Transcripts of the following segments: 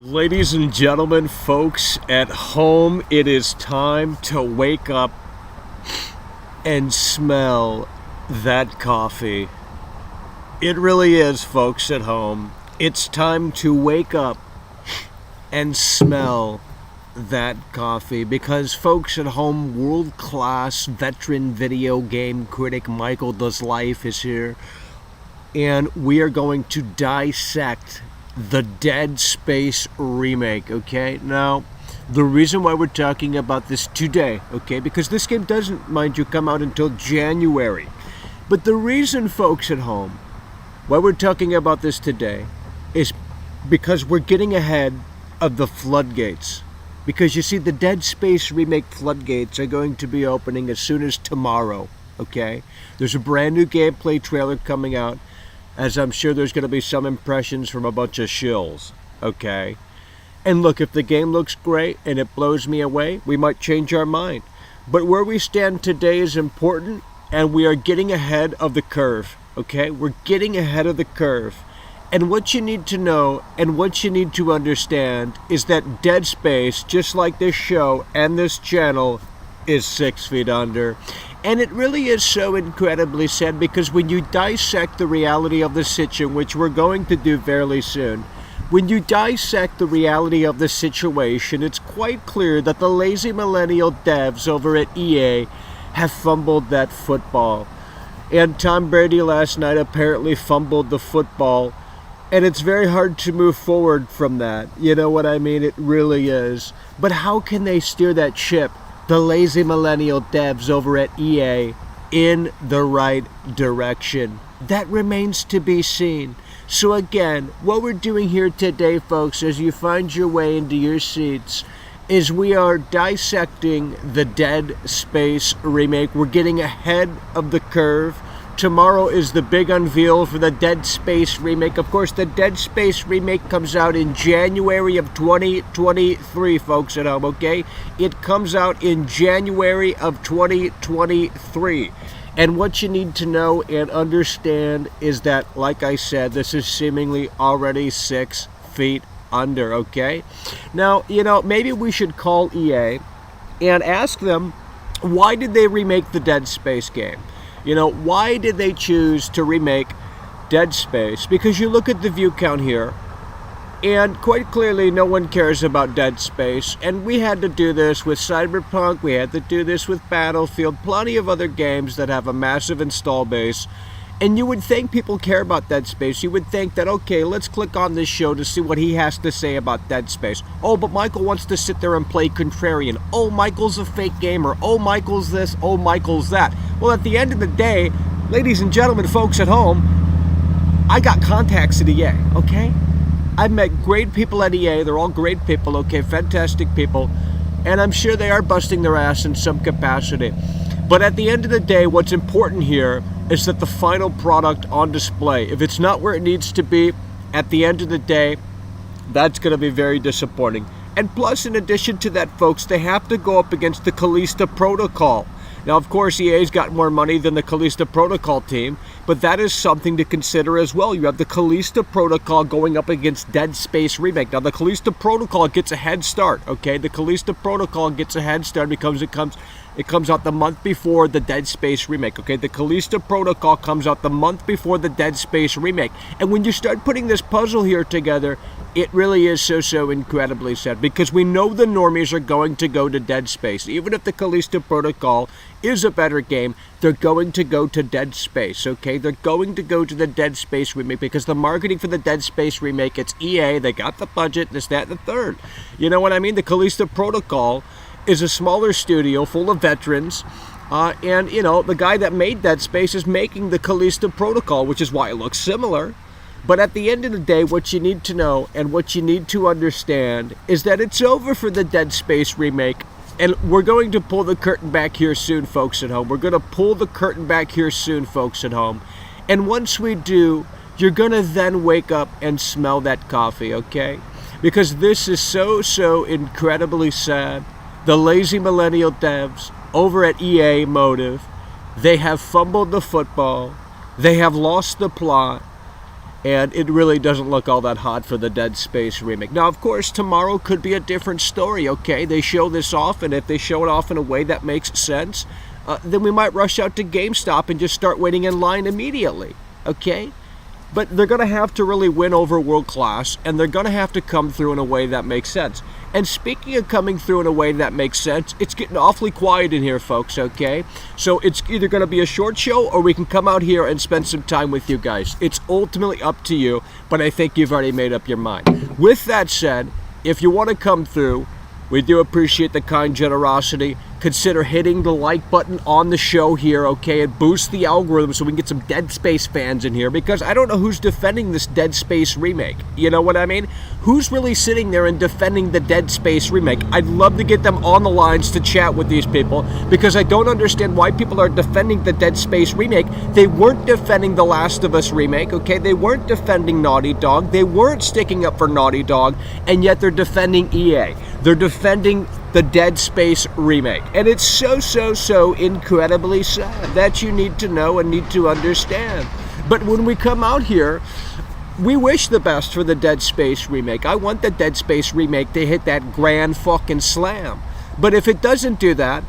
Ladies and gentlemen, folks at home, it is time to wake up and smell that coffee. It really is, folks at home. It's time to wake up and smell that coffee because, folks at home, world-class veteran video game critic MICHAELDOESLIFE is here, and we are going to dissect the Dead Space Remake, okay? Now, the reason why we're talking about this today, okay, because this game doesn't, mind you, come out until January. But the reason, folks at home, why we're talking about this today is because we're getting ahead of the floodgates. Because you see, the Dead Space Remake floodgates are going to be opening as soon as tomorrow, okay? There's a brand new gameplay trailer coming out, as I'm sure there's going to be some impressions from a bunch of shills, okay? And look, if the game looks great and it blows me away, we might change our mind. But where we stand today is important, and we are getting ahead of the curve, okay? We're getting ahead of the curve. And what you need to know and what you need to understand is that Dead Space, just like this show and this channel, is 6 feet under. And it really is so incredibly sad, because when you dissect the reality of the situation, which we're going to do fairly soon, when you dissect the reality of the situation, it's quite clear that the lazy millennial devs over at EA have fumbled that football. And Tom Brady last night apparently fumbled the football. And it's very hard to move forward from that. You know what I mean? It really is. But how can they steer that ship, the lazy millennial devs over at EA, in the right direction? That remains to be seen. So again, what we're doing here today, folks, as you find your way into your seats, is we are dissecting the Dead Space Remake. We're getting ahead of the curve. Tomorrow is the big unveil for the Dead Space Remake. Of course, the Dead Space Remake comes out in January of 2023, folks at home, okay? It comes out in January of 2023. And what you need to know and understand is that, like I said, this is seemingly already 6 feet under, okay? Now, maybe we should call EA and ask them, why did they remake the Dead Space game? Why did they choose to remake Dead Space? Because you look at the view count here, and quite clearly no one cares about Dead Space. And we had to do this with Cyberpunk, we had to do this with Battlefield, plenty of other games that have a massive install base. And you would think people care about Dead Space. You would think that, okay, let's click on this show to see what he has to say about Dead Space. Oh, but Michael wants to sit there and play contrarian. Oh, Michael's a fake gamer. Oh, Michael's this. Oh, Michael's that. Well, at the end of the day, ladies and gentlemen, folks at home, I got contacts at EA, okay? I've met great people at EA. They're all great people, okay? Fantastic people. And I'm sure they are busting their ass in some capacity. But at the end of the day, what's important here is that the final product on display, if it's not where it needs to be, at the end of the day, that's going to be very disappointing. And plus, in addition to that, folks, they have to go up against the Killa Protocol. Now, of course, EA's got more money than the Killa Protocol team, but that is something to consider as well. You have the Killa Protocol going up against Dead Space Remake. Now, the Killa Protocol gets a head start, okay? The Killa Protocol gets a head start because it comes out the month before the Dead Space Remake, okay? The Killa Protocol comes out the month before the Dead Space Remake. And when you start putting this puzzle here together, it really is so incredibly sad, because we know the normies are going to go to Dead Space. Even if the Killa Protocol is a better game, they're going to go to Dead Space, okay? They're going to go to the Dead Space Remake, because the marketing for the Dead Space Remake, it's EA, they got the budget, this, that, and the third. You know what I mean? The Killa Protocol is a smaller studio full of veterans, and the guy that made Dead Space is making the Killa Protocol, which is why it looks similar. But at the end of the day, what you need to know and what you need to understand is that it's over for the Dead Space Remake. And we're going to pull the curtain back here soon, folks at home. We're going to pull the curtain back here soon, folks at home. And once we do, you're going to then wake up and smell that coffee, okay? Because this is so incredibly sad. The lazy millennial devs over at EA Motive, they have fumbled the football. They have lost the plot. And it really doesn't look all that hot for the Dead Space Remake. Now, of course, tomorrow could be a different story, okay? They show this off, and if they show it off in a way that makes sense, then we might rush out to GameStop and just start waiting in line immediately, okay? But they're going to have to really win over world class, and they're going to have to come through in a way that makes sense. And speaking of coming through in a way that makes sense, it's getting awfully quiet in here, folks, okay? So it's either going to be a short show, or we can come out here and spend some time with you guys. It's ultimately up to you, but I think you've already made up your mind. With that said, if you want to come through, we do appreciate the kind generosity. Consider hitting the like button on the show here, okay? It boosts the algorithm so we can get some Dead Space fans in here, because I don't know who's defending this Dead Space Remake. You know what I mean? Who's really sitting there and defending the Dead Space Remake? I'd love to get them on the lines to chat with these people, because I don't understand why people are defending the Dead Space Remake. They weren't defending the Last of Us Remake, okay? They weren't defending Naughty Dog. They weren't sticking up for Naughty Dog, and yet they're defending EA. They're defending the Dead Space Remake. And it's so incredibly sad. That you need to know and need to understand. But when we come out here, we wish the best for the Dead Space Remake. I want the Dead Space Remake to hit that grand fucking slam. But if it doesn't do that,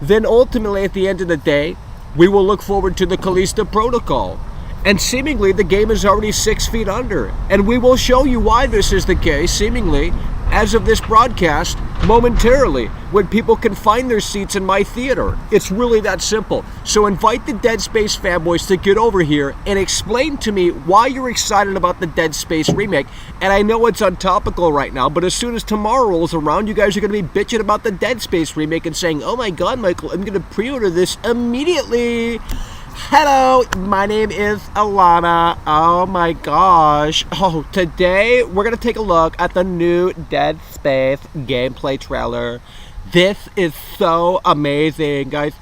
then ultimately at the end of the day, we will look forward to the Callisto Protocol. And seemingly the game is already 6 feet under. And we will show you why this is the case, seemingly, as of this broadcast, momentarily, when people can find their seats in my theater. It's really that simple. So invite the Dead Space fanboys to get over here and explain to me why you're excited about the Dead Space remake. And I know it's untopical right now, but as soon as tomorrow rolls around, you guys are going to be bitching about the Dead Space remake and saying, oh my god, Michael, I'm going to pre-order this immediately. Hello, my name is Alana. Oh my gosh. Oh, today we're going to take a look at the new Dead Space gameplay trailer. This is so amazing, guys.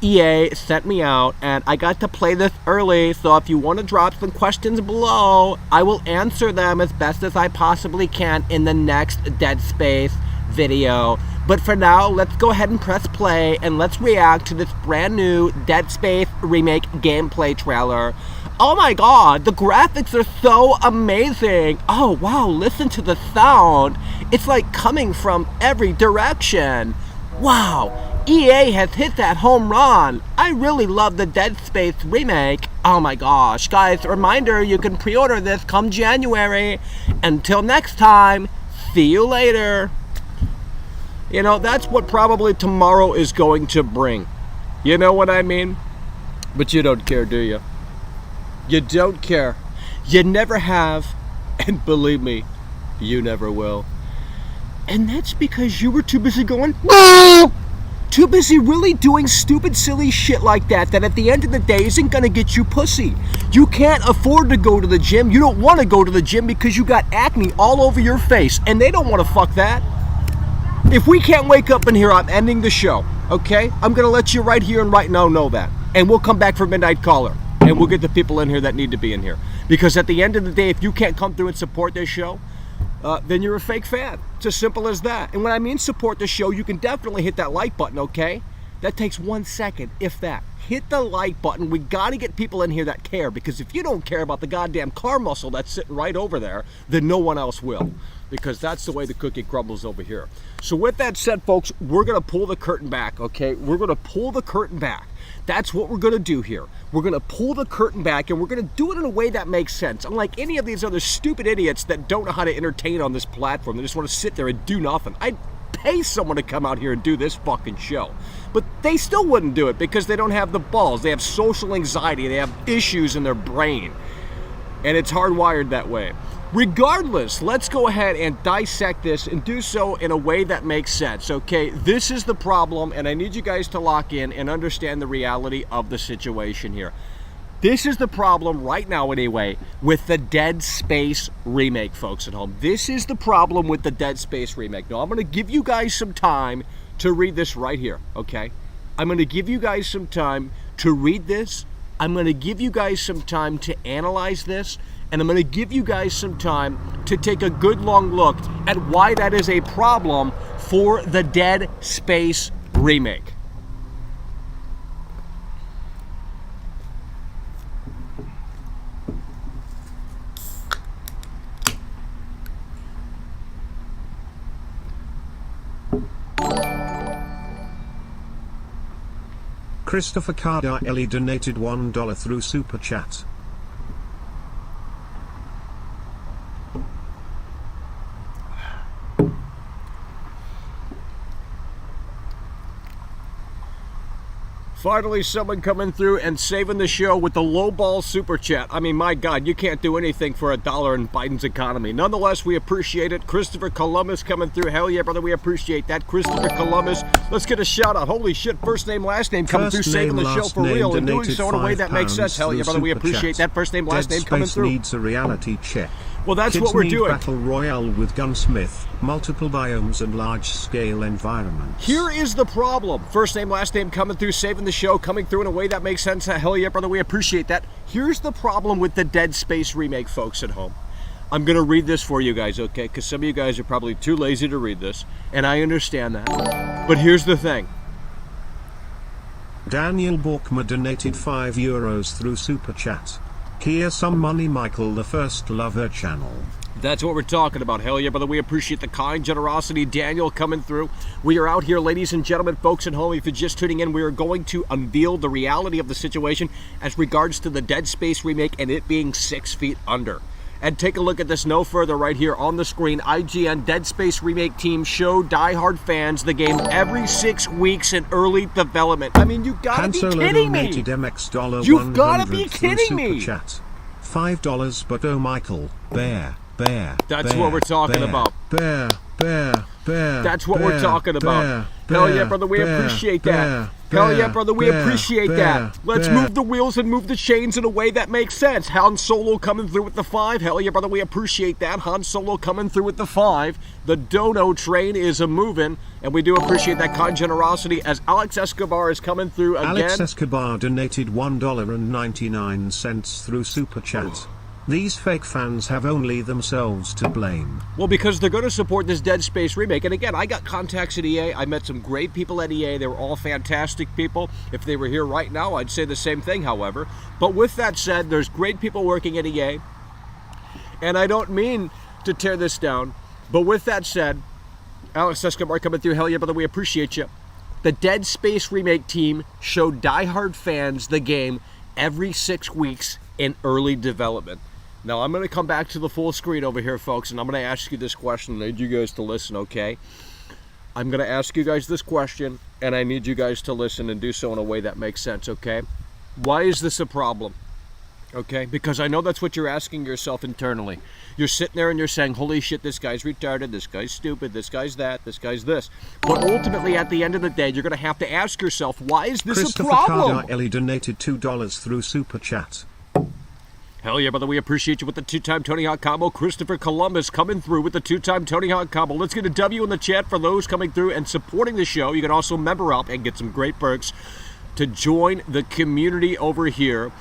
EA sent me out and I got to play this early, so if you want to drop some questions below, I will answer them as best as I possibly can in the next Dead Space video. But for now, let's go ahead and press play and let's react to this brand new Dead Space Remake gameplay trailer. Oh my god, the graphics are so amazing. Oh wow, listen to the sound. It's like coming from every direction. Wow, EA has hit that home run. I really love the Dead Space Remake. Oh my gosh, guys, reminder, you can pre-order this come January. Until next time, see you later. You know, that's what probably tomorrow is going to bring. You know what I mean? But you don't care, do you? You don't care. You never have. And believe me, you never will. And that's because you were too busy going, no! Too busy really doing stupid, silly shit like that at the end of the day isn't gonna get you pussy. You can't afford to go to the gym. You don't want to go to the gym because you got acne all over your face. And they don't want to fuck that. If we can't wake up in here, I'm ending the show, okay? I'm going to let you right here and right now know that. And we'll come back for Midnight Caller. And we'll get the people in here that need to be in here. Because at the end of the day, if you can't come through and support this show, then you're a fake fan. It's as simple as that. And when I mean support the show, you can definitely hit that like button, okay? That takes 1 second, if that. Hit the like button. We got to get people in here that care. Because if you don't care about the goddamn car muscle that's sitting right over there, then no one else will. Because that's the way the cookie crumbles over here. So with that said, folks, we're going to pull the curtain back, okay? We're going to pull the curtain back. That's what we're going to do here. We're going to pull the curtain back, and we're going to do it in a way that makes sense. Unlike any of these other stupid idiots that don't know how to entertain on this platform. They just want to sit there and do nothing. I'd pay someone to come out here and do this fucking show. But they still wouldn't do it because they don't have the balls. They have social anxiety. They have issues in their brain. And it's hardwired that way. Regardless, let's go ahead and dissect this and do so in a way that makes sense, okay? This is the problem, and I need you guys to lock in and understand the reality of the situation here. This is the problem right now, anyway, with the Dead Space Remake, folks at home. This is the problem with the Dead Space Remake. Now, I'm going to give you guys some time to read this right here, okay? I'm going to give you guys some time to read this. I'm going to give you guys some time to analyze this. And I'm going to give you guys some time to take a good long look at why that is a problem for the Dead Space Remake. Christopher Cardarelli donated $1 through Super Chat. Finally, someone coming through and saving the show with the lowball super chat. I mean, my God, you can't do anything for $1 in Biden's economy. Nonetheless, we appreciate it. Christopher Columbus coming through. Hell yeah, brother, we appreciate that. Christopher Columbus. Let's get a shout out. Holy shit, first name, last name coming through, saving the show for real and doing so in a way that makes sense. Hell yeah, brother, we appreciate that. First name, last name coming through. Dead Space needs a reality check. Well, that's Kids what we're need doing. Battle Royale with Gunsmith, multiple biomes and large-scale environments. Here is the problem. First name, last name coming through, saving the show, coming through in a way that makes sense. Hell yeah, brother, we appreciate that. Here's the problem with the Dead Space Remake, folks at home. I'm going to read this for you guys, okay? Because some of you guys are probably too lazy to read this, and I understand that. But here's the thing. Daniel Borkma donated €5 through Super Chat. Here some money, Michael, the First Lover channel. That's what we're talking about. Hell yeah, brother. We appreciate the kind generosity. Daniel coming through. We are out here, ladies and gentlemen, folks at home. If you're just tuning in, we are going to unveil the reality of the situation as regards to the Dead Space remake and it being 6 feet under. And take a look at this no further right here on the screen. IGN Dead Space Remake team show diehard fans the game every 6 weeks in early development. I mean, you gotta be kidding me. You've gotta be kidding me. Chat. $5, but oh Michael, bear. That's what we're talking about. That's what we're talking about. Hell yeah, brother, we appreciate that. Hell yeah, brother, we appreciate that. Let's move the wheels and move the chains in a way that makes sense. Han Solo coming through with the 5. Hell yeah, brother, we appreciate that. Han Solo coming through with the 5. The dono train is a-moving, and we do appreciate that kind generosity as Alex Escobar is coming through again. Alex Escobar donated $1.99 through Super Chat. These fake fans have only themselves to blame. Well, because they're going to support this Dead Space remake. And again, I got contacts at EA. I met some great people at EA. They were all fantastic people. If they were here right now, I'd say the same thing, however. But with that said, there's great people working at EA. And I don't mean to tear this down. But with that said, Alex Escobar coming through. Hell yeah, brother, we appreciate you. The Dead Space remake team showed diehard fans the game every 6 weeks in early development. Now, I'm going to come back to the full screen over here, folks, and I'm going to ask you this question. I need you guys to listen, okay? I'm going to ask you guys this question, and I need you guys to listen and do so in a way that makes sense, okay? Why is this a problem? Okay? Because I know that's what you're asking yourself internally. You're sitting there and you're saying, holy shit, this guy's retarded, this guy's stupid, this guy's that, this guy's this. But ultimately, at the end of the day, you're going to have to ask yourself, why is this a problem? Ellie donated $2 through Super Chat. Hell yeah, brother, we appreciate you with the 2-time Tony Hawk combo. Christopher Columbus coming through with the 2-time Tony Hawk combo. Let's get a W in the chat for those coming through and supporting the show. You can also member up and get some great perks to join the community over here.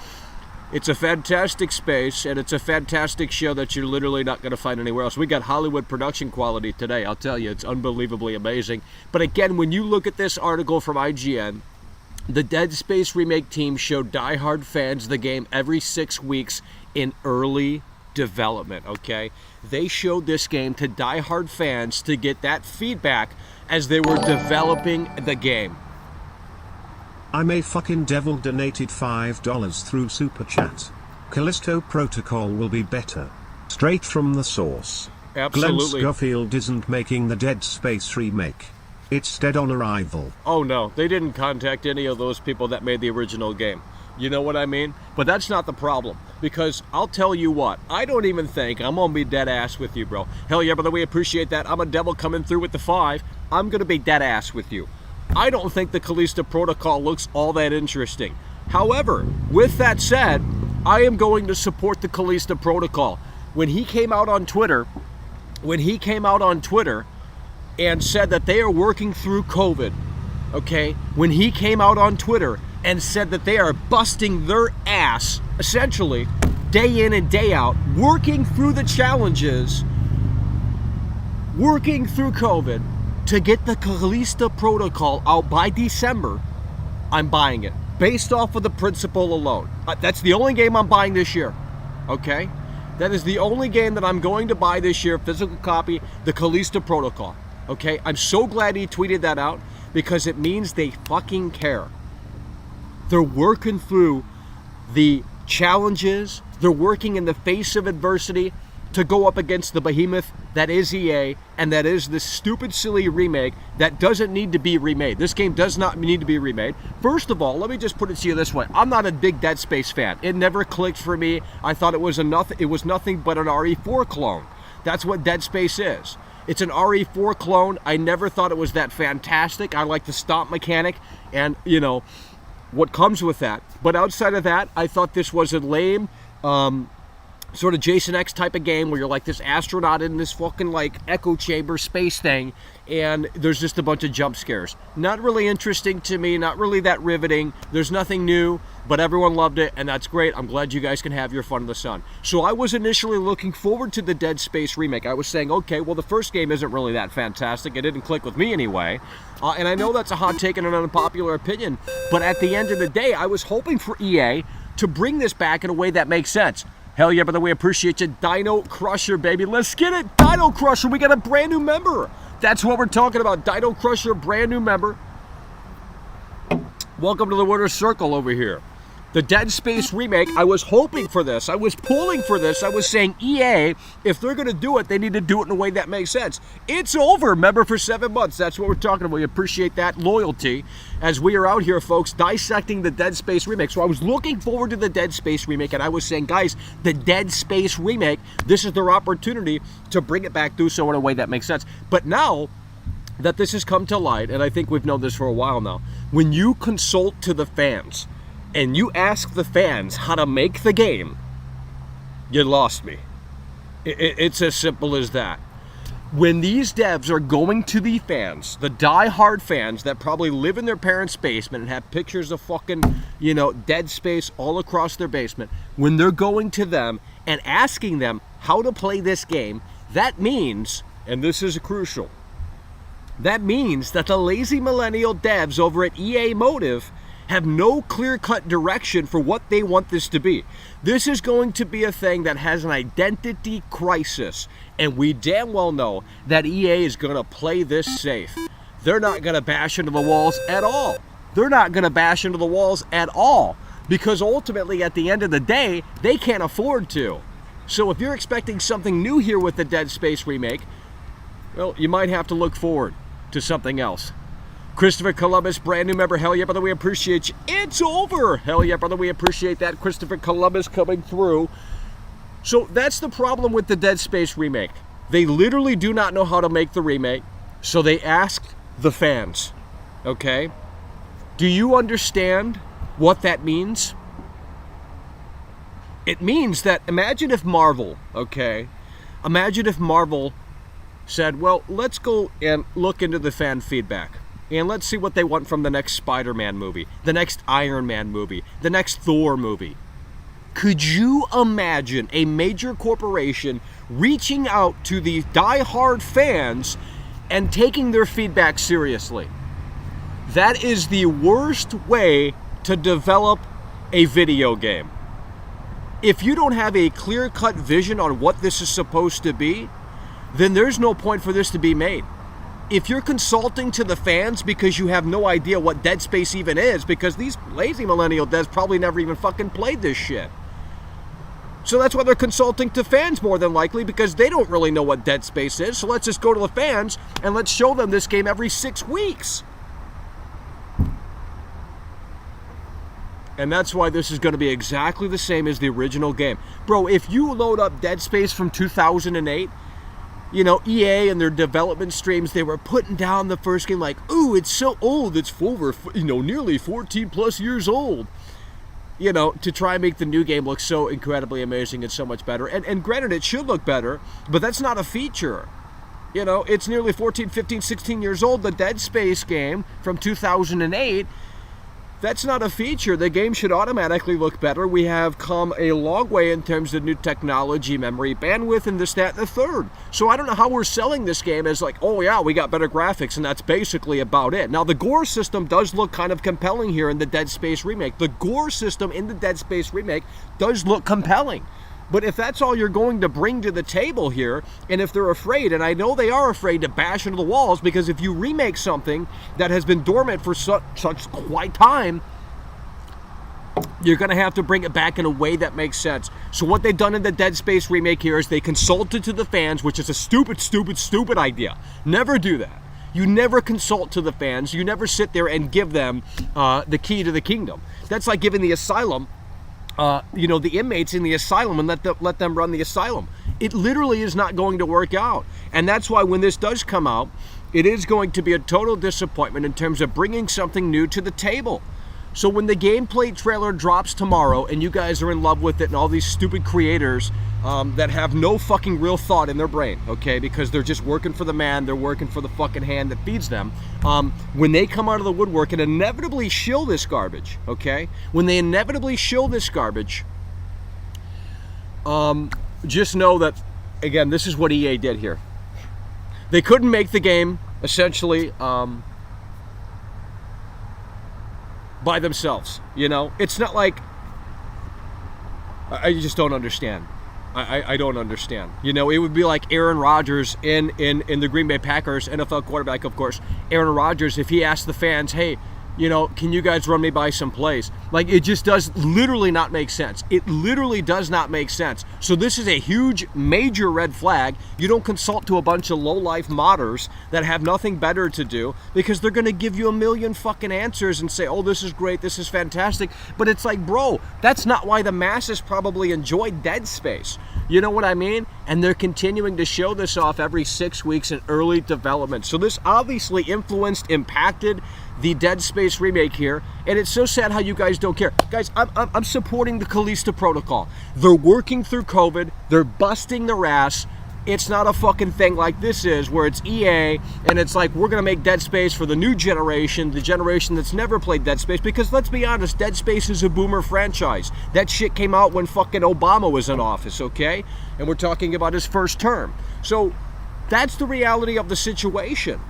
It's a fantastic space, and it's a fantastic show that you're literally not going to find anywhere else. We got Hollywood production quality today. I'll tell you, it's unbelievably amazing. But again, when you look at this article from IGN, the Dead Space remake team showed diehard fans the game every 6 weeks in early development, okay? They showed this game to diehard fans to get that feedback as they were developing the game. I'm a fucking devil donated $5 through Super Chat. Callisto Protocol will be better. Straight from the source. Absolutely. Glenn Schofield isn't making the Dead Space remake. It's dead on arrival. Oh no, they didn't contact any of those people that made the original game. You know what I mean? But that's not the problem. Because I'll tell you what, I don't even think I'm going to be dead ass with you, bro. Hell yeah, brother, we appreciate that. I'm a devil coming through with the 5. I'm going to be dead ass with you. I don't think the Callisto Protocol looks all that interesting. However, with that said, I am going to support the Callisto Protocol. When he came out on Twitter, and said that they are working through COVID, okay? When he came out on Twitter and said that they are busting their ass, essentially, day in and day out, working through the challenges, working through COVID, to get the Callisto Protocol out by December, I'm buying it. Based off of the principle alone. That's the only game I'm buying this year, okay? That is the only game that I'm going to buy this year, physical copy, the Callisto Protocol. Okay, I'm so glad he tweeted that out because it means they fucking care. They're working through the challenges. They're working in the face of adversity to go up against the behemoth that is EA and that is this stupid, silly remake that doesn't need to be remade. This game does not need to be remade. First of all, let me just put it to you this way. I'm not a big Dead Space fan. It never clicked for me. I thought it was nothing but an RE4 clone. That's what Dead Space is. It's an RE4 clone. I never thought it was that fantastic. I like the stomp mechanic and, you know, what comes with that. But outside of that, I thought this was a lame, sort of Jason X type of game where you're like this astronaut in this fucking like echo chamber space thing and there's just a bunch of jump scares. Not really interesting to me, not really that riveting. There's nothing new, but everyone loved it and that's great. I'm glad you guys can have your fun in the sun. So I was initially looking forward to the Dead Space remake. I was saying, okay, well the first game isn't really that fantastic. It didn't click with me anyway. And I know that's a hot take and an unpopular opinion, but at the end of the day, I was hoping for EA to bring this back in a way that makes sense. Hell yeah, brother, we appreciate you. Dino Crusher, baby. Let's get it. Dino Crusher, we got a brand new member. That's what we're talking about. Dino Crusher, brand new member. Welcome to the Winner's Circle over here. The Dead Space Remake, I was hoping for this. I was pulling for this. I was saying, EA, if they're going to do it, they need to do it in a way that makes sense. It's over. Member for 7 months. That's what we're talking about. We appreciate that loyalty as we are out here, folks, dissecting the Dead Space Remake. So I was looking forward to the Dead Space Remake, and I was saying, guys, the Dead Space Remake, this is their opportunity to bring it back, do so in a way that makes sense. But now that this has come to light, and I think we've known this for a while now, when you consult to the fans, and you ask the fans how to make the game, you lost me. It's as simple as that. When these devs are going to the fans, the die-hard fans that probably live in their parents' basement and have pictures of fucking, Dead Space all across their basement, when they're going to them and asking them how to play this game, that means, and this is crucial, that means that the lazy millennial devs over at EA Motive have no clear-cut direction for what they want this to be. This is going to be a thing that has an identity crisis, and we damn well know that EA is going to play this safe. They're not going to bash into the walls at all. They're not going to bash into the walls at all, because ultimately, at the end of the day, they can't afford to. So if you're expecting something new here with the Dead Space Remake, well, you might have to look forward to something else. Christopher Columbus, brand new member. Hell yeah, brother, we appreciate you. It's over. Hell yeah, brother, we appreciate that. Christopher Columbus coming through. So that's the problem with the Dead Space Remake. They literally do not know how to make the remake, so they asked the fans. Okay? Do you understand what that means? It means that, imagine if Marvel, okay? Imagine if Marvel said, well, let's go and look into the fan feedback. And let's see what they want from the next Spider-Man movie, the next Iron Man movie, the next Thor movie. Could you imagine a major corporation reaching out to the die-hard fans and taking their feedback seriously? That is the worst way to develop a video game. If you don't have a clear-cut vision on what this is supposed to be, then there's no point for this to be made. If you're consulting to the fans because you have no idea what Dead Space even is, because these lazy millennial devs probably never even fucking played this shit. So that's why they're consulting to fans more than likely, because they don't really know what Dead Space is. So let's just go to the fans and let's show them this game every 6 weeks. And that's why this is going to be exactly the same as the original game. Bro, if you load up Dead Space from 2008, EA and their development streams, they were putting down the first game like, ooh, it's so old, it's over, nearly 14 plus years old. To try and make the new game look so incredibly amazing and so much better. And granted, it should look better, but that's not a feature. It's nearly 14, 15, 16 years old. The Dead Space game from 2008, that's not a feature. The game should automatically look better. We have come a long way in terms of new technology, memory, bandwidth, and this, that, and the third. So I don't know how we're selling this game as like, oh yeah, we got better graphics, and that's basically about it. Now, the gore system does look kind of compelling here in the Dead Space Remake. The gore system in the Dead Space Remake does look compelling. But if that's all you're going to bring to the table here, and if they're afraid, and I know they are afraid to bash into the walls, because if you remake something that has been dormant for such quite time, you're going to have to bring it back in a way that makes sense. So what they've done in the Dead Space Remake here is they consulted to the fans, which is a stupid, stupid, stupid idea. Never do that. You never consult to the fans. You never sit there and give them the key to the kingdom. That's like giving the asylum the inmates in the asylum and let them run the asylum. It literally is not going to work out. And that's why when this does come out, it is going to be a total disappointment in terms of bringing something new to the table. So when the gameplay trailer drops tomorrow and you guys are in love with it and all these stupid creators that have no fucking real thought in their brain, okay, because they're just working for the man, they're working for the fucking hand that feeds them, when they come out of the woodwork and inevitably shill this garbage, okay, when they inevitably shill this garbage, just know that, again, this is what EA did here. They couldn't make the game, essentially, by themselves, It's not like I just don't understand. I don't understand. You know, it would be like Aaron Rodgers in the Green Bay Packers, NFL quarterback, of course. Aaron Rodgers, if he asked the fans, hey, you know, can you guys run me by some plays? Like, it just does literally not make sense. It literally does not make sense. So this is a huge, major red flag. You don't consult to a bunch of low-life modders that have nothing better to do, because they're going to give you a million fucking answers and say, oh, this is great, this is fantastic. But it's like, bro, that's not why the masses probably enjoyed Dead Space. You know what I mean? And they're continuing to show this off every 6 weeks in early development. So this obviously influenced, impacted the Dead Space remake here, and it's so sad how you guys don't care. Guys, I'm supporting the Callisto Protocol. They're working through COVID. They're busting their ass. It's not a fucking thing like this is, where it's EA, and it's like, we're going to make Dead Space for the new generation, the generation that's never played Dead Space, because let's be honest, Dead Space is a boomer franchise. That shit came out when fucking Obama was in office, okay? And we're talking about his first term. So that's the reality of the situation.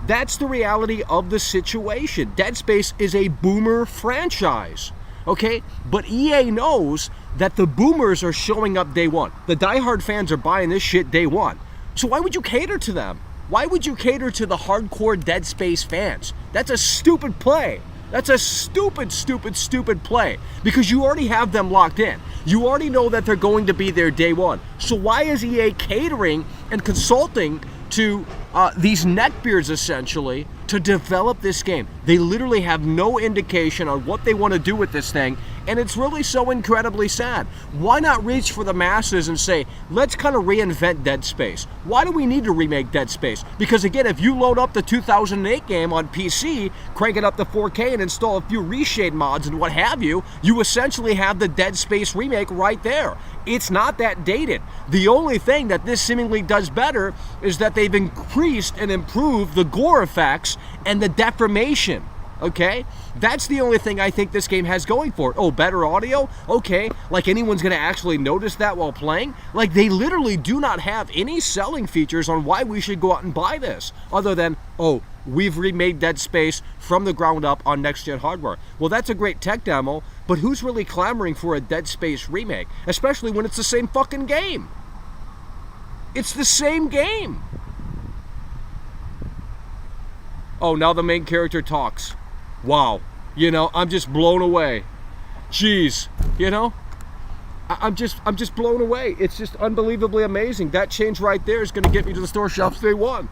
That's the reality of the situation. Dead Space is a boomer franchise, okay? But EA knows that the boomers are showing up day one. The diehard fans are buying this shit day one. So why would you cater to them? Why would you cater to the hardcore Dead Space fans? That's a stupid play. That's a stupid, stupid, stupid play, because you already have them locked in. You already know that they're going to be there day one. So why is EA catering and consulting to these neckbeards, essentially, to develop this game? They literally have no indication on what they want to do with this thing, and it's really so incredibly sad. Why not reach for the masses and say, let's kind of reinvent Dead Space? Why do we need to remake Dead Space? Because again, if you load up the 2008 game on PC, crank it up to 4K and install a few reshade mods and what have you, you essentially have the Dead Space remake right there. It's not that dated. The only thing that this seemingly does better is that they've increased and improved the gore effects and the deformation. Okay? That's the only thing I think this game has going for it. Oh, better audio? Okay. Like anyone's going to actually notice that while playing? Like, they literally do not have any selling features on why we should go out and buy this, other than, oh, we've remade Dead Space from the ground up on next-gen hardware. Well, that's a great tech demo, but who's really clamoring for a Dead Space remake? Especially when it's the same fucking game. It's the same game. Oh, now the main character talks. Wow. You know, I'm just blown away. Jeez. You know? I'm just blown away. It's just unbelievably amazing. That change right there is going to get me to the store shelves day one.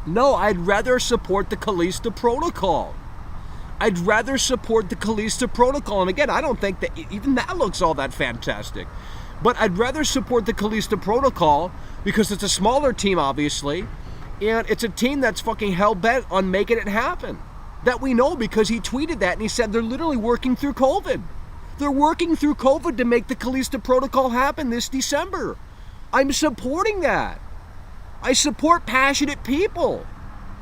No, I'd rather support the Callisto Protocol. I'd rather support the Callisto Protocol. And again, I don't think that even that looks all that fantastic. But I'd rather support the Callisto Protocol because it's a smaller team, obviously. And it's a team that's fucking hell-bent on making it happen. That we know, because he tweeted that and he said they're literally working through COVID. They're working through COVID to make the Callisto Protocol happen this December. I'm supporting that. I support passionate people.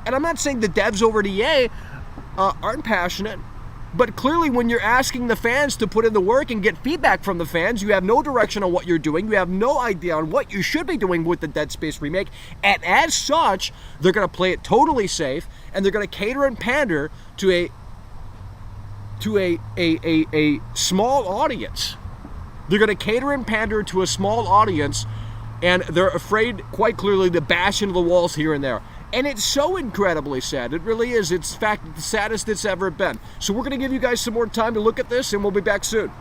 And I'm not saying the devs over at EA aren't passionate. But clearly when you're asking the fans to put in the work and get feedback from the fans, you have no direction on what you're doing. You have no idea on what you should be doing with the Dead Space remake. And as such, they're going to play it totally safe, and they're going to cater and pander to a small audience. They're going to cater and pander to a small audience, and they're afraid, quite clearly, to bash into the walls here and there. And it's so incredibly sad. It really is. It's, in fact, the saddest it's ever been. So we're going to give you guys some more time to look at this, and we'll be back soon.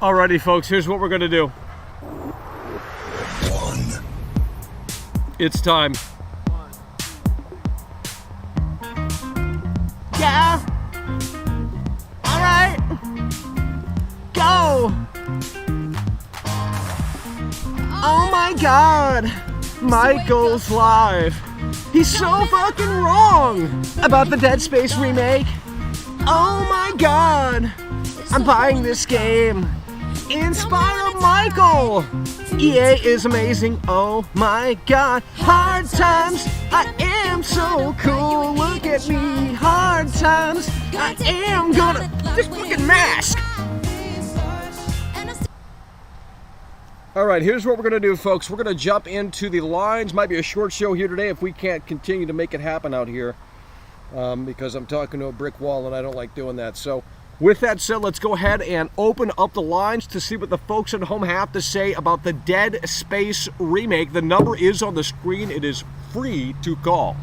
Alrighty, folks, here's what we're gonna do. It's time. Yeah. All right. Go. Oh my God. Michael's live. He's so fucking wrong about the Dead Space remake. Oh my god, I'm buying this game. Inspire Michael. EA is amazing. Oh my god. Hard times. I am so cool. Look at me. Hard times. I am gonna. This fucking mask. Alright, here's what we're going to do, folks. We're going to jump into the lines. Might be a short show here today if we can't continue to make it happen out here. Because I'm talking to a brick wall and I don't like doing that. So, with that said, let's go ahead and open up the lines to see what the folks at home have to say about the Dead Space Remake. The number is on the screen. It is free to call.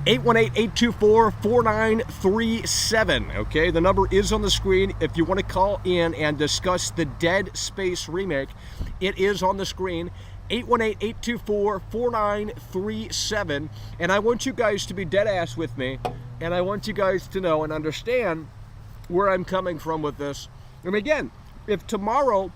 818-824-4937. Okay, the number is on the screen. If you want to call in and discuss the Dead Space Remake, it is on the screen. 818-824-4937. And I want you guys to be dead ass with me. And I want you guys to know and understand where I'm coming from with this. And again, if tomorrow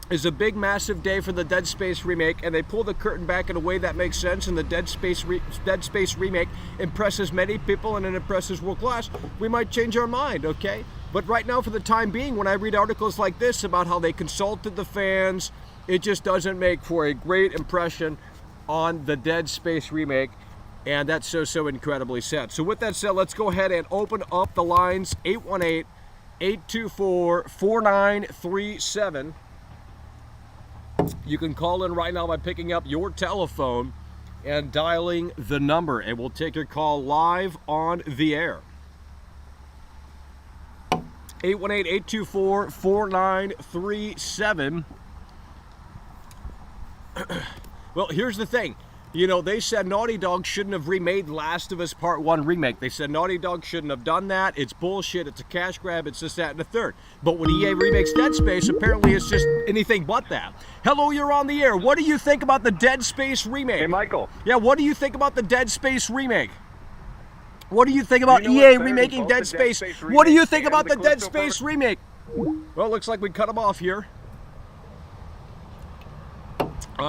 is a big, massive day for the Dead Space Remake, and they pull the curtain back in a way that makes sense, and the Dead Space Remake impresses many people and it impresses world class, we might change our mind, okay? But right now, for the time being, when I read articles like this about how they consulted the fans, it just doesn't make for a great impression on the Dead Space Remake. And that's so incredibly sad. So with that said, let's go ahead and open up the lines. 818-824-4937. You can call in right now by picking up your telephone and dialing the number. And we'll take your call live on the air. 818-824-4937. Well, here's the thing. You know, they said Naughty Dog shouldn't have remade Last of Us Part 1 Remake. They said Naughty Dog shouldn't have done that. It's bullshit. It's a cash grab. It's this, that, and the third. But when EA remakes Dead Space, apparently it's just anything but that. Hello, you're on the air. What do you think about the Dead Space Remake? Hey, Michael. Yeah, what do you think about the Dead Space Remake? What do you think about EA remaking Dead Space? What do you think about the Dead Space Remake? Well, it looks like we cut them off here.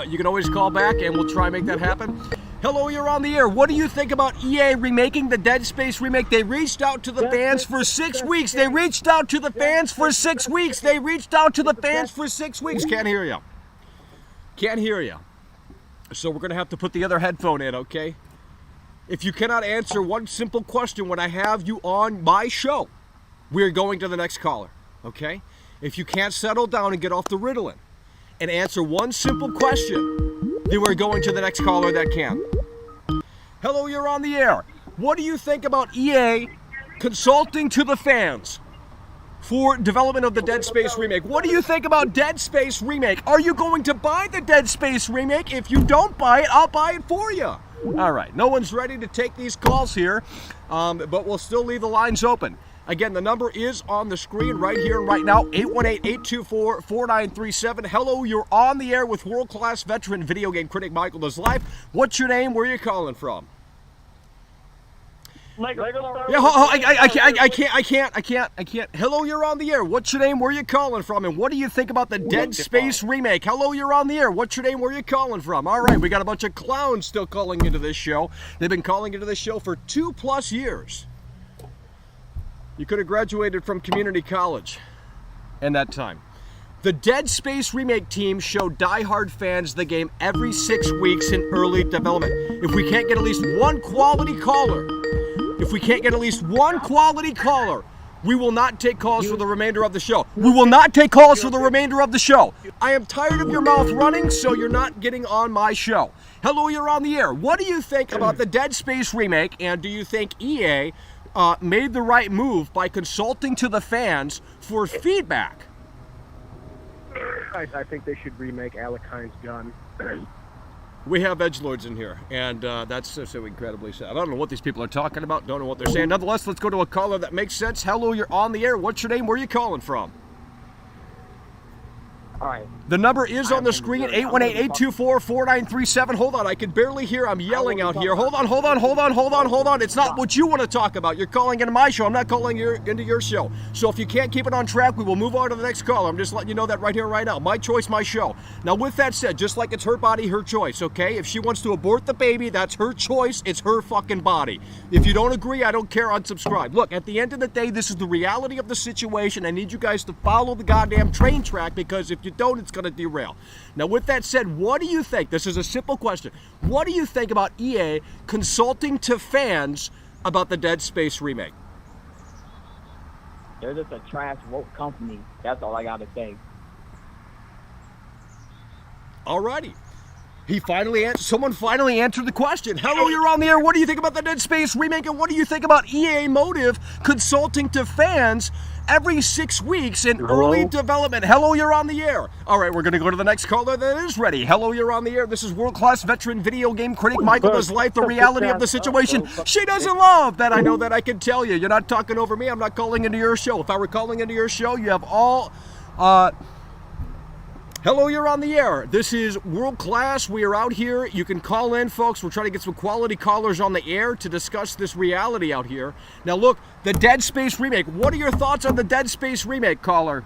You can always call back and we'll try and make that happen. Hello, you're on the air. What do you think about EA remaking the Dead Space Remake? They reached out to the fans for 6 weeks. They reached out to the fans for 6 weeks. They reached out to the fans for 6 weeks. Can't hear you. Can't hear you. So we're going to have to put the other headphone in, okay? If you cannot answer one simple question when I have you on my show, we're going to the next caller, okay? If you can't settle down and get off the Ritalin and answer one simple question, then we're going to the next caller that can. Hello, you're on the air. What do you think about EA consulting to the fans for development of the Dead Space Remake? What do you think about Dead Space Remake? Are you going to buy the Dead Space Remake? If you don't buy it, I'll buy it for you. All right, no one's ready to take these calls here, but we'll still leave the lines open. Again, the number is on the screen right here and right now, 818-824-4937. Hello, you're on the air with world-class veteran video game critic MICHAELDOESLIFE. What's your name? Where are you calling from? Yeah, I can't. Hello, you're on the air. What's your name? Where are you calling from? And what do you think about the Dead Space Remake? Hello, you're on the air. What's your name? Where are you calling from? All right, we got a bunch of clowns still calling into this show. They've been calling into this show for 2+ years. You could have graduated from community college in that time. The Dead Space Remake team showed die-hard fans the game every 6 weeks in early development. If we can't get at least one quality caller, we will not take calls for the remainder of the show. We will not take calls for the remainder of the show. I am tired of your mouth running, so you're not getting on my show. Hello, you're on the air. What do you think about the Dead Space Remake, and do you think EA made the right move by consulting to the fans for feedback? I think they should remake Alekine's gun. We have edgelords in here, and that's so incredibly sad. I don't know what these people are talking about, don't know what they're saying. Nonetheless, let's go to a caller that makes sense. Hello, you're on the air. What's your name? Where are you calling from? All right. The number is on the screen, 818-824-4937. Hold on, I can barely hear. I'm yelling out here. Hold on. It's not what you want to talk about. You're calling into my show. I'm not calling into your show. So if you can't keep it on track, we will move on to the next caller. I'm just letting you know that right here, right now. My choice, my show. Now, with that said, just like it's her body, her choice, okay? If she wants to abort the baby, that's her choice. It's her fucking body. If you don't agree, I don't care. Unsubscribe. Look, at the end of the day, this is the reality of the situation. I need you guys to follow the goddamn train track, because if you don't, it's going to derail. Now, with that said, what do you think? This is a simple question. What do you think about EA consulting to fans about the Dead Space remake? They're just a trash woke company. That's all I got to say. Alrighty. Someone finally answered the question. Hello, you're on the air. What do you think about the Dead Space remake? And what do you think about EA Motive consulting to fans every 6 weeks in early development? Hello, you're on the air. All right, we're going to go to the next caller that is ready. Hello, you're on the air. This is world-class veteran video game critic MICHAELDOESLIFE, the reality of the situation she doesn't love. That I know, that I can tell you. You're not talking over me. I'm not calling into your show. If I were calling into your show, you have all... Hello, you're on the air. This is World Class. We are out here. You can call in, folks. We're trying to get some quality callers on the air to discuss this reality out here. Now, look, the Dead Space remake. What are your thoughts on the Dead Space remake, caller?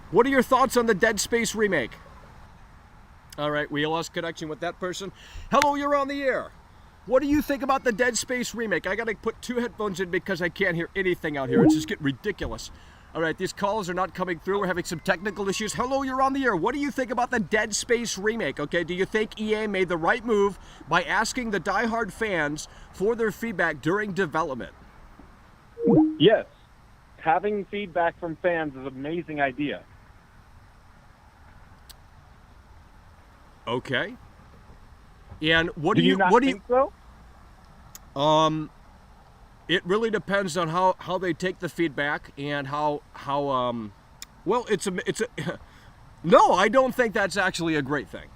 What are your thoughts on the Dead Space remake? All right, we lost connection with that person. Hello, you're on the air. What do you think about the Dead Space remake? I got to put 2 headphones in because I can't hear anything out here. It's just getting ridiculous. All right, these calls are not coming through. We're having some technical issues. Hello, you're on the air. What do you think about the Dead Space remake? Okay, do you think EA made the right move by asking the diehard fans for their feedback during development? Yes. Having feedback from fans is an amazing idea. Okay. And what do you not think so? It really depends on how they take the feedback and how well, it's a no, I don't think that's actually a great thing.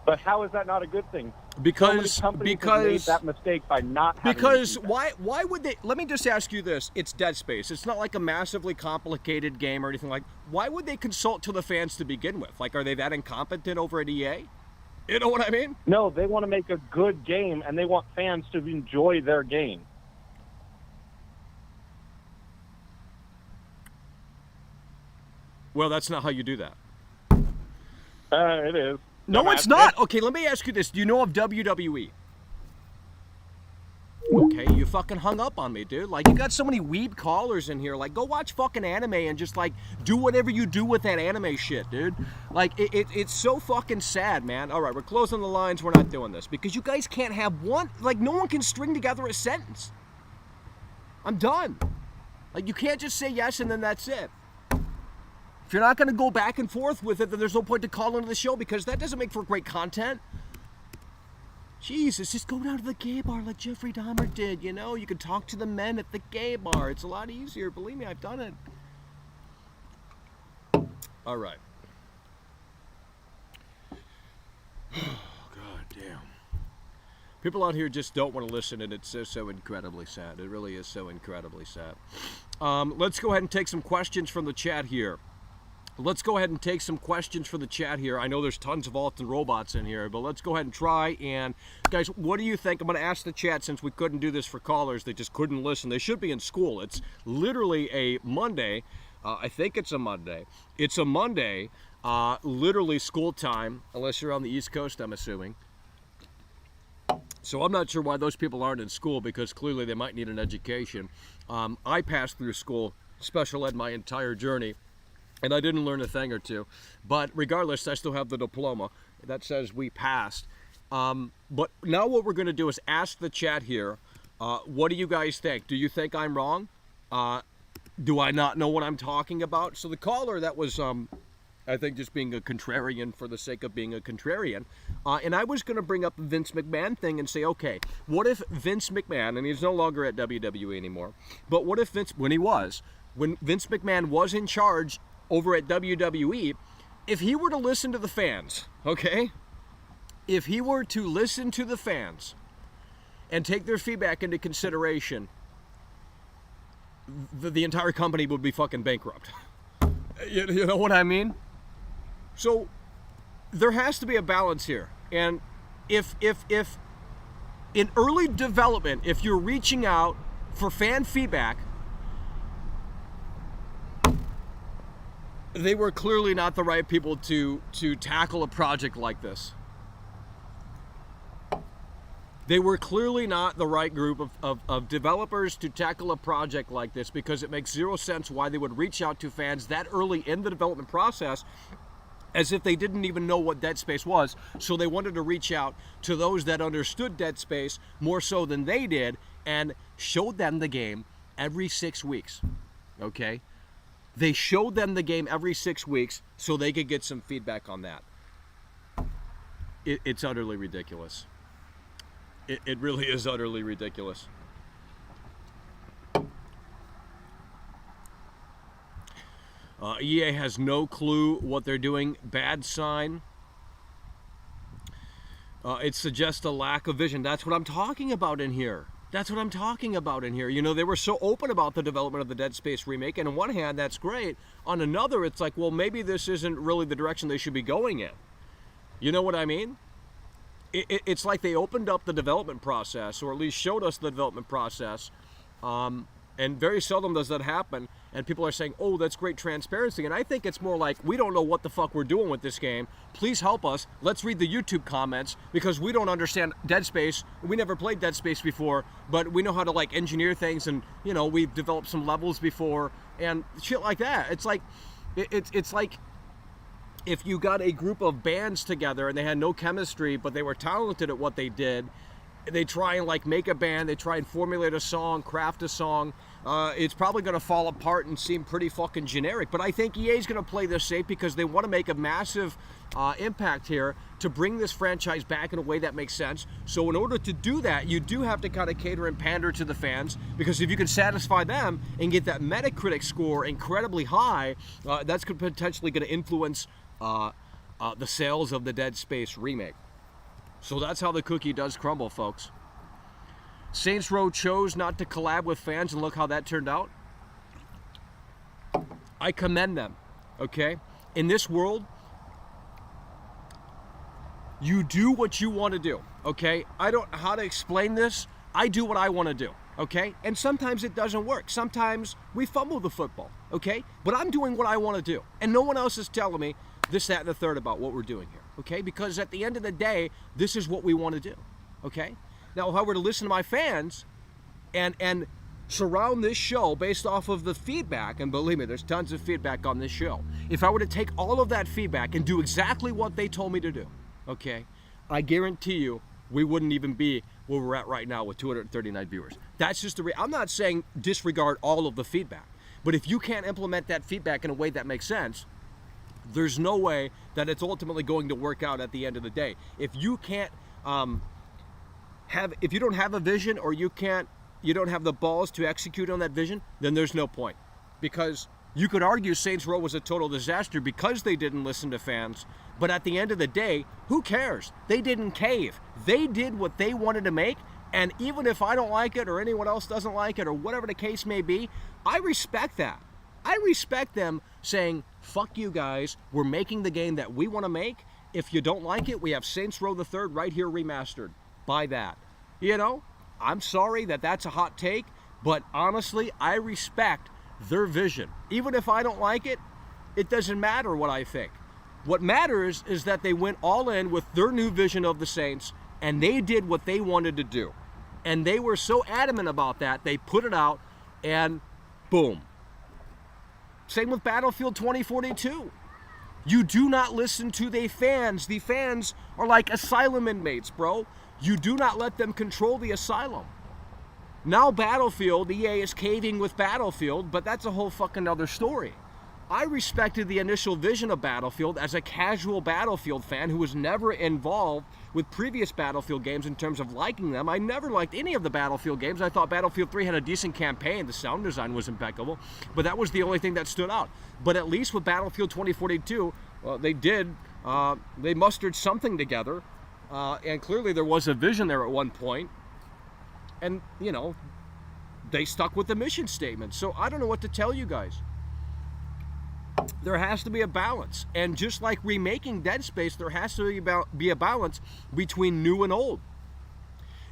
But how is that not a good thing? Because so many companies have made that mistake by not having because feedback. why would they? Let me just ask you this: it's Dead Space. It's not like a massively complicated game or anything like. Why would they consult to the fans to begin with? Like, are they that incompetent over at EA? You know what I mean? No, they want to make a good game, and they want fans to enjoy their game. Well, that's not how you do that. It is. No, it's not. Okay, let me ask you this. Do you know of WWE? Okay, you fucking hung up on me, dude. Like, you got so many weeb callers in here. Like, go watch fucking anime and just, like, do whatever you do with that anime shit, dude. Like, it's so fucking sad, man. All right, we're closing the lines. We're not doing this. Because you guys can't have one... Like, no one can string together a sentence. I'm done. Like, you can't just say yes and then that's it. If you're not going to go back and forth with it, then there's no point to call into the show because that doesn't make for great content. Jesus, just go down to the gay bar like Jeffrey Dahmer did, you know? You can talk to the men at the gay bar. It's a lot easier. Believe me, I've done it. All right. God damn. People out here just don't want to listen, and it's so incredibly sad. It really is so incredibly sad. Let's go ahead and take some questions from the chat here. Let's go ahead and take some questions for the chat here. I know there's tons of Alton robots in here, but let's go ahead and try. And guys, what do you think? I'm going to ask the chat since we couldn't do this for callers. They just couldn't listen. They should be in school. It's literally a Monday. I think it's a Monday. It's a Monday, literally school time, unless you're on the East Coast, I'm assuming. So I'm not sure why those people aren't in school because clearly they might need an education. I passed through school, special ed, my entire journey. And I didn't learn a thing or two. But regardless, I still have the diploma that says we passed. But now what we're going to do is ask the chat here, what do you guys think? Do you think I'm wrong? Do I not know what I'm talking about? So the caller that was, I think, just being a contrarian for the sake of being a contrarian. And I was going to bring up the Vince McMahon thing and say, okay, what if Vince McMahon, and he's no longer at WWE anymore, but what if when Vince McMahon was in charge over at WWE, if he were to listen to the fans, okay? If he were to listen to the fans and take their feedback into consideration, the entire company would be fucking bankrupt. You know what I mean? So there has to be a balance here. And if in early development, if you're reaching out for fan feedback, they were clearly not the right people to tackle a project like this. They were clearly not the right group of developers to tackle a project like this, because it makes zero sense why they would reach out to fans that early in the development process as if they didn't even know what Dead Space was. So they wanted to reach out to those that understood Dead Space more so than they did and showed them the game every 6 weeks. Okay? They showed them the game every 6 weeks so they could get some feedback on that. It's utterly ridiculous. It really is utterly ridiculous. EA has no clue what they're doing. Bad sign. It suggests a lack of vision. That's what I'm talking about in here. That's what I'm talking about in here. You know, they were so open about the development of the Dead Space remake, and on one hand, that's great. On another, it's like, well, maybe this isn't really the direction they should be going in. You know what I mean? It's like they opened up the development process, or at least showed us the development process, and very seldom does that happen, and people are saying, oh, that's great transparency. And I think it's more like, we don't know what the fuck we're doing with this game. Please help us. Let's read the YouTube comments, because we don't understand Dead Space. We never played Dead Space before, but we know how to, like, engineer things, and, you know, we've developed some levels before, and shit like that. It's like, it's like if you got a group of bands together and they had no chemistry, but they were talented at what they did, they try and, like, make a band, they try and formulate a song, craft a song, it's probably going to fall apart and seem pretty fucking generic. But I think EA's going to play this safe, because they want to make a massive impact here to bring this franchise back in a way that makes sense. So in order to do that, you do have to kind of cater and pander to the fans, because if you can satisfy them and get that Metacritic score incredibly high, that's potentially going to influence the sales of the Dead Space remake. So that's how the cookie does crumble, folks. Saints Row chose not to collab with fans, and look how that turned out. I commend them, okay? In this world, you do what you want to do, okay? I don't know how to explain this. I do what I want to do, okay? And sometimes it doesn't work. Sometimes we fumble the football, okay? But I'm doing what I want to do, and no one else is telling me this, that, and the third about what we're doing here, okay? Because at the end of the day, this is what we want to do, okay? Now, if I were to listen to my fans and surround this show based off of the feedback, and believe me, there's tons of feedback on this show. If I were to take all of that feedback and do exactly what they told me to do, okay, I guarantee you we wouldn't even be where we're at right now with 239 viewers. That's just the I'm not saying disregard all of the feedback, but if you can't implement that feedback in a way that makes sense, there's no way that it's ultimately going to work out at the end of the day. If you can't if you don't have a vision, or you don't have the balls to execute on that vision, then there's no point. Because you could argue Saints Row was a total disaster because they didn't listen to fans, but at the end of the day, who cares? They didn't cave. They did what they wanted to make, and even if I don't like it, or anyone else doesn't like it, or whatever the case may be, I respect that. I respect them saying, fuck you guys, we're making the game that we want to make. If you don't like it, we have Saints Row the Third right here remastered. Buy that. You know, I'm sorry that that's a hot take, but honestly, I respect their vision. Even if I don't like it, it doesn't matter what I think. What matters is that they went all in with their new vision of the Saints, and they did what they wanted to do. And they were so adamant about that, they put it out, and boom. Same with Battlefield 2042. You do not listen to the fans. The fans are like asylum inmates, bro. You do not let them control the asylum. Now Battlefield, EA is caving with Battlefield, but that's a whole fucking other story. I respected the initial vision of Battlefield as a casual Battlefield fan who was never involved with previous Battlefield games in terms of liking them. I never liked any of the Battlefield games. I thought Battlefield 3 had a decent campaign. The sound design was impeccable, but that was the only thing that stood out. But at least with Battlefield 2042, they mustered something together, and clearly there was a vision there at one point. And, you know, they stuck with the mission statement. So I don't know what to tell you guys. there has to be a balance. And just like remaking Dead Space, there has to be a balance between new and old.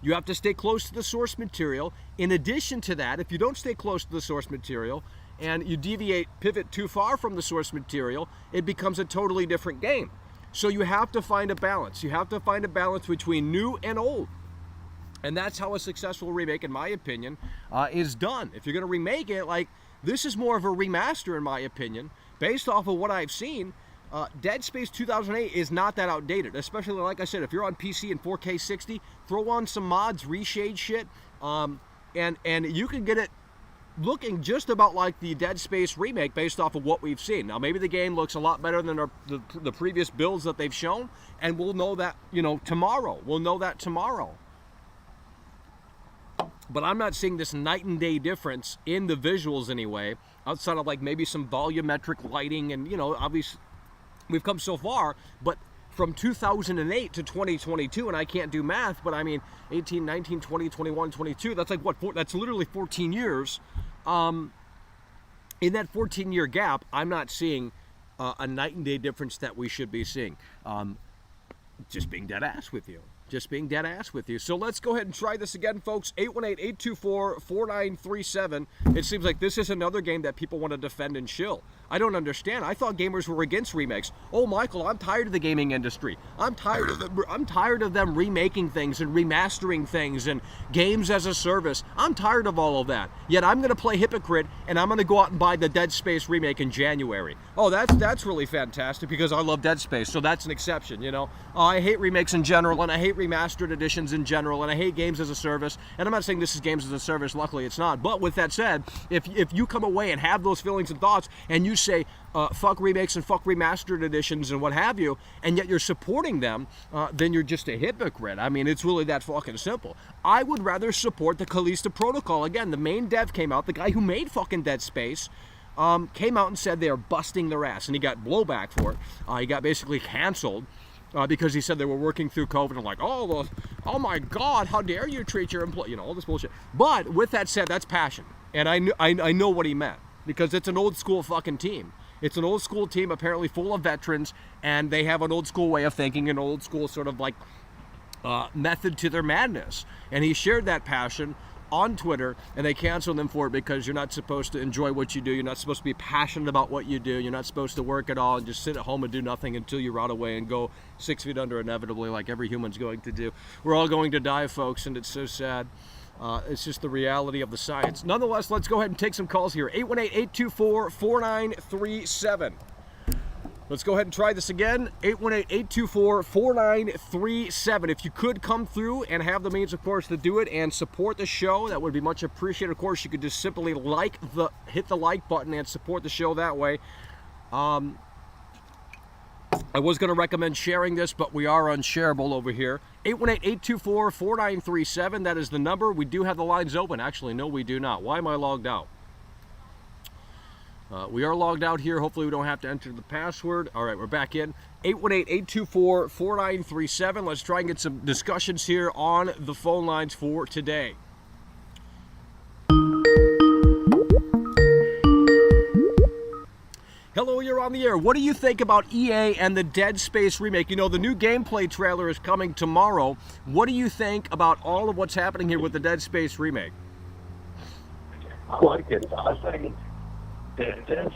You have to stay close to the source material. In addition to that, if you don't stay close to the source material and you pivot too far from the source material, it becomes a totally different game. So you have to find a balance. You have to find a balance between new and old. And that's how a successful remake, in my opinion, is done. If you're going to remake it, like, this is more of a remaster, in my opinion. Based off of what I've seen, Dead Space 2008 is not that outdated. Especially, like I said, if you're on PC in 4K 60, throw on some mods, reshade shit, and you can get it looking just about like the Dead Space remake based off of what we've seen. Now, maybe the game looks a lot better than the previous builds that they've shown, and we'll know that, tomorrow. We'll know that tomorrow. But I'm not seeing this night and day difference in the visuals anyway, outside of like maybe some volumetric lighting and, obviously we've come so far, but from 2008 to 2022, and I can't do math, but I mean 18, 19, 20, 21, 22, that's like that's literally 14 years. In that 14-year gap, I'm not seeing a night and day difference that we should be seeing. Just being dead ass with you. So let's go ahead and try this again, folks. 818-824-4937. It seems like this is another game that people want to defend and shill. I don't understand. I thought gamers were against remakes. Oh, Michael, I'm tired of the gaming industry. I'm tired of them remaking things and remastering things and games as a service. I'm tired of all of that. Yet I'm going to play hypocrite, and I'm going to go out and buy the Dead Space remake in January. Oh, that's really fantastic because I love Dead Space, so that's an exception, I hate remakes in general, and I hate remastered editions in general, and I hate games as a service. And I'm not saying this is games as a service. Luckily, it's not. But with that said, if you come away and have those feelings and thoughts, and you say fuck remakes and fuck remastered editions and what have you, and yet you're supporting them, then you're just a hypocrite. I mean, it's really that fucking simple. I would rather support the Callisto Protocol. Again, the main dev came out, the guy who made fucking Dead Space, came out and said they are busting their ass, and he got blowback for it. He got basically canceled. Because he said they were working through COVID and like, oh my God, how dare you treat your employee, all this bullshit. But with that said, that's passion. And I know what he meant because it's an old school fucking team. It's an old school team apparently full of veterans, and they have an old school way of thinking, an old school sort of like method to their madness. And he shared that passion on Twitter, and they canceled him for it because you're not supposed to enjoy what you do. You're not supposed to be passionate about what you do. You're not supposed to work at all and just sit at home and do nothing until you rot away and go 6 feet under inevitably, like every human's going to do. We're all going to die, folks, and it's so sad. It's just the reality of the science. Nonetheless, let's go ahead and take some calls here. 818-824-4937. Let's go ahead and try this again. 818-824-4937. If you could come through and have the means, of course, to do it and support the show, that would be much appreciated. Of course, you could just simply hit the like button and support the show that way. I was going to recommend sharing this, but we are unshareable over here. 818-824-4937. That is the number. We do have the lines open. Actually, no, we do not. Why am I logged out? We are logged out here. Hopefully we don't have to enter the password. All right, we're back in. 818-824-4937. Let's try and get some discussions here on the phone lines for today. Hello, you're on the air. What do you think about EA and the Dead Space remake? The new gameplay trailer is coming tomorrow. What do you think about all of what's happening here with the Dead Space remake? I like it. I think that this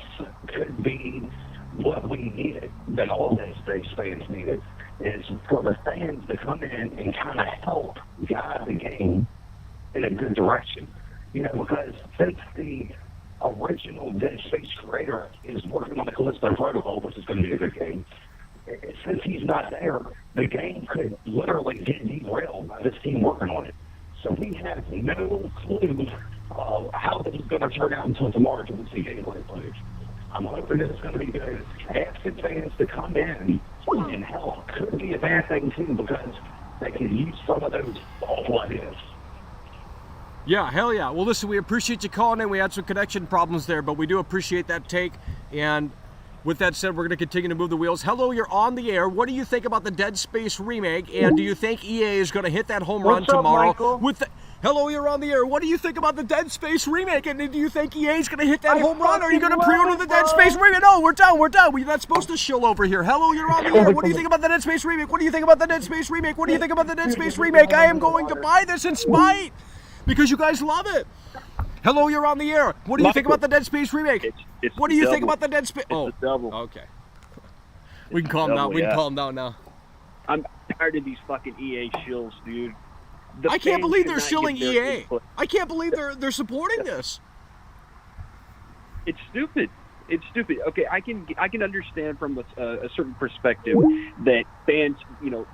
could be what we needed, that all Dead Space fans needed, is for the fans to come in and kind of help guide the game in a good direction. Because since the original Dead Space creator is working on the Callisto Protocol, which is going to be a good game, since he's not there, the game could literally get derailed by this team working on it. So we have no clue how this is going to turn out until tomorrow until we see gameplay footage. I'm hoping that it's going to be good. Asking fans to come in and help could be a bad thing too, because they can use some of those awful ideas. Yeah, hell yeah. Well, listen, we appreciate you calling in. We had some connection problems there, but we do appreciate that take. And with that said, we're going to continue to move the wheels. Hello, you're on the air. What do you think about the Dead Space remake? And do you think EA is going to hit that home run tomorrow? Michael? Hello, you're on the air. What do you think about the Dead Space remake? And do you think EA's going to hit that home run? Or are you going to pre-order the Dead Space remake? No, we're done. We're not supposed to shill over here. Hello, you're on the air. What do you think about the Dead Space remake? What do you think about the Dead Space remake? What do you think about the Dead Space remake? I am going to buy this in spite because you guys love it. Hello, you're on the air. What do you think about the Dead Space remake? What do you think about the Dead Space? It's the devil. Okay. We can calm down. We can calm down now. I'm tired of these fucking EA shills, dude. I can't believe they're shilling EA. I can't believe they're supporting this. It's stupid. It's stupid. Okay, I can understand from a certain perspective that fans,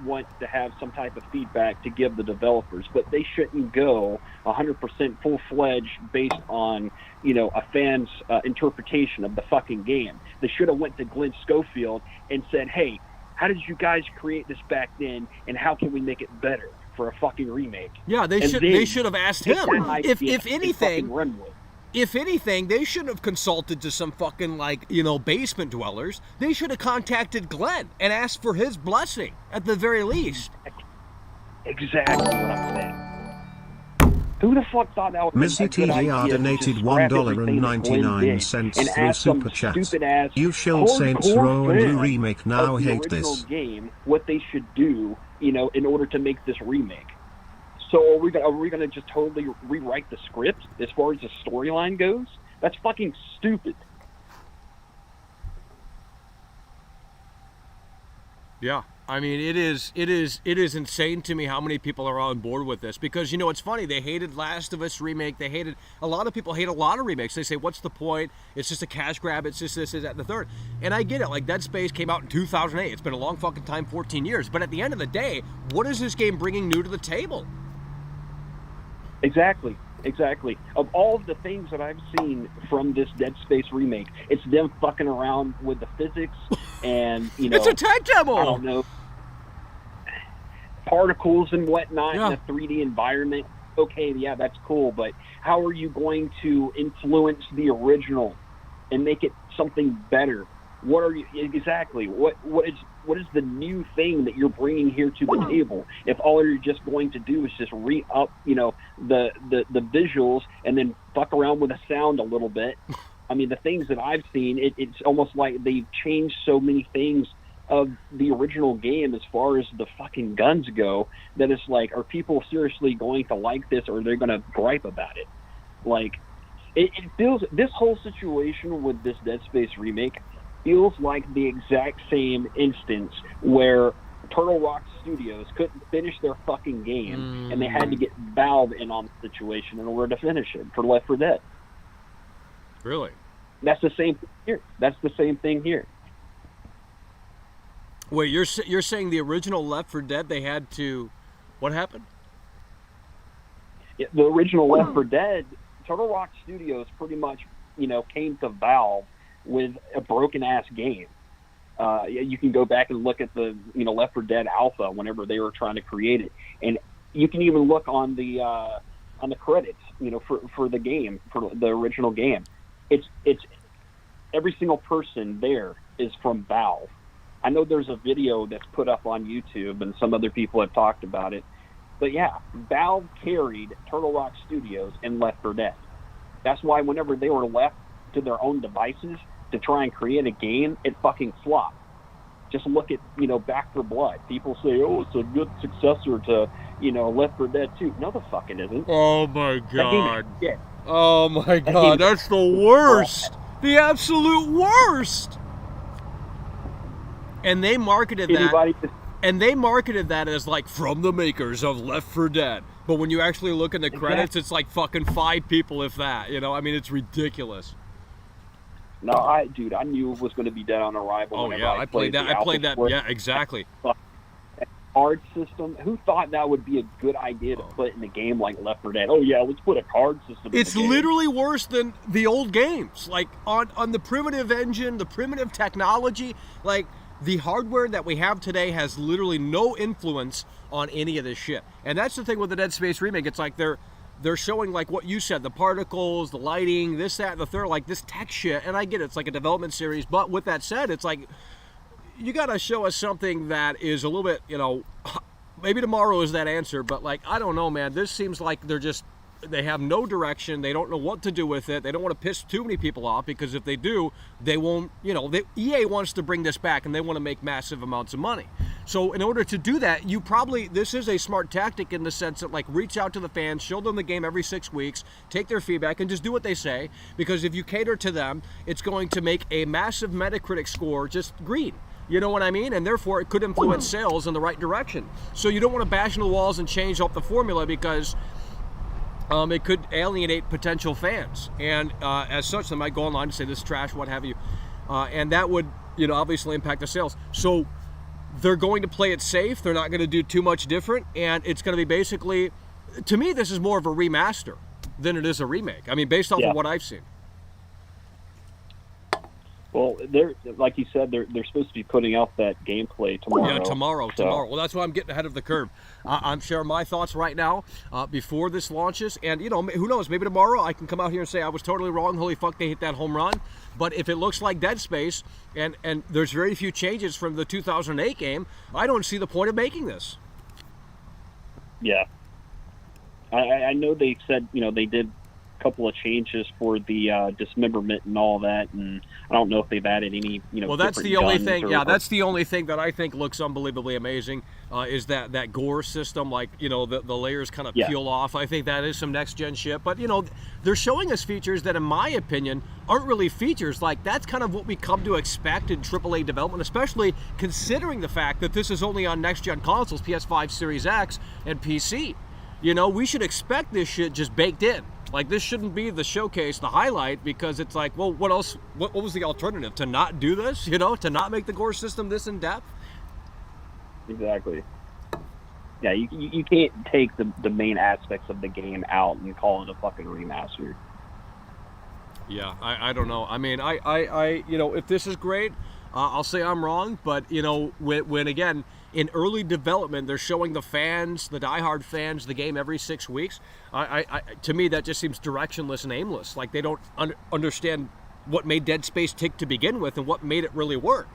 want to have some type of feedback to give the developers, but they shouldn't go 100% full-fledged based on, a fan's interpretation of the fucking game. They should have went to Glenn Schofield and said, hey, how did you guys create this back then, and how can we make it better for a fucking remake? Yeah, they should have asked him. If anything, they shouldn't have consulted to some fucking basement dwellers. They should have contacted Glenn and asked for his blessing at the very least. Exactly what I'm saying. Who the fuck thought that was Missy a good idea? TDR donated $1.99 through Super Chat. You shilled Saints Row and you remake now hate this. Game, what they should do, in order to make this remake. So are we gonna just totally rewrite the script as far as the storyline goes? That's fucking stupid. Yeah, I mean it is insane to me how many people are on board with this because it's funny, they hated Last of Us remake, a lot of people hate a lot of remakes. They say what's the point? It's just a cash grab. It's just this, that, and the third. And I get it. Like Dead Space came out in 2008. It's been a long fucking time, 14 years. But at the end of the day, what is this game bringing new to the table? Exactly. Of all of the things that I've seen from this Dead Space remake, it's them fucking around with the physics and, It's a tech demo! I don't know, particles and whatnot in a 3D environment. Okay, yeah, that's cool, but how are you going to influence the original and make it something better? What are you exactly? What is the new thing that you're bringing here to the table? If all you're just going to do is just re-up, the visuals and then fuck around with the sound a little bit. I mean, the things that I've seen, it's almost like they've changed so many things of the original game as far as the fucking guns go that it's like, are people seriously going to like this or are they going to gripe about it? Like, it feels, this whole situation with this Dead Space remake feels like the exact same instance where Turtle Rock Studios couldn't finish their fucking game and they had to get Valve in on the situation in order to finish it for Left 4 Dead. Really? That's the same thing here. Wait, you're saying the original Left 4 Dead, they had to... What happened? Yeah, the original Left 4 Dead, Turtle Rock Studios pretty much, came to Valve with a broken-ass game. You can go back and look at the, Left 4 Dead Alpha whenever they were trying to create it. And you can even look on the credits, for the game, for the original game. It's every single person there is from Valve. I know there's a video that's put up on YouTube and some other people have talked about it. But yeah, Valve carried Turtle Rock Studios in Left 4 Dead. That's why whenever they were left to their own devices to try and create a game, it fucking flopped. Just look at, Back 4 Blood. People say, oh, it's a good successor to, Left 4 Dead 2. No, the fuck it isn't. Oh, my God. Yeah. Oh, my God. That's the worst. The absolute worst. And they marketed that as like from the makers of Left 4 Dead. But when you actually look in the credits, it's like fucking 5 people, if that. I mean, it's ridiculous. No, I knew it was going to be Dead on Arrival. Oh yeah, I played that. Yeah, exactly. Card system. Who thought that would be a good idea to put in a game like Left 4 Dead? Oh yeah, let's put a card system. It's literally worse than the old games. Like on the primitive engine, the primitive technology, like. The hardware that we have today has literally no influence on any of this shit. And that's the thing with the Dead Space remake. It's like they're showing like what you said, the particles, the lighting, this, that, and the third, like this tech shit. And I get it, it's like a development series. But with that said, it's like you got to show us something that is a little bit, maybe tomorrow is that answer, but like, I don't know, man. This seems like they have no direction. They don't know what to do with it. They don't want to piss too many people off, because if they do, they won't, EA wants to bring this back and they want to make massive amounts of money. So in order to do that, this is a smart tactic in the sense that, like, reach out to the fans, show them the game every 6 weeks, take their feedback, and just do what they say. Because if you cater to them, it's going to make a massive Metacritic score just green. You know what I mean? And therefore, it could influence sales in the right direction. So you don't want to bash on the walls and change up the formula, because it could alienate potential fans. And as such, they might go online and say this is trash, what have you. And that would, obviously impact the sales. So they're going to play it safe. They're not going to do too much different. And it's going to be basically, to me, this is more of a remaster than it is a remake. I mean, based off of what I've seen. Well, they're, like you said, they're supposed to be putting out that gameplay tomorrow. Yeah, tomorrow. Well, that's why I'm getting ahead of the curve. I'm sharing my thoughts right now before this launches. And, who knows, maybe tomorrow I can come out here and say I was totally wrong. Holy fuck, they hit that home run. But if it looks like Dead Space and there's very few changes from the 2008 game, I don't see the point of making this. Yeah. I know they said, they did couple of changes for the dismemberment and all that, and I don't know if they've added any, well, that's the only thing. Yeah, that's the only thing that I think looks unbelievably amazing is that gore system. Like, the layers kind of peel off. I think that is some next gen shit. But they're showing us features that, in my opinion, aren't really features. Like, that's kind of what we come to expect in AAA development, especially considering the fact that this is only on next gen consoles, PS5, Series X, and PC. We should expect this shit just baked in. Like, this shouldn't be the showcase, the highlight, because it's like, well, what else? What was the alternative? To not do this? To not make the gore system this in depth? Exactly. Yeah, you can't take the main aspects of the game out and call it a fucking remaster. Yeah, I don't know. I mean, I if this is great, I'll say I'm wrong. But when again, in early development, they're showing the fans, the diehard fans, the game every 6 weeks. To me, that just seems directionless and aimless. Like, they don't understand what made Dead Space tick to begin with and what made it really work.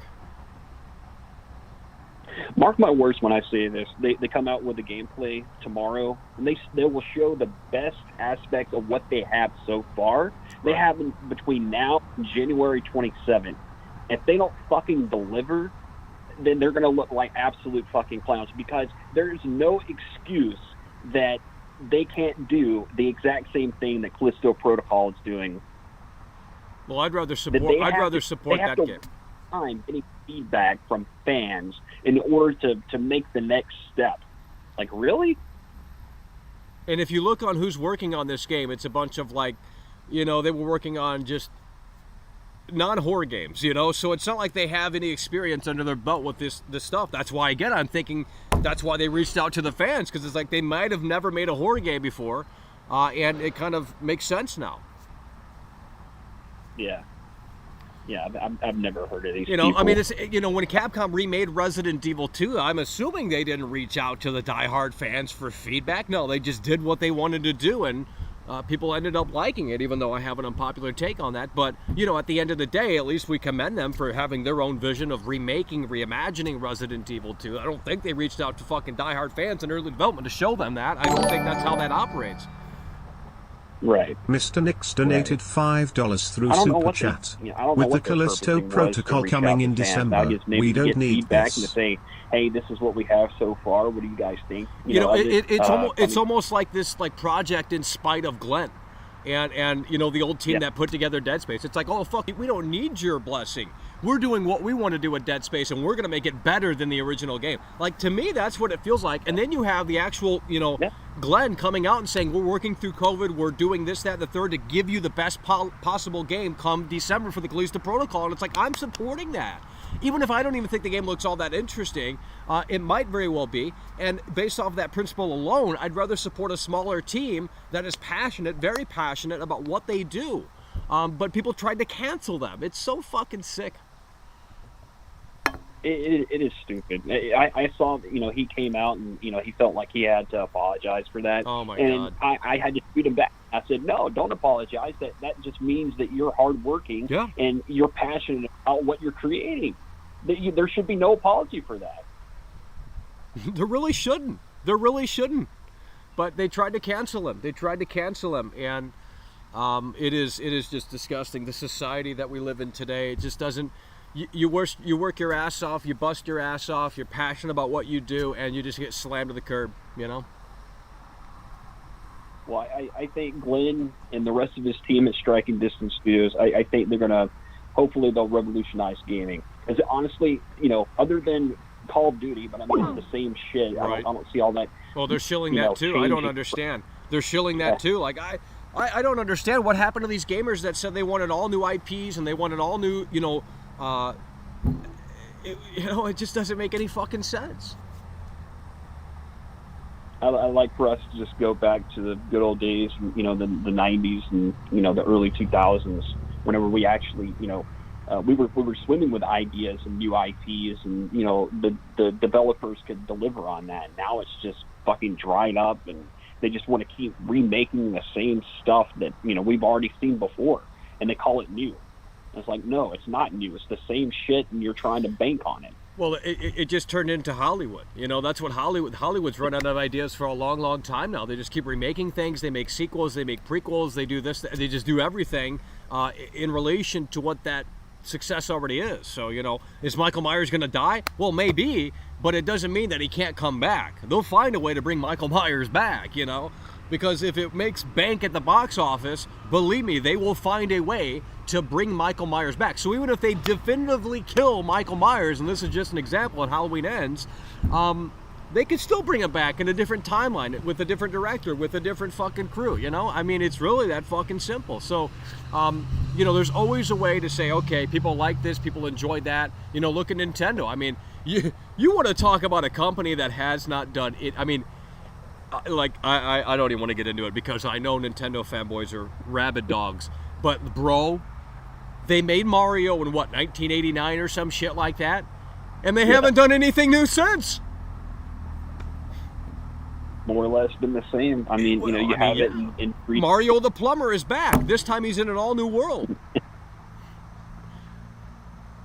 Mark my words when I say this. They come out with the gameplay tomorrow, and they will show the best aspects of what they have so far. They have between now and January 27th. If they don't fucking deliver, then they're going to look like absolute fucking clowns, because there's no excuse that they can't do the exact same thing that Callisto Protocol is doing. Well, I'd rather support that game. Find any feedback from fans in order to make the next step. Like, really? And if you look on who's working on this game, it's a bunch of, like, they were working on just non-horror games, so it's not like they have any experience under their belt with this stuff. That's why, again, I'm thinking that's why they reached out to the fans, because it's like they might have never made a horror game before, and it kind of makes sense now. Yeah, I've never heard of these people. I mean, it's, when Capcom remade Resident Evil 2, I'm assuming they didn't reach out to the diehard fans for feedback. No, they just did what they wanted to do, and people ended up liking it, even though I have an unpopular take on that. But, at the end of the day, at least we commend them for having their own vision of reimagining Resident Evil 2. I don't think they reached out to fucking diehard fans in early development to show them that. I don't think that's how that operates. Right. Mr. Nix donated $5 through Super Chat. With the Callisto Protocol coming in December, we don't need this. And to say, hey, this is what we have so far. What do you guys think? It's almost like this project in spite of Glenn. And the old team that put together Dead Space. It's like, oh, fuck, we don't need your blessing. We're doing what we want to do at Dead Space, and we're going to make it better than the original game. Like, to me, that's what it feels like. And then you have the actual, Glenn coming out and saying, we're working through COVID, we're doing this, that, and the third to give you the best possible game come December for the Callisto Protocol. And it's like, I'm supporting that. Even if I don't even think the game looks all that interesting, it might very well be. And based off that principle alone, I'd rather support a smaller team that is passionate, very passionate about what they do. But people tried to cancel them. It's so fucking sick. It is stupid. I saw, he came out and, he felt like he had to apologize for that. Oh, my God. And I had to tweet him back. I said, no, don't apologize. That just means that you're hardworking and you're passionate about what you're creating. There should be no apology for that. There really shouldn't. There really shouldn't. But they tried to cancel him. And it is just disgusting. The society that we live in today, it just doesn't. You work your ass off, you bust your ass off, you're passionate about what you do, and you just get slammed to the curb, you know? Well, I think Glenn and the rest of his team at Striking Distance Studios, I think they're going to, hopefully they'll revolutionize gaming. Because honestly, you know, other than Call of Duty, but I mean, it's the same shit. Right. I don't see all that. Well, they're shilling that too. I don't understand. They're shilling that too. Like, I don't understand what happened to these gamers that said they wanted all new IPs and they wanted all new, you know, it just doesn't make any fucking sense. I like for us to just go back to the good old days, you know, the 90s and, you know, the early 2000s, whenever we actually, you know, we were swimming with ideas and new IPs, and, you know, the developers could deliver on that. Now it's just fucking dried up, and they just want to keep remaking the same stuff that, you know, we've already seen before, and they call it new. And it's like, no, it's not new. It's the same shit, and you're trying to bank on it. Well, it just turned into Hollywood. You know, that's what Hollywood's run out of ideas for a long, long time now. They just keep remaking things. They make sequels. They make prequels. They do this. They just do everything in relation to what that success already is. So, you know, is Michael Myers going to die? Well, maybe, but it doesn't mean that he can't come back. They'll find a way to bring Michael Myers back, you know, because if it makes bank at the box office, believe me, they will find a way to bring Michael Myers back. So even if they definitively kill Michael Myers, and this is just an example, and Halloween ends, they could still bring him back in a different timeline, with a different director, with a different fucking crew, you know? I mean, it's really that fucking simple. So, you know, there's always a way to say, okay, people like this, people enjoy that. You know, look at Nintendo. I mean, you want to talk about a company that has not done it. I mean, like, I don't even want to get into it because I know Nintendo fanboys are rabid dogs. But, bro, they made Mario in, what, 1989 or some shit like that? And they haven't done anything new since. More or less been the same. I mean, you know, you have it in free. Mario the Plumber is back. This time he's in an all-new world.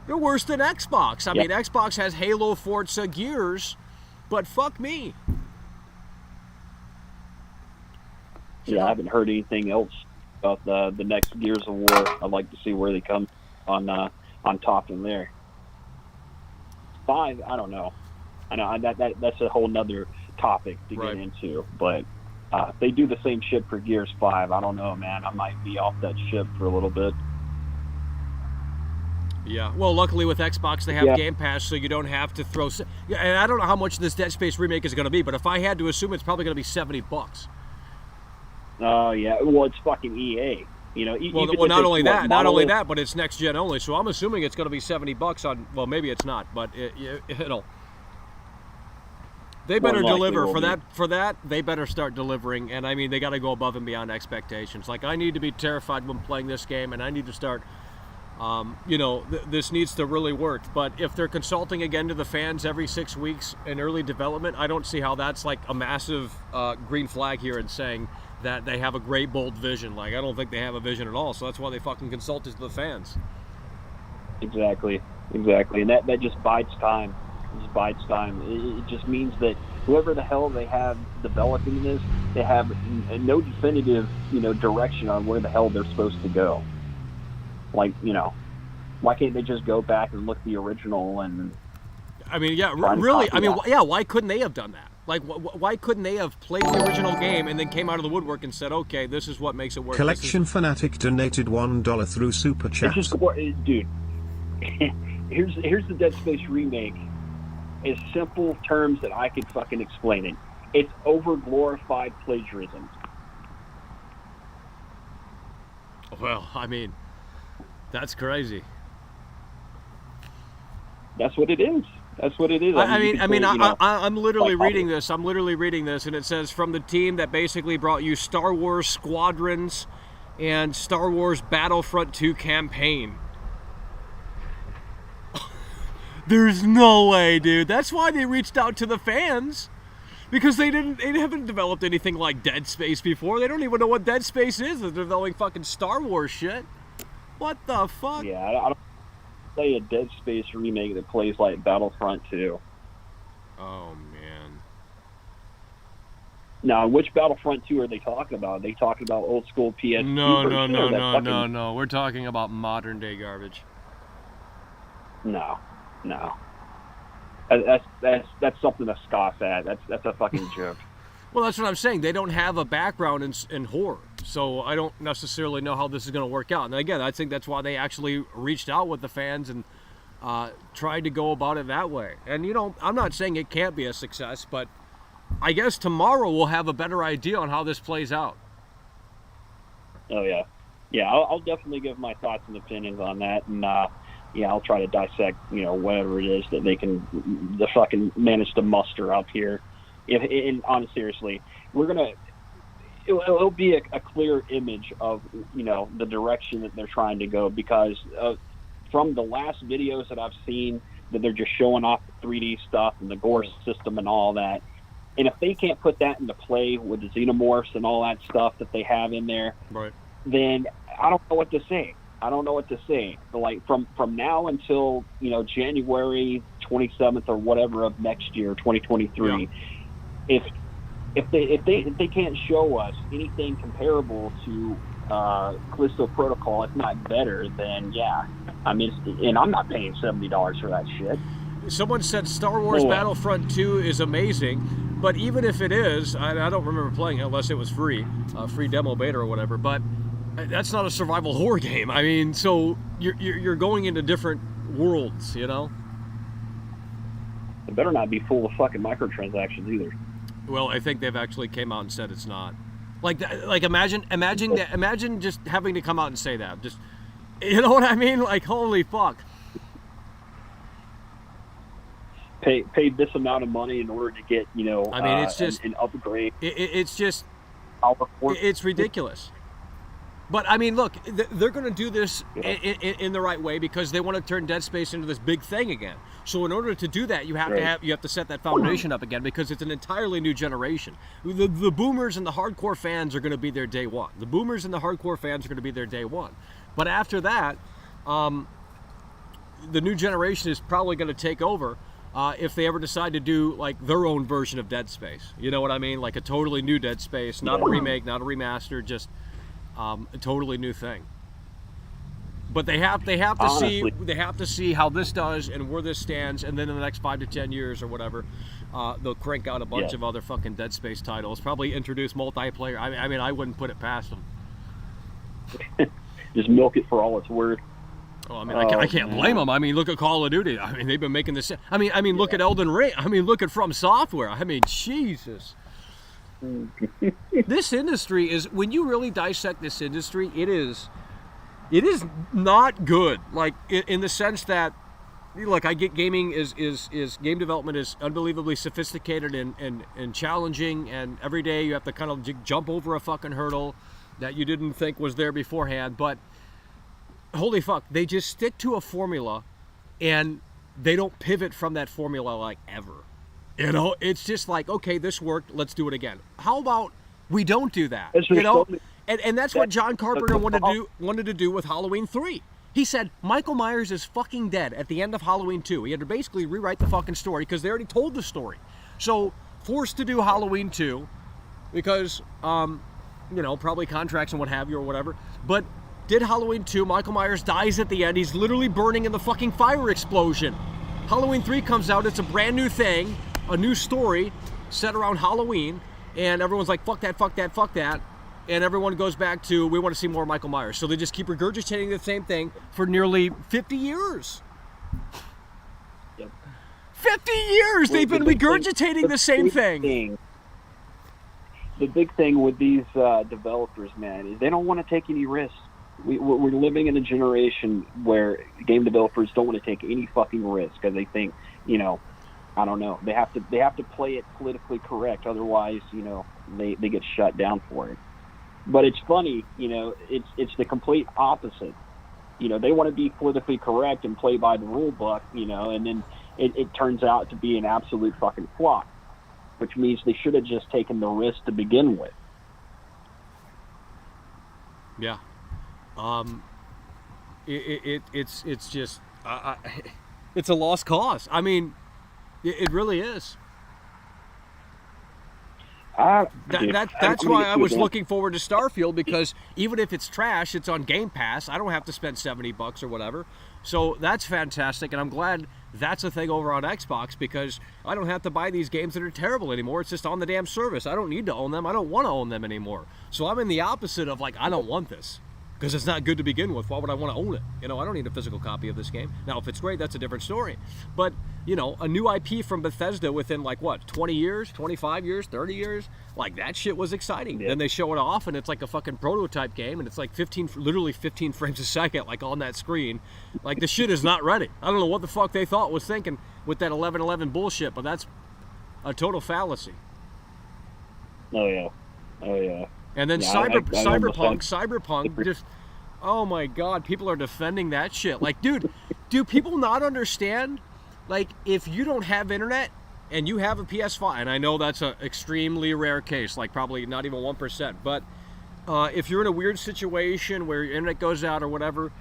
They're worse than Xbox. I mean, Xbox has Halo, Forza, Gears, but fuck me. Yeah, I haven't heard anything else about the next Gears of War. I'd like to see where they come on top from there. 5, I don't know. I know that's a whole nother topic to get into, but if they do the same shit for Gears 5, I don't know, man. I might be off that ship for a little bit. Yeah, well, luckily with Xbox they have Game Pass, so you don't have to throw. And I don't know how much this Dead Space remake is going to be, but if I had to assume, it's probably going to be $70. Oh yeah, well it's fucking EA. You know, well not only that, but it's next gen only. So I'm assuming it's going to be $70 on. Well, maybe it's not, but it'll. They better deliver for that. They better start delivering, and I mean they got to go above and beyond expectations. Like I need to be terrified when playing this game, and I need to start. You know, this needs to really work. But if they're consulting again to the fans every 6 weeks in early development, I don't see how that's like a massive green flag here and saying that they have a great, bold vision. Like, I don't think they have a vision at all. So that's why they fucking consulted to the fans. Exactly. And that just bides time. It just means that whoever the hell they have developing this, they have no definitive, you know, direction on where the hell they're supposed to go. Like, you know, why can't they just go back and look at the original and... I mean, yeah, really, I mean, yeah, why couldn't they have done that? Like, why couldn't they have played the original game and then came out of the woodwork and said, okay, this is what makes it work? Collection Fanatic donated $1 through Super Chat. It's just, dude, here's the Dead Space remake. In simple terms that I could fucking explain it. It's over-glorified plagiarism. Well, I mean... That's crazy. That's what it is. I'm literally reading this. I'm literally reading this, and it says from the team that basically brought you Star Wars Squadrons and Star Wars Battlefront 2 campaign. There's no way, dude. That's why they reached out to the fans. Because they haven't developed anything like Dead Space before. They don't even know what Dead Space is. They're developing fucking Star Wars shit. What the fuck? Yeah, I don't play a Dead Space remake that plays like Battlefront 2. Oh, man. Now, which Battlefront 2 are they talking about? Are they talking about old school PS2 No, version? no. We're talking about modern day garbage. No. That's something to scoff at. That's a fucking joke. Well, that's what I'm saying. They don't have a background in horror, so I don't necessarily know how this is going to work out. And again, I think that's why they actually reached out with the fans and tried to go about it that way. And, you know, I'm not saying it can't be a success, but I guess tomorrow we'll have a better idea on how this plays out. Oh, yeah. Yeah, I'll definitely give my thoughts and opinions on that. And, yeah, I'll try to dissect, you know, whatever it is that they can fucking manage to muster up here. And seriously, it'll be a clear image of, you know, the direction that they're trying to go, because from the last videos that I've seen, that they're just showing off the 3D stuff and the gore system and all that. And if they can't put that into play with the xenomorphs and all that stuff that they have in there, right, then I don't know what to say. But like from now until, you know, January 27th or whatever of next year, 2023. Yeah. If they can't show us anything comparable to Callisto Protocol, if not better, then yeah. I mean, and I'm not paying $70 for that shit. Someone said Star Wars Battlefront 2 is amazing, but even if it is, I don't remember playing it unless it was free demo beta or whatever. But that's not a survival horror game. I mean, so you're going into different worlds, you know. It better not be full of fucking microtransactions either. Well, I think they've actually came out and said it's not. Like imagine just having to come out and say that. Just, you know what I mean? Like, holy fuck. Paid this amount of money in order to get, you know, I mean, it's just an upgrade. It's just, it's ridiculous. But I mean, look, they're going to do this in the right way, because they want to turn Dead Space into this big thing again. So in order to do that, you have to set that foundation up again, because it's an entirely new generation. The boomers and the hardcore fans are going to be there day one. The boomers and the hardcore fans are going to be there day one. But after that, the new generation is probably going to take over if they ever decide to do like their own version of Dead Space. You know what I mean? Like a totally new Dead Space, not a remake, not a remaster, just a totally new thing. But they have to see how this does and where this stands, and then in the next 5 to 10 years or whatever, they'll crank out a bunch of other fucking Dead Space titles. Probably introduce multiplayer. I mean, I wouldn't put it past them. Just milk it for all it's worth. Oh, I mean, I can't blame them. I mean, look at Call of Duty. I mean, they've been making this. I mean, look at Elden Ring. I mean, look at From Software. I mean, Jesus. This industry is, when you really dissect this industry, it is not good. Like in the sense that, look, I get gaming is game development is unbelievably sophisticated and challenging, and every day you have to kind of jump over a fucking hurdle that you didn't think was there beforehand. But holy fuck, they just stick to a formula, and they don't pivot from that formula like ever. You know, it's just like, okay, this worked, let's do it again. How about we don't do that? You know, and that's what John Carpenter wanted to do with Halloween 3. He said Michael Myers is fucking dead at the end of Halloween 2. He had to basically rewrite the fucking story because they already told the story. So forced to do Halloween 2 because, you know, probably contracts and what have you or whatever. But did Halloween 2. Michael Myers dies at the end. He's literally burning in the fucking fire explosion. Halloween 3 comes out. It's a brand new thing. A new story set around Halloween, and everyone's like, fuck that, fuck that, fuck that, and everyone goes back to, we want to see more Michael Myers. So they just keep regurgitating the same thing for nearly 50 years. Yep. 50 years they've been regurgitating the same thing. The big thing with these developers, man, is they don't want to take any risks. We're living in a generation where game developers don't want to take any fucking risk because they think, you know, I don't know. They have to play it politically correct, otherwise, you know, they get shut down for it. But it's funny, you know, it's the complete opposite. You know, they want to be politically correct and play by the rule book, you know, and then it turns out to be an absolute fucking flop, which means they should have just taken the risk to begin with. Yeah. It's just it's a lost cause. I mean, it really is. That's why I was looking forward to Starfield, because even if it's trash, it's on Game Pass. I don't have to spend $70 or whatever. So that's fantastic, and I'm glad that's a thing over on Xbox, because I don't have to buy these games that are terrible anymore. It's just on the damn service. I don't need to own them. I don't want to own them anymore. So I'm in the opposite of, like, I don't want this, because it's not good to begin with. Why would I want to own it? You know, I don't need a physical copy of this game. Now, if it's great, that's a different story. But, you know, a new IP from Bethesda within, like, what, 20 years, 25 years, 30 years? Like, that shit was exciting. Yeah. Then they show it off, and it's like a fucking prototype game, and it's like literally 15 frames a second, like, on that screen. Like, the shit is not ready. I don't know what the fuck they thought was thinking with that 1111 bullshit, but that's a total fallacy. Oh, yeah. And then Yeah, Cyberpunk, just, oh my God, people are defending that shit. Like, dude, do people not understand? Like, if you don't have internet and you have a PS5, and I know that's an extremely rare case, like probably not even 1%, but if you're in a weird situation where your internet goes out or whatever,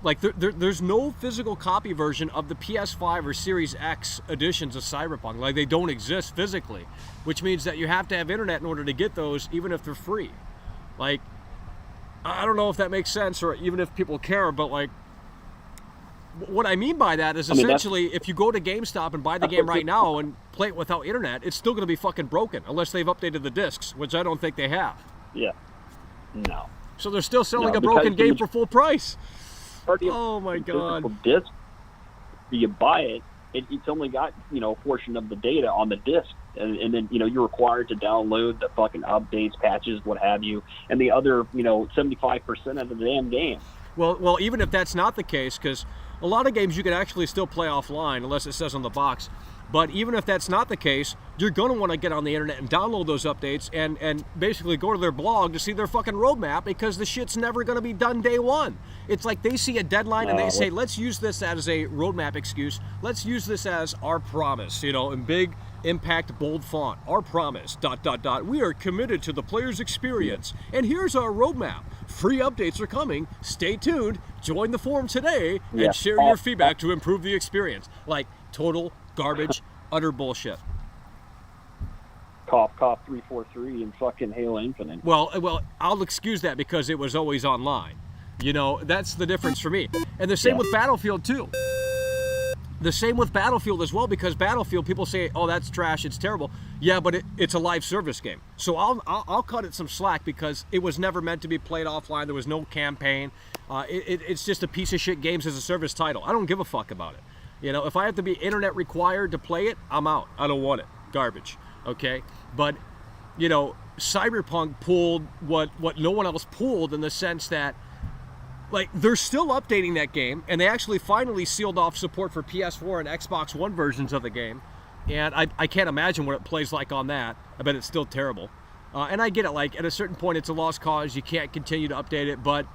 like there's no physical copy version of the PS5 or Series X editions of Cyberpunk. Like, they don't exist physically, which means that you have to have internet in order to get those, even if they're free. Like, I don't know if that makes sense, or even if people care, but like, what I mean by that is essentially, if you go to GameStop and buy the game right now and play it without internet, it's still going to be fucking broken, unless they've updated the discs, which I don't think they have. Yeah. No. So they're still selling a broken game for full price. Oh my God. Disc, you buy it, it's only got, you know, a portion of the data on the disc, and then, you know, you're required to download the fucking updates, patches, what have you, and the other, you know, 75% of the damn game. Well, even if that's not the case, because a lot of games you can actually still play offline, unless it says on the box. But even if that's not the case, you're going to want to get on the internet and download those updates and basically go to their blog to see their fucking roadmap, because the shit's never going to be done day one. It's like they see a deadline and they say, let's use this as a roadmap excuse. Let's use this as our promise, you know, in big, impact, bold font. Our promise, ... We are committed to the player's experience. And here's our roadmap. Free updates are coming. Stay tuned. Join the forum today and share your feedback to improve the experience. Like, total garbage, utter bullshit. Cough 343 and fucking Halo Infinite. Well, I'll excuse that because it was always online. You know, that's the difference for me. And the same with Battlefield too. The same with Battlefield as well, because Battlefield, people say, oh, that's trash, it's terrible. Yeah, but it's a live service game. So I'll cut it some slack, because it was never meant to be played offline. There was no campaign. It's just a piece of shit games as a service title. I don't give a fuck about it. You know, if I have to be internet required to play it, I'm out. I don't want it. Garbage. Okay? But, you know, Cyberpunk pulled what no one else pulled, in the sense that, like, they're still updating that game, and they actually finally sealed off support for PS4 and Xbox One versions of the game. And I can't imagine what it plays like on that. I bet it's still terrible. And I get it, like, at a certain point it's a lost cause. You can't continue to update it, but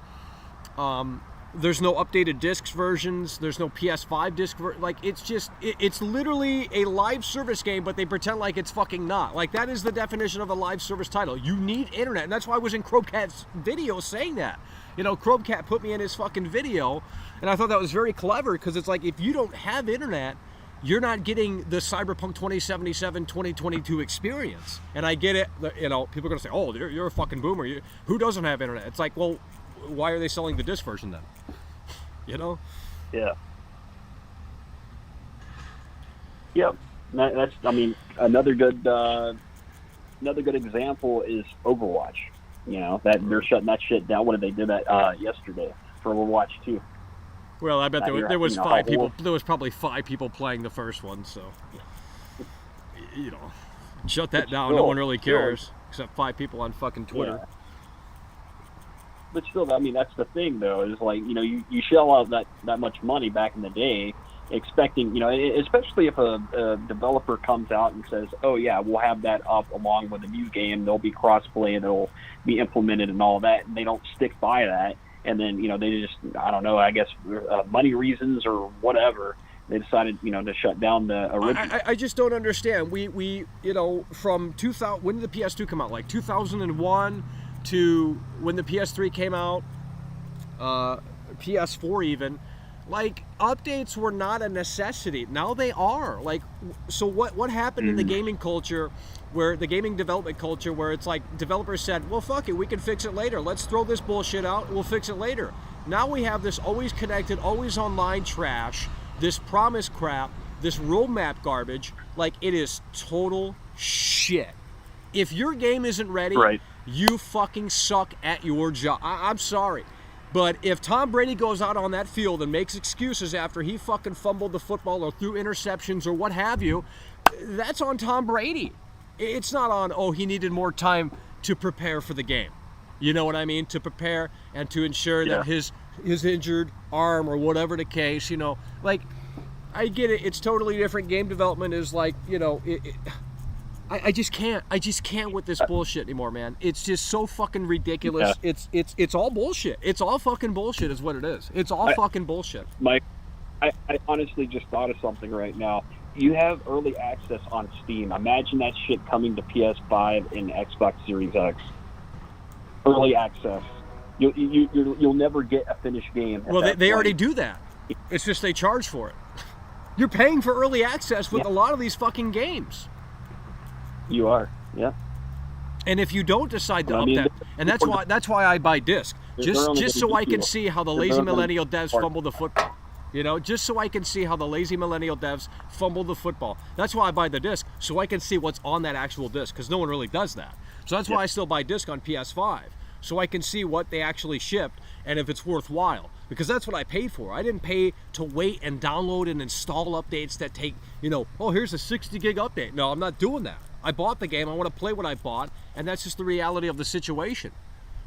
there's no updated discs versions. There's no PS5 disc like, it's just, it's literally a live service game, but they pretend like it's fucking not. Like, that is the definition of a live service title. You need internet, and that's why I was in Chromecat's video saying that. You know, Chromecat put me in his fucking video, and I thought that was very clever, because it's like, if you don't have internet, you're not getting the Cyberpunk 2077 2022 experience. And I get it, you know, people are going to say, oh, you're a fucking boomer. Who doesn't have internet? It's like, well, why are they selling the disc version then? You know? Yeah. Yep. That's, I mean, another good example is Overwatch. You know, that they're shutting that shit down. What did they do that yesterday for Overwatch 2? Well, I bet there was 5 people. There was probably 5 people playing the first one, so, you know, shut that down. No one really cares, except 5 people on fucking Twitter. Yeah. But still, I mean, that's the thing, though, is like, you know, you shell out that much money back in the day, expecting, you know, especially if a developer comes out and says, oh, yeah, we'll have that up along with a new game, there'll be crossplay, and it'll be implemented and all that, and they don't stick by that, and then, you know, they just, I don't know, I guess money reasons or whatever, they decided, you know, to shut down the original. I just don't understand. We you know, from 2000, when did the PS2 come out? Like 2001 to when the PS3 came out, PS4 even, Like, updates were not a necessity. Now they are. Like, so what happened in the gaming culture, where the gaming development culture, where it's like developers said, well, fuck it, we can fix it later. Let's throw this bullshit out, we'll fix it later. Now we have this always connected, always online trash, this promise crap, this roadmap garbage. Like, it is total shit. If your game isn't ready, you fucking suck at your job. I'm sorry. But if Tom Brady goes out on that field and makes excuses after he fucking fumbled the football or threw interceptions or what have you, that's on Tom Brady. It's not on, oh, he needed more time to prepare for the game. You know what I mean? To prepare and to ensure that his injured arm or whatever the case, you know. Like, I get it. It's totally different. Game development is like, you know, I just can't. I just can't with this bullshit anymore, man. It's just so fucking ridiculous. Yeah. It's all bullshit. It's all fucking bullshit is what it is. It's all fucking bullshit. Mike, I honestly just thought of something right now. You have early access on Steam. Imagine that shit coming to PS5 and Xbox Series X. Early access. You'll never get a finished game. Well, they already do that. It's just they charge for it. You're paying for early access with a lot of these fucking games. You are, yeah. And if you don't decide to up that, and that's why I buy disc, just so I can see how the lazy millennial devs fumble the football. You know, just so I can see how the lazy millennial devs fumble the football. That's why I buy the disc, so I can see what's on that actual disc, because no one really does that. So that's why I still buy disc on PS5, so I can see what they actually shipped and if it's worthwhile. Because that's what I paid for. I didn't pay to wait and download and install updates that take, you know, oh, here's a 60 gig update. No, I'm not doing that. I bought the game, I want to play what I bought, and that's just the reality of the situation.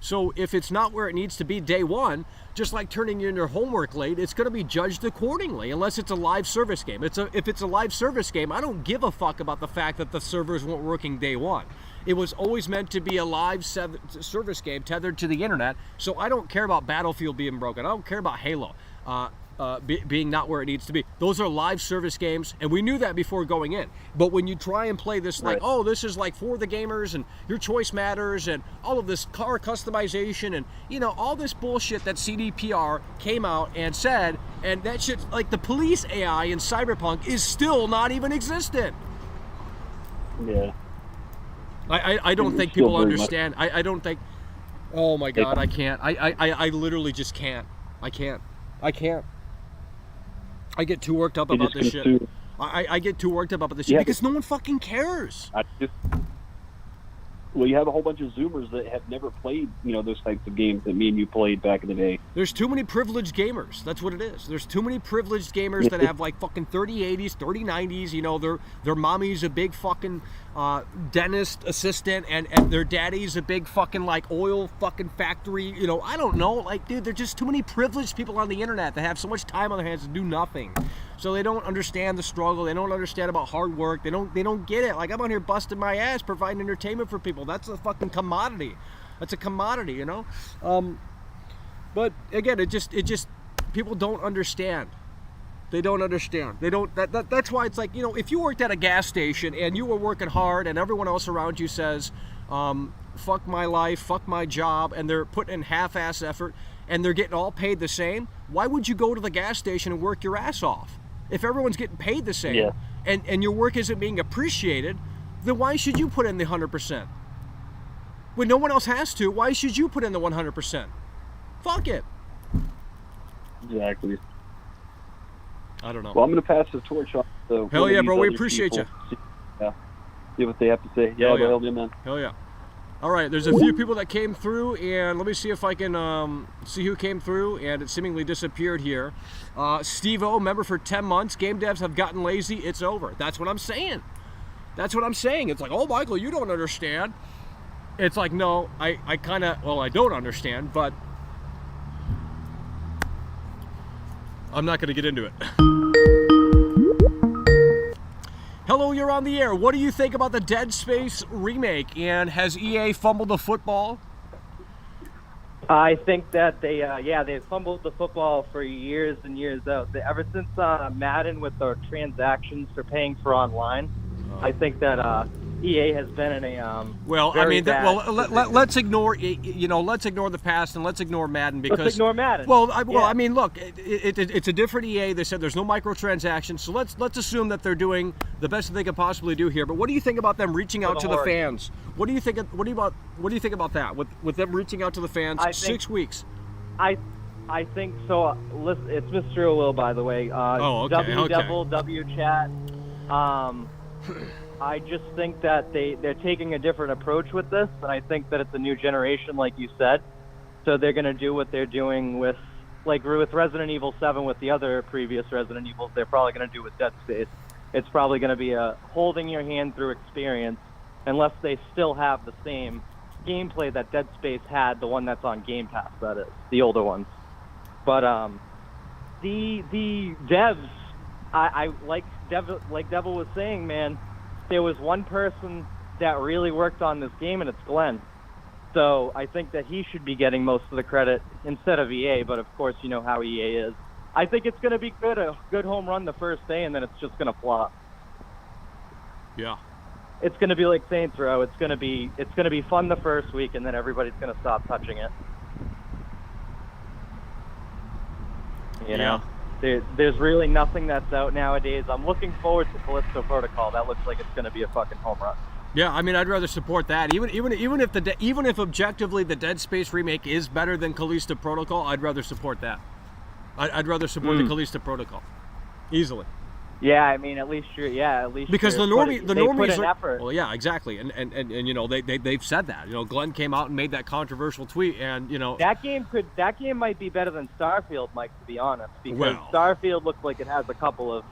So if it's not where it needs to be day one, just like turning in your homework late, it's going to be judged accordingly, unless it's a live service game. If it's a live service game, I don't give a fuck about the fact that the servers weren't working day one. It was always meant to be a live service game tethered to the internet, so I don't care about Battlefield being broken. I don't care about Halo being not where it needs to be. Those are live service games, and we knew that before going in. But when you try and play this like, oh, this is like for the gamers, and your choice matters, and all of this car customization, and, you know, all this bullshit that CDPR came out and said, and that shit, like the police AI in Cyberpunk is still not even existent. Yeah. I don't think people understand. I don't think, oh my God, I can't. I literally just can't. I can't. I get too worked up about this shit. I get too worked up about this shit because no one fucking cares. Well, you have a whole bunch of Zoomers that have never played, you know, those types of games that me and you played back in the day. There's too many privileged gamers. That's what it is. There's too many privileged gamers that have like fucking 3080s, 3090s. You know, their mommy's a big fucking dentist assistant, and their daddy's a big fucking like oil fucking factory. You know, I don't know. Like, dude, there's just too many privileged people on the internet that have so much time on their hands to do nothing. So they don't understand the struggle. They don't understand about hard work. They don't get it. Like, I'm out here busting my ass providing entertainment for people. That's a fucking commodity. That's a commodity, you know? But again, it just people don't understand. They don't understand. They don't that's why it's like, you know, if you worked at a gas station and you were working hard and everyone else around you says, fuck my life, fuck my job, and they're putting in half-ass effort and they're getting all paid the same, why would you go to the gas station and work your ass off? If everyone's getting paid the same and your work isn't being appreciated, then why should you put in the 100%? When no one else has to, why should you put in the 100%? Fuck it. Exactly. I don't know. Well, I'm going to pass the torch off. So hell yeah, bro. We appreciate you. See what they have to say. Yeah, hell yeah, man. Hell yeah. All right, there's a few people that came through, and let me see if I can see who came through, and it seemingly disappeared here. Steve-O, member for 10 months. Game devs have gotten lazy. It's over. That's what I'm saying. That's what I'm saying. It's like, oh, Michael, you don't understand. It's like, no, I kind of, well, I don't understand, but I'm not going to get into it. Hello, you're on the air. What do you think about the Dead Space remake? And has EA fumbled the football? I think that they fumbled the football for years and years out. Ever since Madden with their transactions for paying for online, I think that EA has been in a well, I very mean, bad let's ignore let's ignore the past and let's ignore Madden because let's ignore Madden. Well, I mean, look, it's a different EA. They said there's no microtransactions, so let's assume that they're doing the best that they could possibly do here. But what do you think about them reaching out to the fans? What do you think? What do you think about that? With them reaching out to the fans, 6 weeks. I think so. Listen, it's Mr. O'Will, by the way. W Devil, W Chat. I just think that they're taking a different approach with this, and I think that it's a new generation, like you said. So they're going to do what they're doing with Resident Evil 7, with the other previous Resident Evils. They're probably going to do with Dead Space. It's probably going to be a holding your hand through experience, unless they still have the same gameplay that Dead Space had, the one that's on Game Pass, that is, the older ones. But the devs, I like Devil was saying, man, there was one person that really worked on this game, and it's Glenn. So I think that he should be getting most of the credit instead of EA, but of course you know how EA is. I think it's going to be good, a good home run the first day, and then it's just going to flop. Yeah. It's going to be like Saints Row. It's going to be fun the first week, and then everybody's going to stop touching it. You know? There's really nothing that's out nowadays. I'm looking forward to Callisto Protocol. That looks like it's going to be a fucking home run. Yeah, I mean, I'd rather support that. Even if objectively the Dead Space remake is better than Callisto Protocol, I'd rather support that. I'd rather support the Callisto Protocol, easily. Yeah, I mean, because the normies are, effort. Well, yeah, exactly, and you know they've said that. You know, Glenn came out and made that controversial tweet, and you know that game might be better than Starfield, Mike, to be honest, because Starfield looks like it has a couple of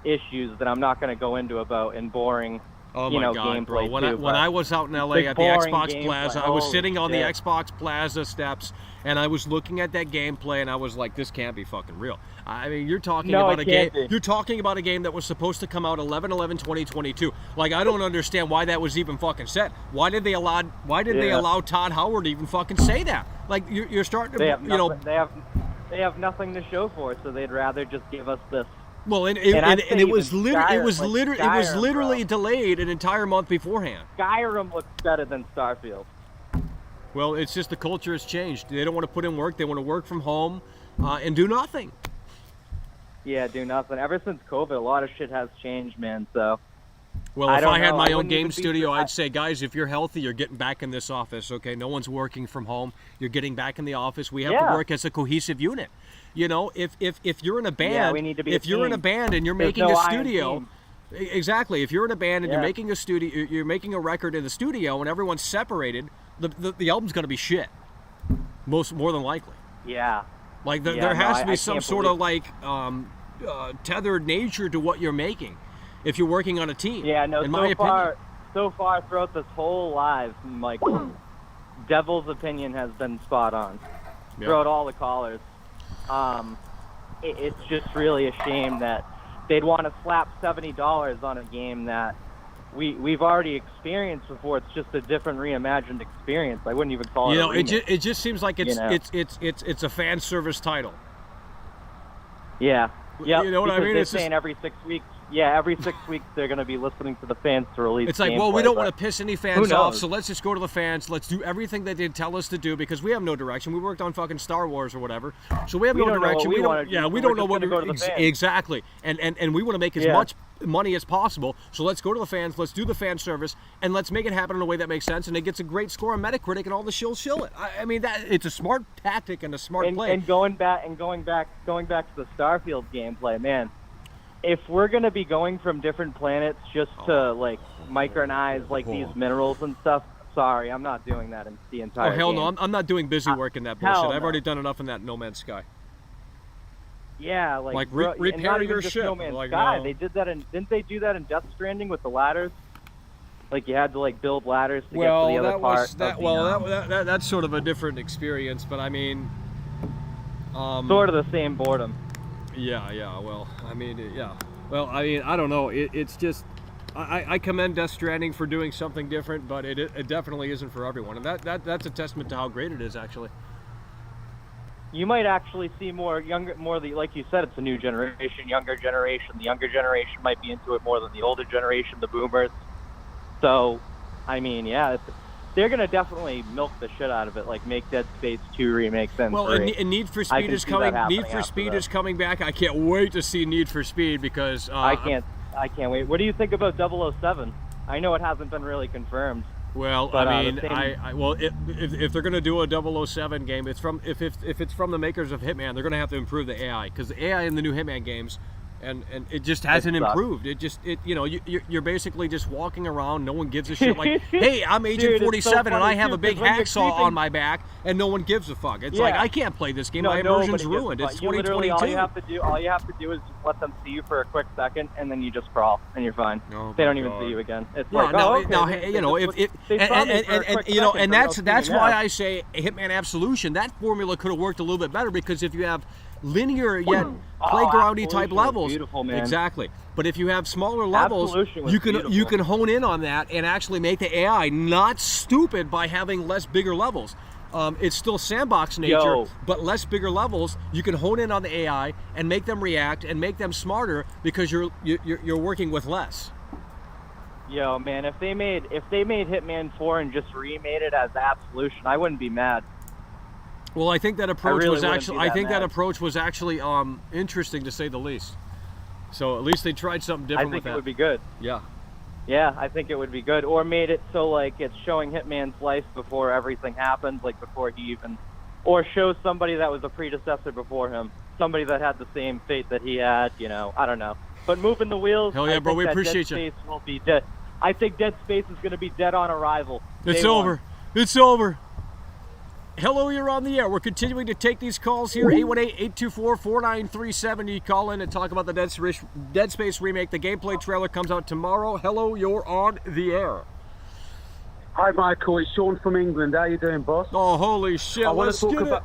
issues that I'm not going to go into about in boring. Oh my God, gameplay bro! When I was out in LA at the Xbox Plaza, I was sitting on the Xbox Plaza steps, and I was looking at that gameplay, and I was like, "This can't be fucking real." I mean, you're talking about a game. You're talking about a game that was supposed to come out 11/11/2022. Like, I don't understand why that was even fucking set. Why did they allow Todd Howard to even fucking say that? Like, you're starting to, they have nothing to show for it, so they'd rather just give us this. Well, and it was literally delayed an entire month beforehand. Skyrim looks better than Starfield. Well, it's just the culture has changed. They don't want to put in work. They want to work from home and do nothing. Yeah, do nothing. Ever since COVID, a lot of shit has changed, man. So. Well, if I had my own game studio, I'd say, guys, if you're healthy, you're getting back in this office, okay? No one's working from home. You're getting back in the office. We have to work as a cohesive unit. You know, if you're in a band, we need to be you're in a band and you're making a studio, exactly. If you're in a band and you're making a studio, you're making a record in the studio, and everyone's separated, the album's going to be shit. More than likely. Yeah. Like there has to be some sort of like tethered nature to what you're making. If you're working on a team, in my opinion. So far throughout this whole live, Michael, Devil's opinion has been spot on throughout all the callers. It's just really a shame that they'd want to slap $70 on a game that we've already experienced before. It's just a different reimagined experience. I wouldn't even call it. You know, it just seems like it's a fan service title. Yeah. Yeah. You know what I mean? They're saying every 6 weeks. Yeah, every 6 weeks they're going to be listening to the fans to release. It's like, well, we don't want to piss any fans off, so let's just go to the fans. Let's do everything that they tell us to do because we have no direction. We worked on fucking Star Wars or whatever, so we have no direction. We don't know what we're going to exactly. And we want to make as much money as possible. So let's go to the fans. Let's do the fan service, and let's make it happen in a way that makes sense. And it gets a great score on Metacritic, and all the shills shill it. I mean, that it's a smart tactic and a smart play. And going back to the Starfield gameplay, man. If we're going to be going from different planets just to, like, micronize, like, these minerals and stuff, sorry, I'm not doing that in the entire hell game. no, I'm not doing busy work in that bullshit. I've already done enough in that No Man's Sky. Yeah, repair your ship. No Man's Sky. No. They did that didn't they do that in Death Stranding with the ladders? Like, you had to, like, build ladders to get to the other part. That's sort of a different experience, but I mean... sort of the same boredom. Yeah. Well, I mean, I don't know. It's just, I commend Death Stranding for doing something different, but it definitely isn't for everyone, and that's a testament to how great it is, actually. You might actually see like you said, it's a new generation, younger generation. The younger generation might be into it more than the older generation, the boomers. So, I mean, yeah, they're gonna definitely milk the shit out of it, like make Dead Space 2 remakes and 3. And Need for Speed is coming. Need for Speed is coming back. I can't wait to see Need for Speed because I can't wait. What do you think about 007? I know it hasn't been really confirmed. Well, but, I mean, if they're going to do a 007 game, if it's from the makers of Hitman, they're going to have to improve the AI, because the AI in the new Hitman games, and it just hasn't improved. You're basically just walking around, no one gives a shit. Like, hey, I'm Agent 47 and I have a big hacksaw on my back, and no one gives a fuck. It's like, I can't play this game. My immersion's ruined. It's 2022. All you have to do is just let them see you for a quick second, and then you just crawl, and you're fine. They don't even see you again. It's like, that's why I say Hitman Absolution. That formula could have worked a little bit better, because if you have linear yet playgroundy type levels, exactly. But if you have smaller levels, you can hone in on that and actually make the AI not stupid by having bigger levels. It's still sandbox nature, but bigger levels. You can hone in on the AI and make them react and make them smarter, because you're working with less. Yo, man, if they made Hitman 4 and just remade it as Absolution, I wouldn't be mad. Well, I think that approach was actually interesting, to say the least. So at least they tried something different with that. I think it would be good. Yeah. Yeah, I think it would be good. Or made it so, like, it's showing Hitman's life before everything happens, like before he even... Or show somebody that was a predecessor before him. Somebody that had the same fate that he had, I don't know. But moving the wheels... Hell yeah, bro, we appreciate you. Dead Space will be dead. I think Dead Space is going to be dead on arrival. It's over. It's over. Hello, you're on the air. We're continuing to take these calls here. 818-824-4937. You call in and talk about the Dead Space Remake. The gameplay trailer comes out tomorrow. Hello, you're on the air. Hi, Michael. It's Sean from England. How you doing, boss? Oh, holy shit. I want to talk about...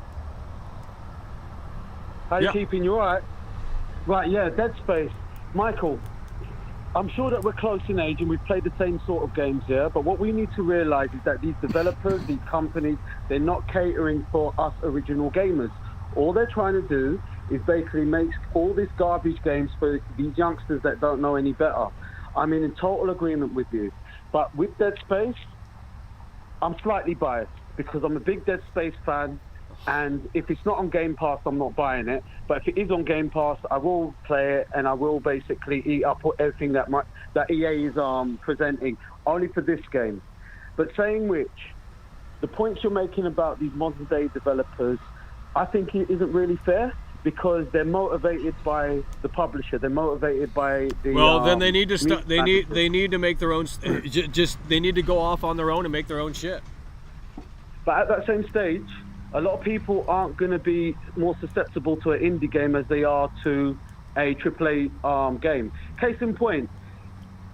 How you keeping? You all right? Right, yeah, Dead Space. Michael, I'm sure that we're close in age and we've played the same sort of games here, but what we need to realize is that these developers, these companies, they're not catering for us original gamers. All they're trying to do is basically make all these garbage games for these youngsters that don't know any better. I'm in total agreement with you. But with Dead Space, I'm slightly biased because I'm a big Dead Space fan. And if it's not on Game Pass, I'm not buying it. But if it is on Game Pass, I will play it, and I will basically eat up everything that EA is presenting, only for this game. But saying which, the points you're making about these modern day developers, I think it isn't really fair, because they're motivated by the publisher. They're motivated by the. Well, then they need to start. They need to make their own. They need to go off on their own and make their own shit. But at that same stage, a lot of people aren't going to be more susceptible to an indie game as they are to a AAA game. Case in point,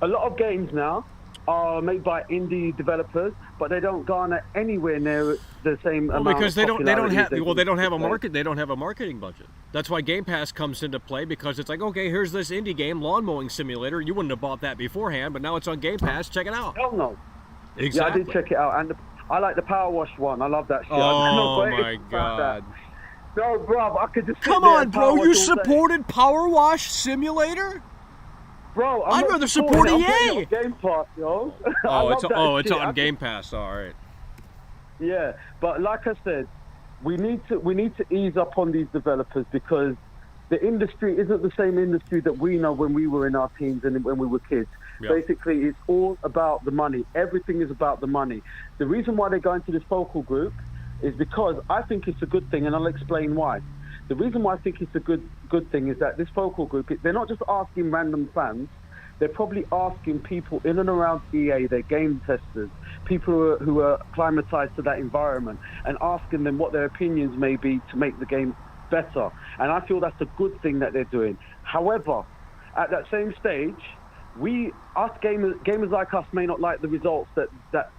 a lot of games now are made by indie developers, but they don't garner anywhere near the same amount. Because they don't have a market. They don't have a marketing budget. That's why Game Pass comes into play, because it's like, okay, here's this indie game, lawn mowing simulator. You wouldn't have bought that beforehand, but now it's on Game Pass. Check it out. Hell no. Exactly. Yeah, I did check it out, and I like the Power Wash one. I love that shit. Oh my god. No, bro, I could just come on, bro. You supported Power Wash Simulator? Bro, I'd rather support EA. Game Pass, yo. It's on Game Pass. All right. Yeah, but like I said, we need to ease up on these developers, because the industry isn't the same industry that we know when we were in our teens and when we were kids. Yep. Basically, it's all about the money. Everything is about the money. The reason why they go into this focal group is because I think it's a good thing, and I'll explain why. The reason why I think it's a good thing is that this focal group, they're not just asking random fans. They're probably asking people in and around EA, their game testers, people who are acclimatized to that environment, and asking them what their opinions may be to make the game better. And I feel that's a good thing that they're doing. However, at that same stage, gamers like us may not like the results that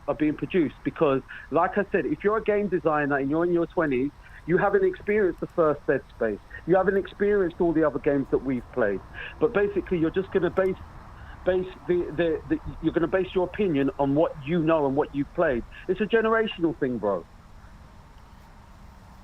are being produced, because, like I said, if you're a game designer and you're in your 20s, you haven't experienced the first Dead Space. You haven't experienced all the other games that we've played. But basically, you're just going to base you're going to base your opinion on what you know and what you've played. It's a generational thing, bro.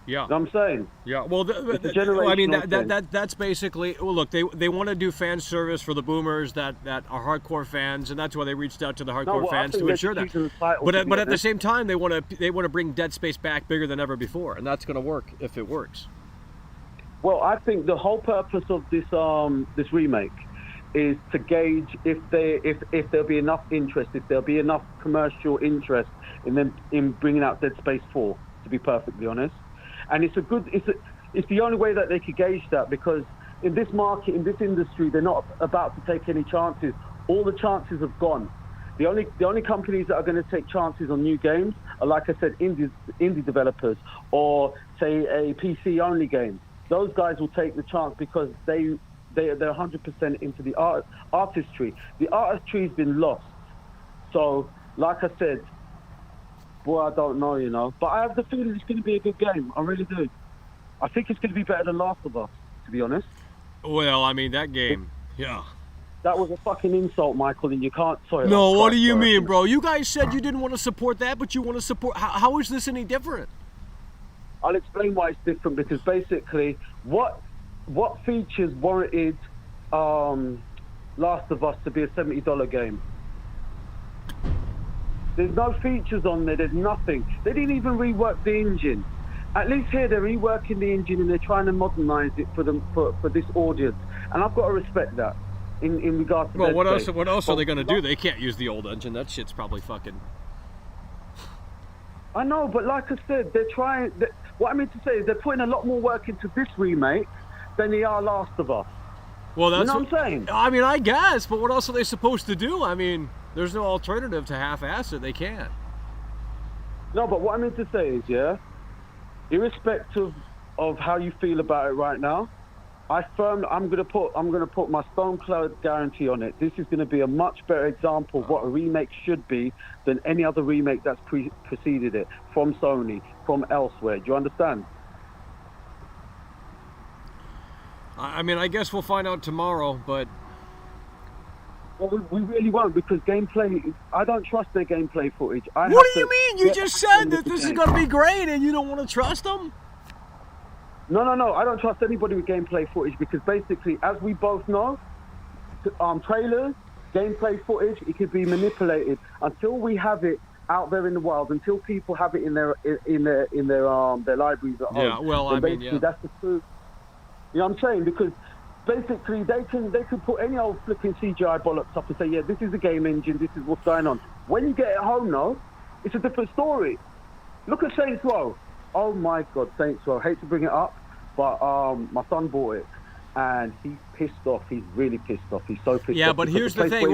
Yeah. You know what I'm saying? Yeah, well, It's a generational I mean thing. that's basically. Well, look, they want to do fan service for the boomers that are hardcore fans, and that's why they reached out to the hardcore well, I fans think to they're ensure that. choosing the title, But to be at the honest. same time, they want to bring Dead Space back bigger than ever before, and that's going to work if it works. Well, I think the whole purpose of this remake is to gauge if there'll be enough interest, if there'll be enough commercial interest in bringing out Dead Space 4. To be perfectly honest, and it's the only way that they could gauge that, because in this market, in this industry, they're not about to take any chances. All the chances have gone. The only companies that are going to take chances on new games are, like I said, indie developers, or say a PC only game. Those guys will take the chance because they're 100% into the artistry. The artistry's been lost. So, like I said, boy, I don't know, you know. But I have the feeling it's going to be a good game. I really do. I think it's going to be better than Last of Us, to be honest. Well, I mean, that game, yeah. That was a fucking insult, Michael, and you can't... Sorry. No, I'm what do you sorry. mean, bro? You guys said you didn't want to support that, but you want to support... How is this any different? I'll explain why it's different, because basically, what features warranted Last of Us to be a $70 game? There's no features on there. There's nothing. They didn't even rework the engine. At least here they're reworking the engine and they're trying to modernize it for this audience. And I've got to respect that in regards to. Well, Dead Space. what else are they going to do? They can't use the old engine. That shit's probably fucking. I know, but like I said, they're trying. What I mean to say is they're putting a lot more work into this remake than they are Last of Us. Well, that's you know what I'm saying. I mean, I guess, but what else are they supposed to do? I mean, there's no alternative to half-ass it. They can't. No, but what I mean to say is, yeah, irrespective of how you feel about it right now, I'm gonna put my stone cold guarantee on it. This is gonna be a much better example of what a remake should be than any other remake that's preceded it from Sony, from elsewhere. Do you understand? I mean, I guess we'll find out tomorrow, but... Well, we really won't, because gameplay... I don't trust their gameplay footage. What do you mean? You just said that this is going to be great and you don't want to trust them? No. I don't trust anybody with gameplay footage, because basically, as we both know, trailers, gameplay footage, it could be manipulated. Until we have it out there in the wild, until people have it in their libraries at home. Yeah, well, I mean, yeah. That's the truth. You know what I'm saying? Because basically they could put any old flipping CGI bollocks up and say, yeah, this is the game engine, this is what's going on. When you get it home, though, it's a different story. Look at Saints Row. Oh my God, Saints Row. I hate to bring it up, but my son bought it, and he's pissed off. He's really pissed off. He's so pissed off. Yeah, but here's the thing.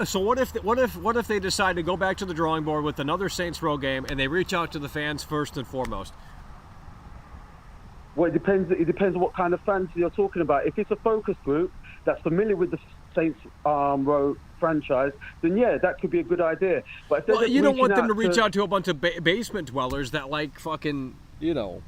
So what if they decide to go back to the drawing board with another Saints Row game, and they reach out to the fans first and foremost? Well, it depends on what kind of fans you're talking about. If it's a focus group that's familiar with the Saints Row franchise, then yeah, that could be a good idea. But if you don't want them to reach out to a bunch of basement dwellers that like fucking, you know.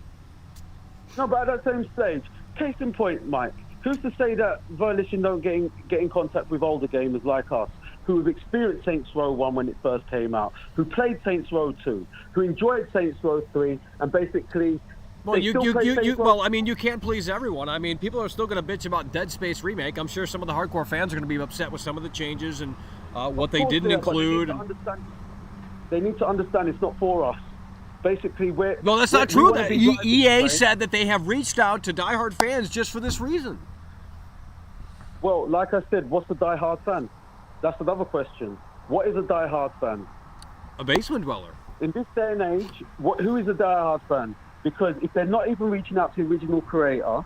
No, but at that same stage, case in point, Mike, who's to say that Volition don't get in contact with older gamers like us, who have experienced Saints Row 1 when it first came out, who played Saints Row 2, who enjoyed Saints Row 3, and basically... Well, I mean, you can't please everyone. I mean, people are still going to bitch about Dead Space Remake. I'm sure some of the hardcore fans are going to be upset with some of the changes and what they didn't include. They need to understand it's not for us. Basically, no, that's not true. That EA said that they have reached out to diehard fans just for this reason. Well, like I said, what's a diehard fan? That's another question. What is a diehard fan? A basement dweller. In this day and age, who is a diehard fan? Because if they're not even reaching out to the original creator,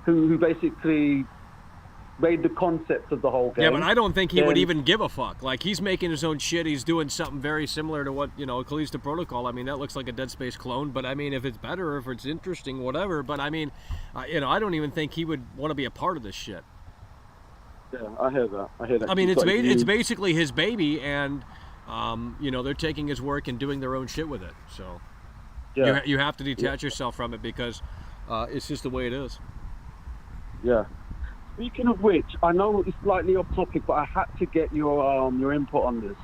who basically made the concept of the whole game. Yeah, but I don't think he would even give a fuck. Like, he's making his own shit. He's doing something very similar to what, Callisto Protocol. I mean, that looks like a Dead Space clone. But, I mean, if it's better, if it's interesting, whatever. But, I mean, I don't even think he would want to be a part of this shit. Yeah, I hear that. I mean, it's basically his baby, and, they're taking his work and doing their own shit with it. So... Yeah. You have to detach yourself from it because it's just the way it is. Yeah. Speaking of which, I know it's slightly off topic, but I had to get your input on this.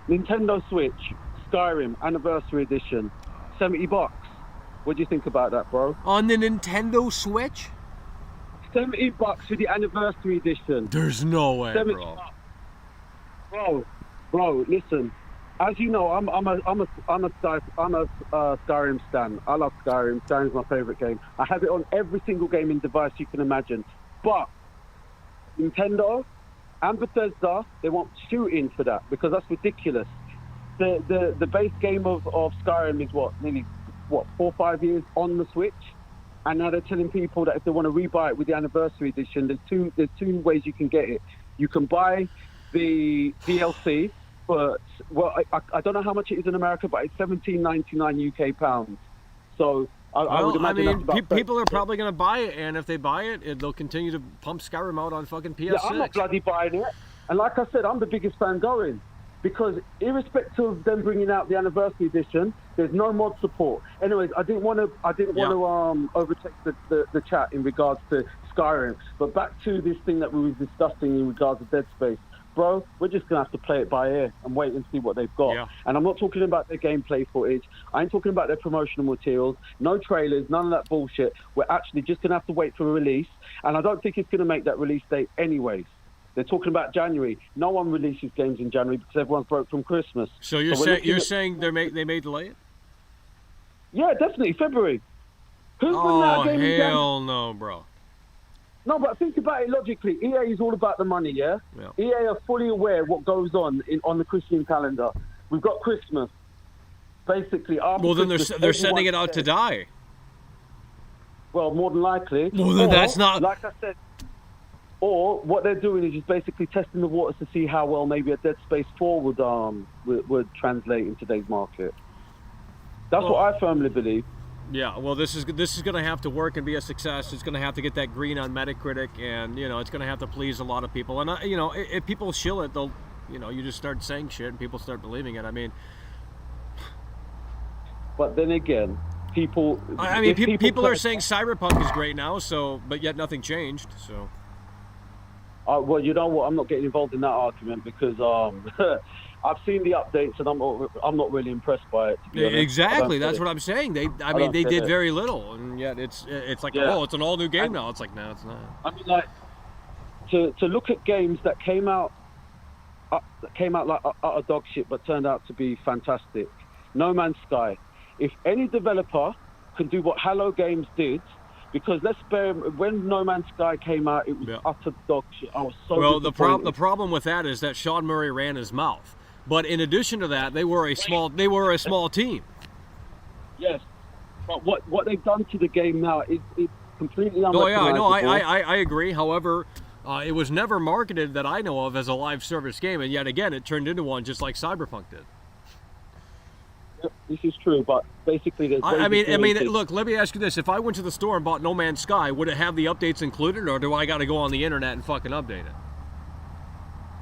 Nintendo Switch, Skyrim Anniversary Edition, $70. What do you think about that, bro? On the Nintendo Switch? $70 for the anniversary edition. There's no way, bro. Bro, listen. As you know, I'm a Skyrim stan. I love Skyrim. Skyrim's my favorite game. I have it on every single gaming device you can imagine. But Nintendo and Bethesda, they want shooting for that because that's ridiculous. The base game of Skyrim is nearly 4 or 5 years on the Switch, and now they're telling people that if they want to rebuy it with the anniversary edition, there's two ways you can get it. You can buy the DLC. But I don't know how much it is in America, but it's £17.99 UK pounds. So I would imagine people are probably going to buy it, and if they buy it, they'll continue to pump Skyrim out on fucking PS6. Yeah, I'm not bloody buying it. And like I said, I'm the biggest fan going because irrespective of them bringing out the anniversary edition, there's no mod support. Anyways, I didn't want to overtake the chat in regards to Skyrim, but back to this thing that we were discussing in regards to Dead Space. Bro, we're just going to have to play it by ear and wait and see what they've got. Yeah. And I'm not talking about their gameplay footage. I ain't talking about their promotional materials. No trailers, none of that bullshit. We're actually just going to have to wait for a release. And I don't think it's going to make that release date anyways. They're talking about January. No one releases games in January because everyone's broke from Christmas. So you're saying they may delay it? Yeah, definitely. February. Who's bringing out a game in January? Hell no, bro. No, but think about it logically. EA is all about the money, yeah? EA are fully aware what goes on the Christian calendar. We've got Christmas. Basically, after well, then Christmas, they're sending it out to die. Well, more than likely. Well, then that's not... Like I said, or what they're doing is just basically testing the waters to see how well maybe a Dead Space 4 would translate in today's market. That's what I firmly believe. Yeah, well, this is going to have to work and be a success. It's going to have to get that green on Metacritic, and it's going to have to please a lot of people. And if people shill it, they'll, you just start saying shit and people start believing it. I mean, but then again, people. I mean, people are saying Cyberpunk is great now, but yet nothing changed. So. Well, you know what? I'm not getting involved in that argument because I've seen the updates and I'm not really impressed by it. Exactly, that's what I'm saying. They did very little, and yet it's like it's an all new game now. It's like no, it's not. I mean, like to look at games that came out like utter dog shit, but turned out to be fantastic. No Man's Sky. If any developer can do what Halo Games did. Because when No Man's Sky came out, it was utter dog shit. I was so the problem with that is that Sean Murray ran his mouth. But in addition to that, they were a small team. Yes, but what they've done to the game now is completely unrecognizable. Oh yeah, no, I agree. However, it was never marketed that I know of as a live service game, and yet again, it turned into one just like Cyberpunk did. This is true, but basically there's... I mean, look, let me ask you this. If I went to the store and bought No Man's Sky, would it have the updates included, or do I got to go on the internet and fucking update it?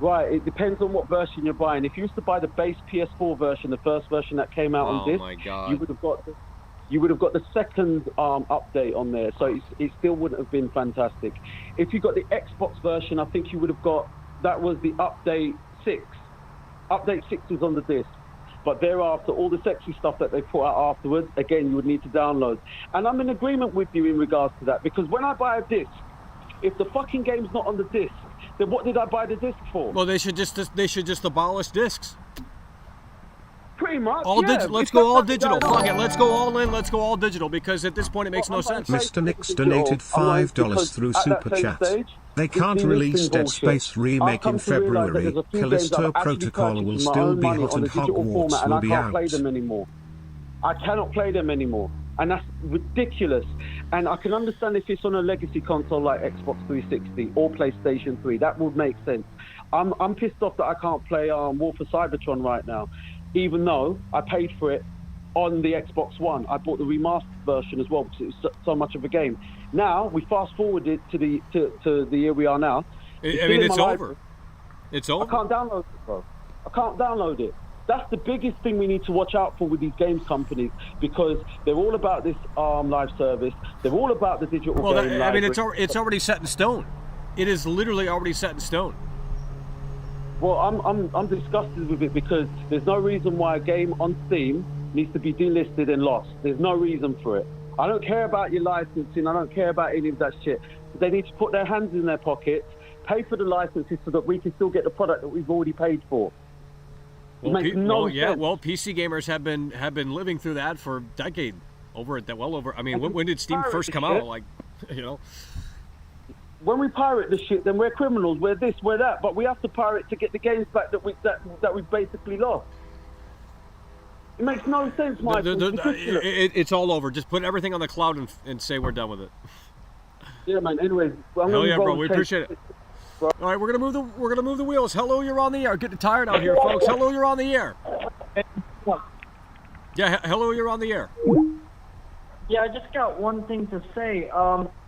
Right, it depends on what version you're buying. If you used to buy the base PS4 version, the first version that came out on disc, my God. you would have got the second update on there, so it still wouldn't have been fantastic. If you got the Xbox version, I think you would have got... That was the update 6. Update 6 was on the disc. But thereafter, all the sexy stuff that they put out afterwards, again, you would need to download. And I'm in agreement with you in regards to that, because when I buy a disc, if the fucking game's not on the disc, then what did I buy the disc for? Well, they should just abolish discs. Pretty much, let's go all digital. Fuck it, let's go all in, let's go all digital, because at this point it makes no sense. Mr. Nix donated $5 through Super Chat. They can't release Dead Space Remake in February. Callisto Protocol will still be hot and Hogwarts will be out. I cannot play them anymore. And that's ridiculous. And I can understand if it's on a legacy console like Xbox 360 or PlayStation 3. That would make sense. I'm pissed off that I can't play War for Cybertron right now, even though I paid for it on the Xbox One. I bought the remastered version as well because it was so much of a game. Now we fast forwarded to the year we are now. It's over. It's over. I can't download it, bro. I can't download it. That's the biggest thing we need to watch out for with these games companies, because they're all about this live service. They're all about the digital game library. I mean, it's already set in stone. It is literally already set in stone. Well, I'm disgusted with it because there's no reason why a game on Steam needs to be delisted and lost. There's no reason for it. I don't care about your licensing. I don't care about any of that shit. They need to put their hands in their pockets, pay for the licenses so that we can still get the product that we've already paid for. Well, it makes no sense. Well, PC gamers have been living through that for decades. I mean, when did Steam first come out? Like, you know. When we pirate the shit, then we're criminals. We're this, we're that. But we have to pirate to get the games back that we've basically lost. It makes no sense, Michael. It's all over. Just put everything on the cloud and say we're done with it. Yeah, man. Anyways, hell yeah, bro. We appreciate it. All right, we're gonna move the wheels. Hello, you're on the air. Getting tired out here, folks. Hello, you're on the air. Yeah, hello, you're on the air. Yeah, I just got one thing to say.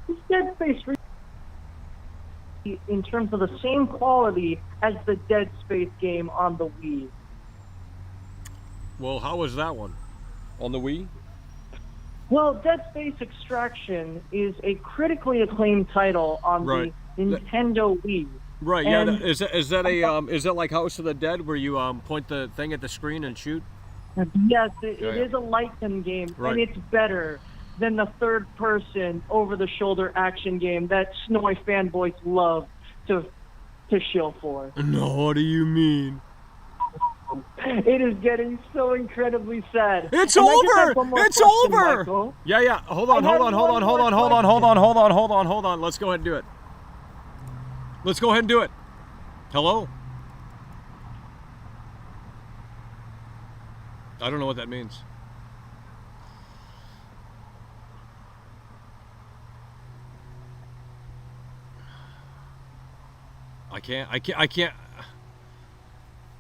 This Dead Space Remake, in terms of the same quality as the Dead Space game on the Wii. Well, how was that one? On the Wii? Well, Dead Space Extraction is a critically acclaimed title on the Nintendo Wii. Right. And yeah. Is that like House of the Dead, where you point the thing at the screen and shoot? Yes, it is a light gun game, and it's better than the third-person, over-the-shoulder action game that Snowy fanboys love to shill for. No, what do you mean? It is getting so incredibly sad. It's over! It's over! Michael. Yeah. Hold on. Let's go ahead and do it. Hello? I don't know what that means. I can't.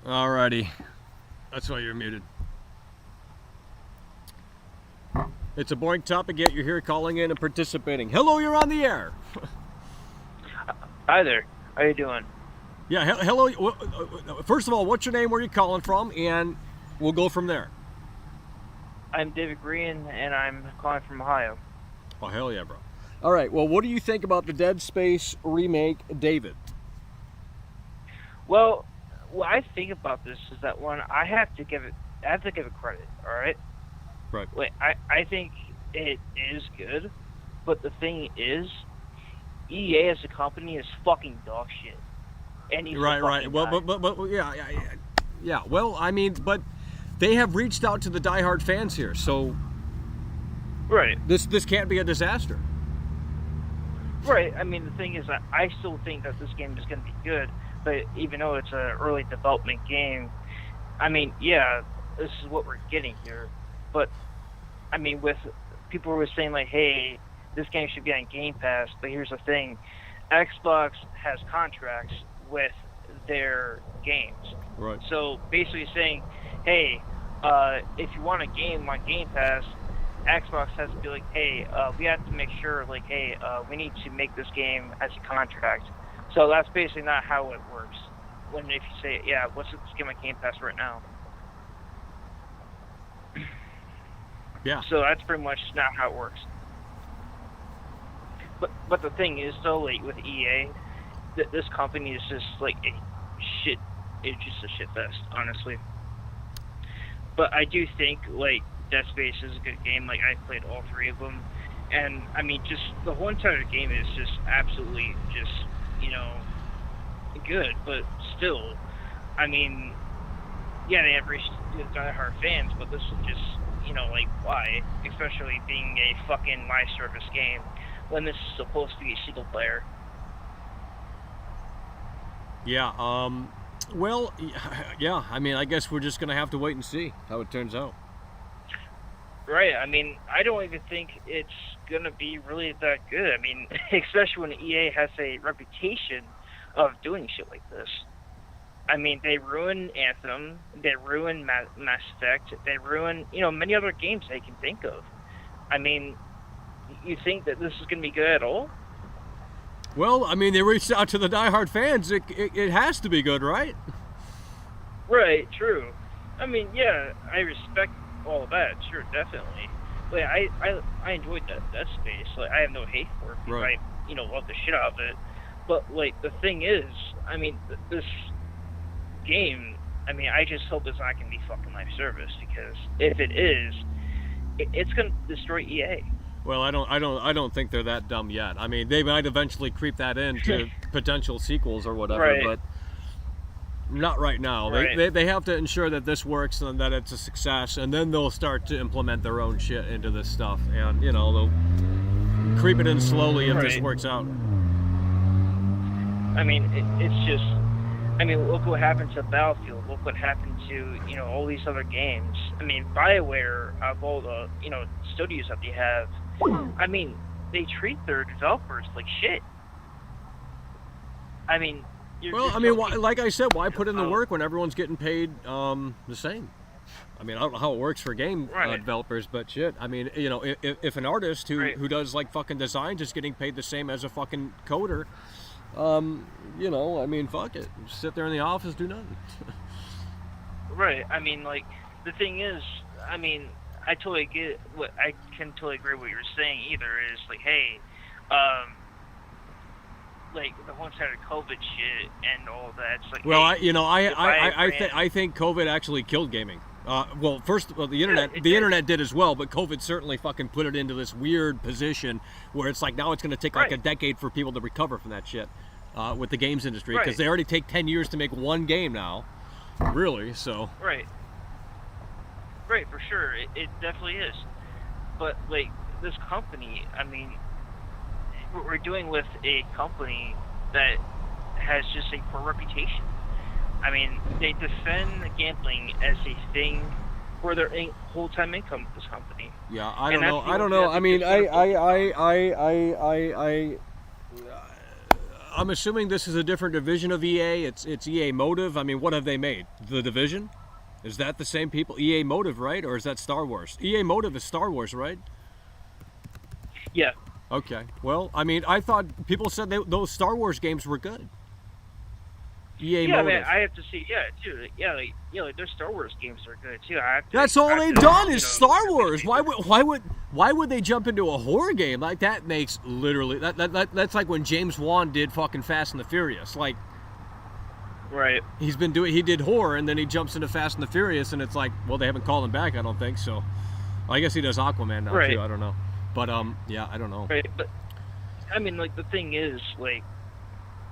Alrighty. That's why you're muted. It's a boring topic, yet you're here calling in and participating. Hello, you're on the air. Hi there. How you doing? Yeah, hello. First of all, what's your name? Where are you calling from? And we'll go from there. I'm David Green, and I'm calling from Ohio. Oh, hell yeah, bro. All right, well, what do you think about the Dead Space remake, David? Well, what I think about this is that I have to give it credit, all right? Right. Wait, I think it is good, but the thing is, EA as a company is fucking dog shit. And right. Well, but yeah. Well, I mean, but they have reached out to the diehard fans here, so right. This can't be a disaster. Right. I mean, the thing is that I still think that this game is going to be good, but even though it's an early development game, I mean, yeah, this is what we're getting here. But I mean, with people were saying like, hey, this game should be on Game Pass, but here's the thing, Xbox has contracts with their games. Right. So basically saying, hey, if you want a game on Game Pass, Xbox has to be like, hey, we have to make sure, like, hey, we need to make this game as a contract. So that's basically not how it works. When if you say, yeah, what's this game on Game Pass right now? Yeah. So that's pretty much not how it works. But the thing is, though, like with EA, this company is just like a shit. It's just a shit fest, honestly. But I do think like Dead Space is a good game. Like I played all three of them, and I mean, just the whole entire game is just absolutely just good. But still, I mean, yeah, they have reached the diehard fans, but this is just like why, especially being a fucking live service game when this is supposed to be a single player. Yeah. Well, yeah. I mean, I guess we're just gonna have to wait and see how it turns out. Right. I mean, I don't even think it's gonna be really that good. I mean, especially when EA has a reputation of doing shit like this. I mean, they ruined Anthem, they ruined Mass Effect, they ruined, many other games they can think of. I mean, you think that this is going to be good at all? Well, I mean, they reached out to the diehard fans. It has to be good, right? Right, true. I mean, yeah, I respect all of that, sure, definitely. But I enjoyed Dead Space. Like, I have no hate for it. Right. I, love the shit out of it. But, like, the thing is, I mean, this game I mean, I just hope it's not going to be fucking live service, because if it is, it's going to destroy EA. Well, I don't think they're that dumb yet. I mean, they might eventually creep that into potential sequels or whatever, right. But not right now. Right. They have to ensure that this works and that it's a success, and then they'll start to implement their own shit into this stuff, and they'll creep it in slowly if this works out. I mean, it's just. I mean, look what happened to Battlefield. Look what happened to, all these other games. I mean, BioWare, of all the, studios that they have, I mean, they treat their developers like shit. I mean, like I said, why put in the work when everyone's getting paid the same? I mean, I don't know how it works for game developers, but shit. I mean, if an artist who does like fucking designs is getting paid the same as a fucking coder, I mean, fuck it. Just sit there in the office, do nothing. Right. I mean, like, the thing is, I mean, I can totally agree with what you're saying. Either is like, hey, like the one-sided COVID shit and all that. It's like, well, hey, I think COVID actually killed gaming. The internet did as well, but COVID certainly fucking put it into this weird position where it's like now it's going to take like a decade for people to recover from that shit with the games industry, because they already take 10 years to make one game now, really. So right, for sure, it definitely is. But like this company, I mean, we're dealing with a company that has just a poor reputation. I mean, they defend the gambling as a thing for their whole-time income with this company. Yeah, I don't know. I mean, I'm assuming this is a different division of EA. It's EA Motive. I mean, what have they made? The Division? Is that the same people? EA Motive, right? Or is that Star Wars? EA Motive is Star Wars, right? Yeah. Okay. Well, I mean, I thought people said those Star Wars games were good. EA Motive. Man, I have to see, too. Like their Star Wars games are good too. That's all they've done is Star Wars. Why would they jump into a horror game like that? Makes literally that's like when James Wan did fucking Fast and the Furious. Like, right. He did horror and then he jumps into Fast and the Furious, and it's like, well, they haven't called him back, I don't think so. I guess he does Aquaman now too. I don't know, but I don't know. Right, but I mean, like the thing is, like,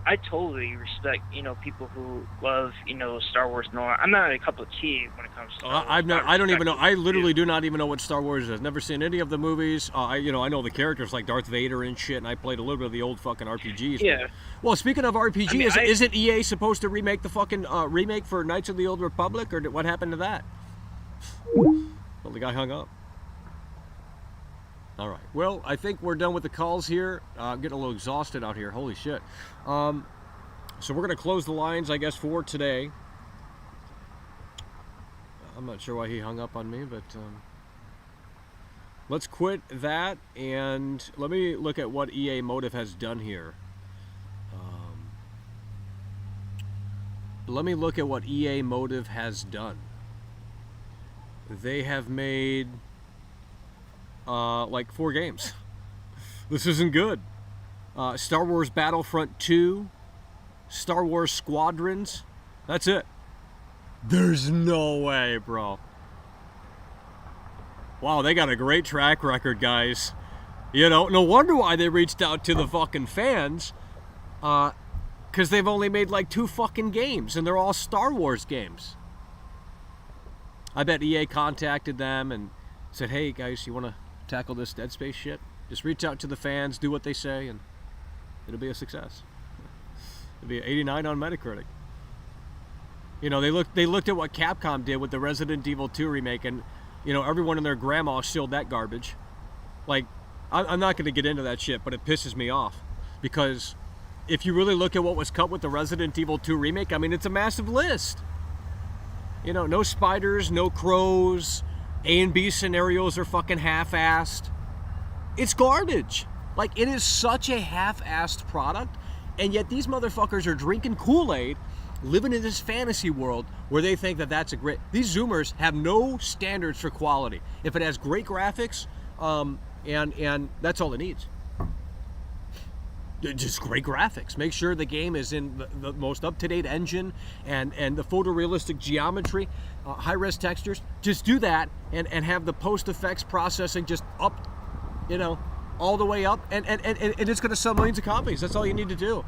I totally respect, people who love, Star Wars and all. I'm not a cup of tea when it comes to Star Wars. I don't even know. I literally do not even know what Star Wars is. Never seen any of the movies. I know the characters like Darth Vader and shit, and I played a little bit of the old fucking RPGs. Yeah. Well, speaking of RPG, isn't EA supposed to remake the fucking remake for Knights of the Old Republic, or what happened to that? Well, the guy hung up. All right. Well, I think we're done with the calls here. I'm getting a little exhausted out here. Holy shit. So we're going to close the lines, I guess, for today. I'm not sure why he hung up on me, but let's quit that, and let me look at what EA Motive has done here. Let me look at what EA Motive has done. They have made like 4 games. This isn't good. Star Wars Battlefront 2, Star Wars Squadrons. That's it. There's no way, bro. Wow, they got a great track record, guys. No wonder why they reached out to the fucking fans. Because they've only made like 2 fucking games, and they're all Star Wars games. I bet EA contacted them and said, hey, guys, you want to tackle this Dead Space shit? Just reach out to the fans, do what they say, and it'll be a success. It'll be an 89 on Metacritic. They looked at what Capcom did with the Resident Evil 2 remake, and everyone and their grandma shilled that garbage. Like, I'm not going to get into that shit, but it pisses me off, because if you really look at what was cut with the Resident Evil 2 remake, I mean, it's a massive list. No spiders, no crows. A and B scenarios are fucking half-assed. It's garbage. Like, it is such a half-assed product, and yet these motherfuckers are drinking Kool-Aid, living in this fantasy world where they think that that's a great... These Zoomers have no standards for quality. If it has great graphics, and that's all it needs. just great graphics. Make sure the game is in the most up-to-date engine and the photorealistic geometry, high-res textures. Just do that and have the post-effects processing just up, all the way up, and it's going to sell millions of copies. That's all you need to do.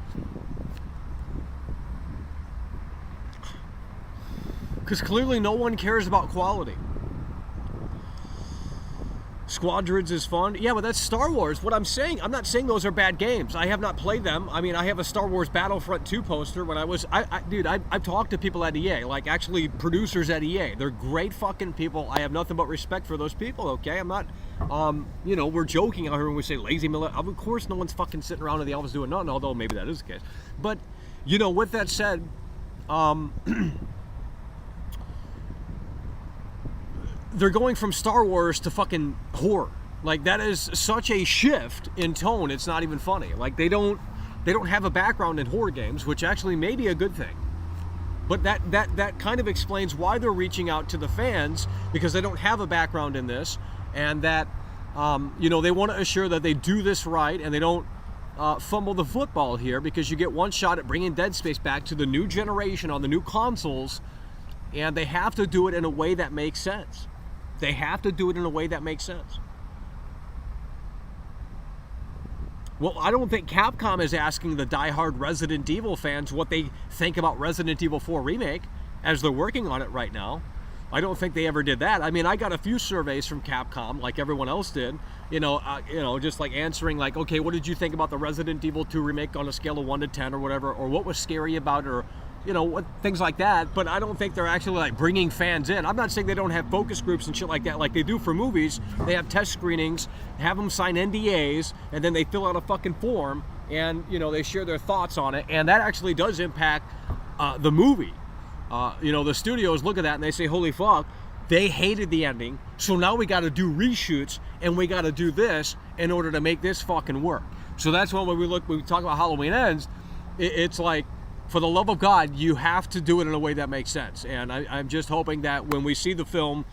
Because clearly no one cares about quality. Squadrons is fun. Yeah, but that's Star Wars. What I'm saying, I'm not saying those are bad games. I have not played them. I mean, I have a Star Wars Battlefront 2 poster when I was... I've talked to people at EA, like actually producers at EA. They're great fucking people. I have nothing but respect for those people, okay? I'm not... we're joking out here when we say lazy millet. Of course no one's fucking sitting around in the office doing nothing, although maybe that is the case. But, with that said... they're going from Star Wars to fucking horror. Like, that is such a shift in tone, it's not even funny. Like, they don't have a background in horror games, which actually may be a good thing. But that kind of explains why they're reaching out to the fans, because they don't have a background in this, and that, they want to assure that they do this right, and they don't fumble the football here, because you get one shot at bringing Dead Space back to the new generation on the new consoles, and they have to do it in a way that makes sense. They have to do it in a way that makes sense. Well, I don't think Capcom is asking the diehard Resident Evil fans what they think about Resident Evil 4 Remake, as they're working on it right now. I don't think they ever did that. I mean, I got a few surveys from Capcom, like everyone else did, just like answering like, okay, what did you think about the Resident Evil 2 Remake on a scale of 1 to 10 or whatever, or what was scary about it, or things like that. But I don't think they're actually like bringing fans in. I'm not saying they don't have focus groups and shit like that like they do for movies. They have test screenings, have them sign NDAs, and then they fill out a fucking form, and they share their thoughts on it, and that actually does impact the movie. The studios look at that and they say, holy fuck, they hated the ending, so now we got to do reshoots and we got to do this in order to make this fucking work. So that's when we talk about Halloween Ends, it's like, for the love of God, you have to do it in a way that makes sense. And I'm just hoping that when we see the film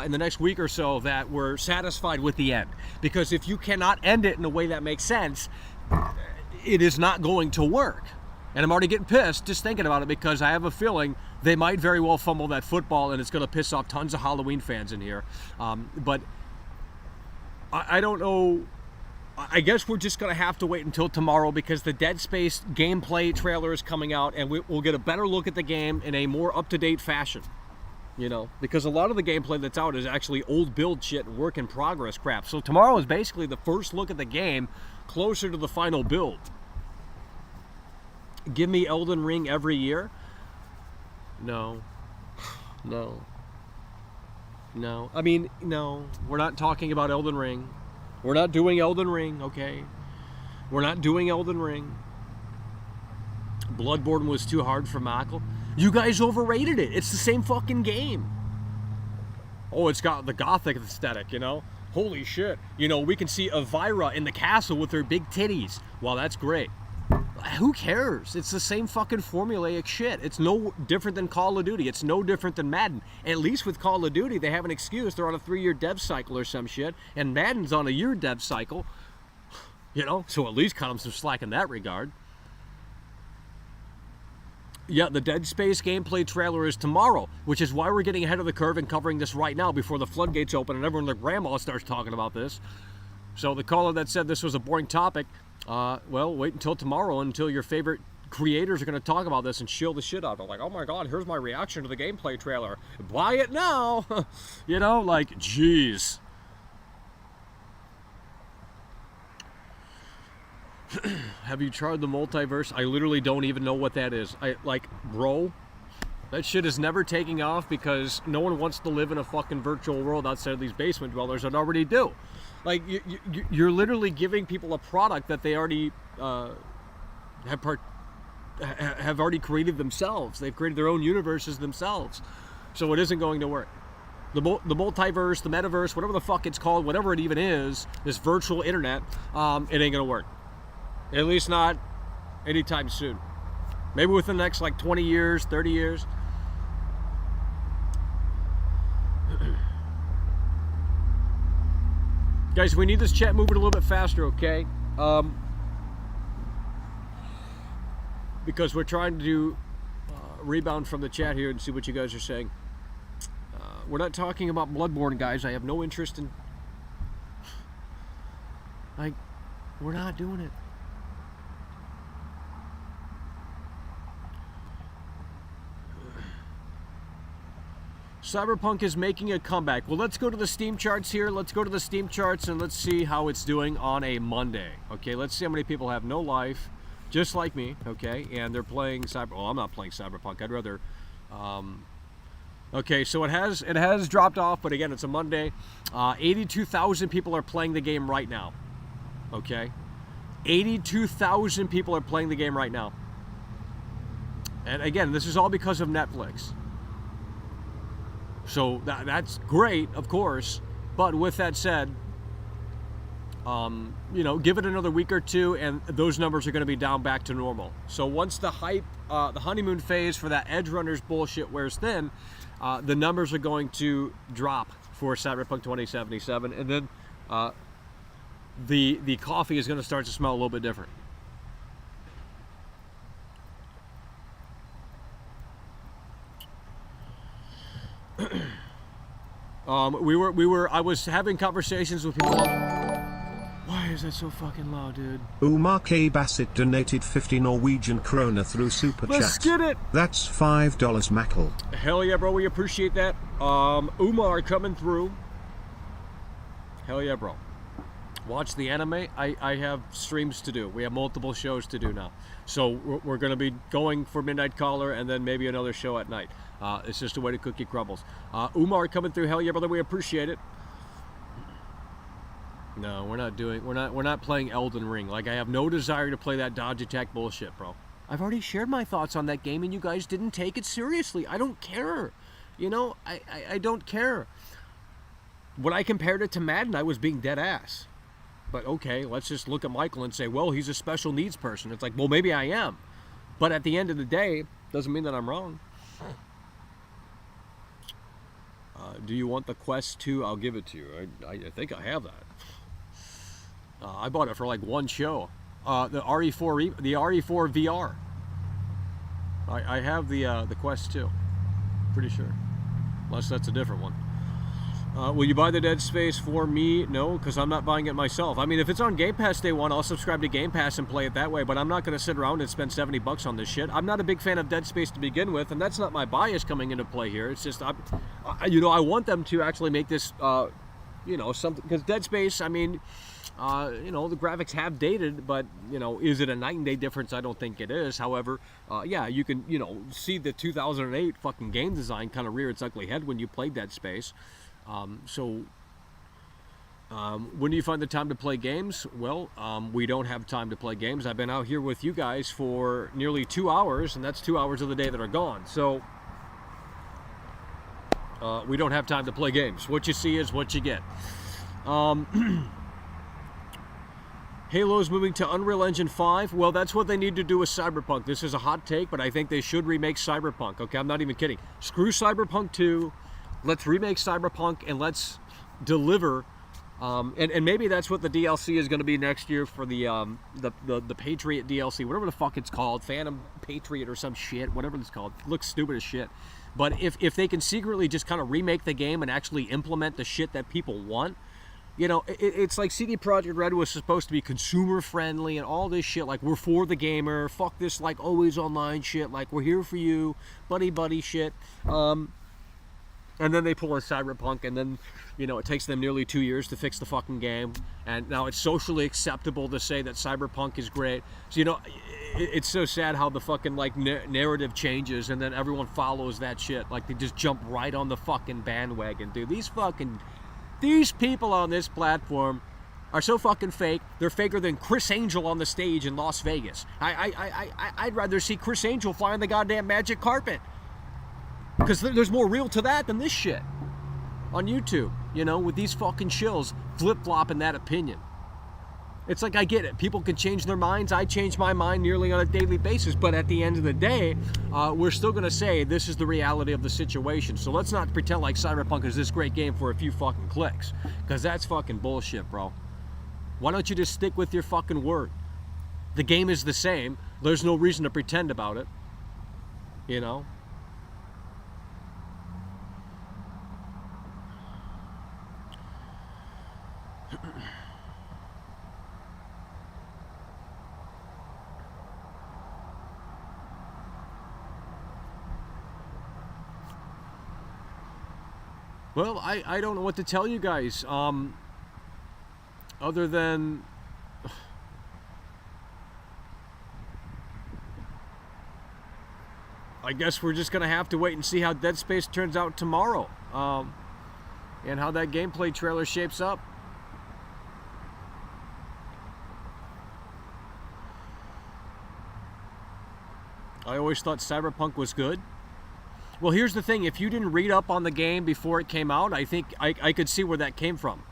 in the next week or so, that we're satisfied with the end. Because if you cannot end it in a way that makes sense, it is not going to work. And I'm already getting pissed just thinking about it, because I have a feeling they might very well fumble that football, and it's going to piss off tons of Halloween fans in here. But I don't know. I guess we're just going to have to wait until tomorrow, because the Dead Space gameplay trailer is coming out, and we'll get a better look at the game in a more up-to-date fashion. Because a lot of the gameplay that's out is actually old build shit and work in progress crap. So tomorrow is basically the first look at the game closer to the final build. Give me Elden Ring every year? No. I mean, no. We're not talking about Elden Ring. We're not doing Elden Ring, okay? We're not doing Elden Ring. Bloodborne was too hard for Michael. You guys overrated it. It's the same fucking game. Oh, it's got the gothic aesthetic, Holy shit. We can see Elvira in the castle with her big titties. Wow, that's great. Who cares? It's the same fucking formulaic shit. It's no different than Call of Duty. It's no different than Madden. At least with Call of Duty, they have an excuse. They're on a 3-year dev cycle or some shit, and Madden's on a year dev cycle. So at least cut them some slack in that regard. Yeah, the Dead Space gameplay trailer is tomorrow, which is why we're getting ahead of the curve and covering this right now before the floodgates open and everyone and their grandma starts talking about this. So the caller that said this was a boring topic, well, wait until tomorrow, until your favorite creators are going to talk about this and shill the shit out. They're like, oh my god, here's my reaction to the gameplay trailer. Buy it now! Jeez. Have you tried the multiverse? I literally don't even know what that is. Bro, that shit is never taking off, because no one wants to live in a fucking virtual world outside of these basement dwellers that already do. You're literally giving people a product that they already have already created themselves. They've created their own universes themselves. So it isn't going to work. The multiverse, the metaverse, whatever the fuck it's called, whatever it even is, this virtual internet, it ain't going to work. At least not anytime soon. Maybe within the next 20 years, 30 years. Guys, we need this chat moving a little bit faster, okay? because we're trying to do rebound from the chat here and see what you guys are saying. We're not talking about Bloodborne, guys. I have no interest in... Like, we're not doing it. Cyberpunk is making a comeback. Well, let's go to the Steam charts here. Let's go to the Steam charts and let's see how it's doing on a Monday. Okay, let's see how many people have no life, just like me, okay, and they're playing Well, I'm not playing Cyberpunk. I'd rather... Okay, so it has dropped off, but again, it's a Monday. 82,000 people are playing the game right now. Okay? 82,000 people are playing the game right now. And again, this is all because of Netflix. So that's great, of course. But with that said, you know, give it another week or two, and those numbers are going to be down back to normal. So once the hype, the honeymoon phase for that Edge Runners bullshit wears thin, the numbers are going to drop for Cyberpunk 2077, and then the coffee is going to start to smell a little bit different. I was having conversations with people. Why is that so fucking loud, dude? Umar K. Bassett donated 50 Norwegian krona through Super Chat. Let's get it! That's $5, Michael. Hell yeah, bro, we appreciate that. Umar coming through. Hell yeah, bro. Watch the anime. I have streams to do. We have multiple shows to do now. So we're going to be going for Midnight Caller and then maybe another show at night. It's just a way to cookie crumbles. Umar coming through. Hell yeah, brother, we appreciate it. No, we're not playing Elden Ring. Like, I have no desire to play that dodge attack bullshit, bro. I've already shared my thoughts on that game and you guys didn't take it seriously. I don't care. You know, I don't care. When I compared it to Madden, I was being dead ass. But okay, let's just look at Michael and say, well, he's a special needs person. It's like, well, maybe I am. But at the end of the day, doesn't mean that I'm wrong. Do you want the Quest 2? I'll give it to you. I think I have that. I bought it for like one show. The RE4 VR. I have the Quest 2. Pretty sure. Unless that's a different one. Will you buy the Dead Space for me? No, because I'm not buying it myself. I mean, if it's on Game Pass day one, I'll subscribe to Game Pass and play it that way, but I'm not going to sit around and spend $70 on this shit. I'm not a big fan of Dead Space to begin with, and that's not my bias coming into play here. It's just, I want them to actually make this, something, because Dead Space, I mean, the graphics have dated, but, is it a night and day difference? I don't think it is. However, yeah, you can, see the 2008 fucking game design kind of rear its ugly head when you played Dead Space. When do you find the time to play games? Well, we don't have time to play games. I've been out here with you guys for nearly 2 hours, and that's 2 hours of the day that are gone. So, we don't have time to play games. What you see is what you get. Halo's moving to Unreal Engine 5. Well, that's what they need to do with Cyberpunk. This is a hot take, but I think they should remake Cyberpunk. Okay, I'm not even kidding. Screw Cyberpunk 2. Let's remake Cyberpunk and let's deliver, and maybe that's what the DLC is going to be next year for the Patriot DLC, whatever the fuck it's called, Phantom Patriot or some shit, whatever it's called. It looks stupid as shit. But if they can secretly just kind of remake the game and actually implement the shit that people want, it's like CD Projekt Red was supposed to be consumer friendly and all this shit, like we're for the gamer, fuck this like always online shit, like we're here for you, buddy shit. And then they pull a Cyberpunk, and then, it takes them nearly 2 years to fix the fucking game. And now it's socially acceptable to say that Cyberpunk is great. So, it's so sad how the fucking, narrative changes, and then everyone follows that shit. Like, they just jump right on the fucking bandwagon, dude. These people on this platform are so fucking fake. They're faker than Chris Angel on the stage in Las Vegas. I'd rather see Chris Angel fly on the goddamn magic carpet. Because there's more real to that than this shit on YouTube, with these fucking shills flip-flopping that opinion. It's like, I get it. People can change their minds. I change my mind nearly on a daily basis. But at the end of the day, we're still going to say this is the reality of the situation. So let's not pretend like Cyberpunk is this great game for a few fucking clicks. Because that's fucking bullshit, bro. Why don't you just stick with your fucking word? The game is the same. There's no reason to pretend about it, you know? Well, I don't know what to tell you guys, other than I guess we're just going to have to wait and see how Dead Space turns out tomorrow, and how that gameplay trailer shapes up. I always thought Cyberpunk was good. Well, here's the thing. If you didn't read up on the game before it came out, I think I could see where that came from.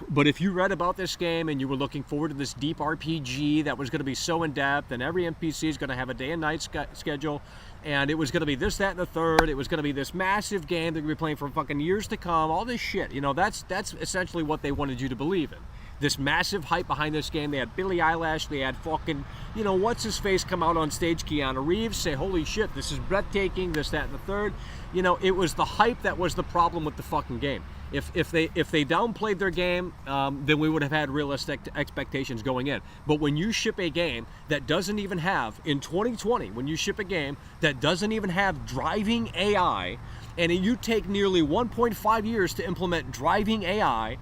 But if you read about this game and you were looking forward to this deep RPG that was going to be so in-depth, and every NPC is going to have a day and night schedule, and it was going to be this, that, and the third, it was going to be this massive game that you're going to be playing for fucking years to come, all this shit, you know, that's essentially what they wanted you to believe in. This massive hype behind this game. They had Billie Eilish, they had fucking, you know, what's-his-face come out on stage, Keanu Reeves, say, holy shit, this is breathtaking, this, that, and the third. You know, it was the hype that was the problem with the fucking game. If they downplayed their game, then we would have had realistic expectations going in. But when you ship a game that doesn't even have, in 2020, when you ship a game that doesn't even have driving AI, and you take nearly 1.5 years to implement driving AI,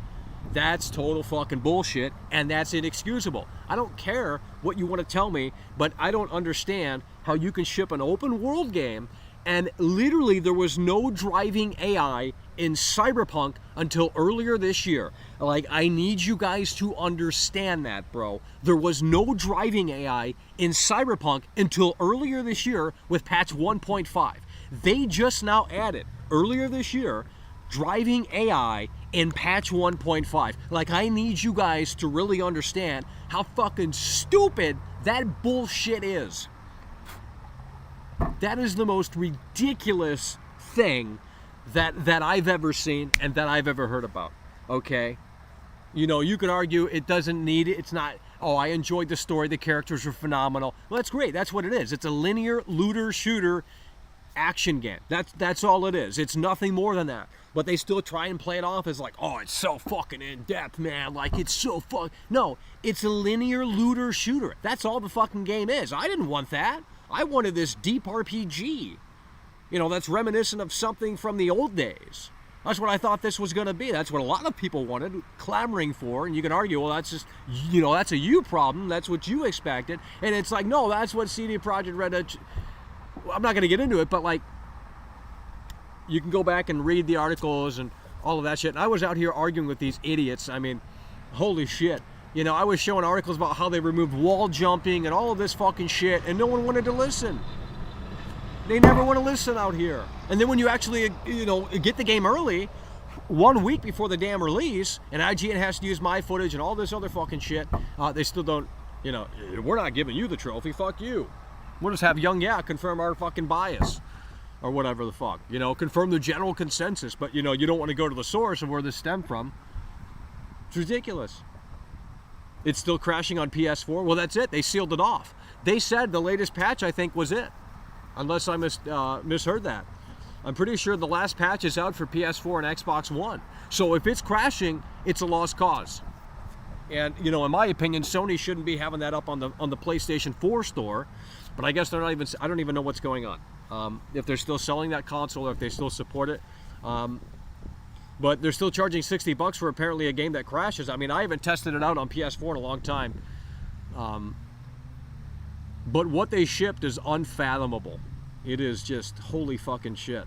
that's total fucking bullshit, and that's inexcusable. I don't care what you want to tell me, but I don't understand how you can ship an open world game and literally there was no driving AI in Cyberpunk until earlier this year. Like, I need you guys to understand that, bro. There was no driving AI in Cyberpunk until earlier this year with patch 1.5. They just now added, earlier this year, driving AI in patch 1.5. Like, I need you guys to really understand how fucking stupid that bullshit is. That is the most ridiculous thing that I've ever seen and that I've ever heard about, okay? You know, you could argue it doesn't need it. It's not, oh, I enjoyed the story, the characters were phenomenal. Well, that's great. That's what it is. It's a linear looter-shooter action game. That's all it is. It's nothing more than that. But they still try and play it off as like, oh, it's so fucking in-depth, man. Like, it's so No, it's a linear looter-shooter. That's all the fucking game is. I didn't want that. I wanted this deep RPG. You know, that's reminiscent of something from the old days. That's what I thought this was going to be. That's what a lot of people wanted, clamoring for. And you can argue, well, that's just, you know, that's a you problem. That's what you expected. And it's like, no, that's what CD Projekt Red... I'm not going to get into it, but, like, you can go back and read the articles and all of that shit. And I was out here arguing with these idiots. I mean, holy shit. You know, I was showing articles about how they removed wall jumping and all of this fucking shit, and no one wanted to listen. They never want to listen out here. And then when you actually, you know, get the game early, 1 week before the damn release, and IGN has to use my footage and all this other fucking shit, they still don't, you know, we're not giving you the trophy, fuck you. We'll just have Young Yeah confirm our fucking bias. Or whatever the fuck. You know, confirm the general consensus, but, you know, you don't want to go to the source of where this stemmed from. It's ridiculous. It's still crashing on PS4. Well, that's it. They sealed it off. They said the latest patch, I think, was it. Unless I misheard that. I'm pretty sure the last patch is out for PS4 and Xbox One. So if it's crashing, it's a lost cause. And, you know, in my opinion, Sony shouldn't be having that up on the PlayStation 4 store. But I guess they're not even... I don't even know what's going on. If they're still selling that console or if they still support it. But they're still charging $60 for apparently a game that crashes. I mean, I haven't tested it out on PS4 in a long time. But what they shipped is unfathomable. It is just holy fucking shit.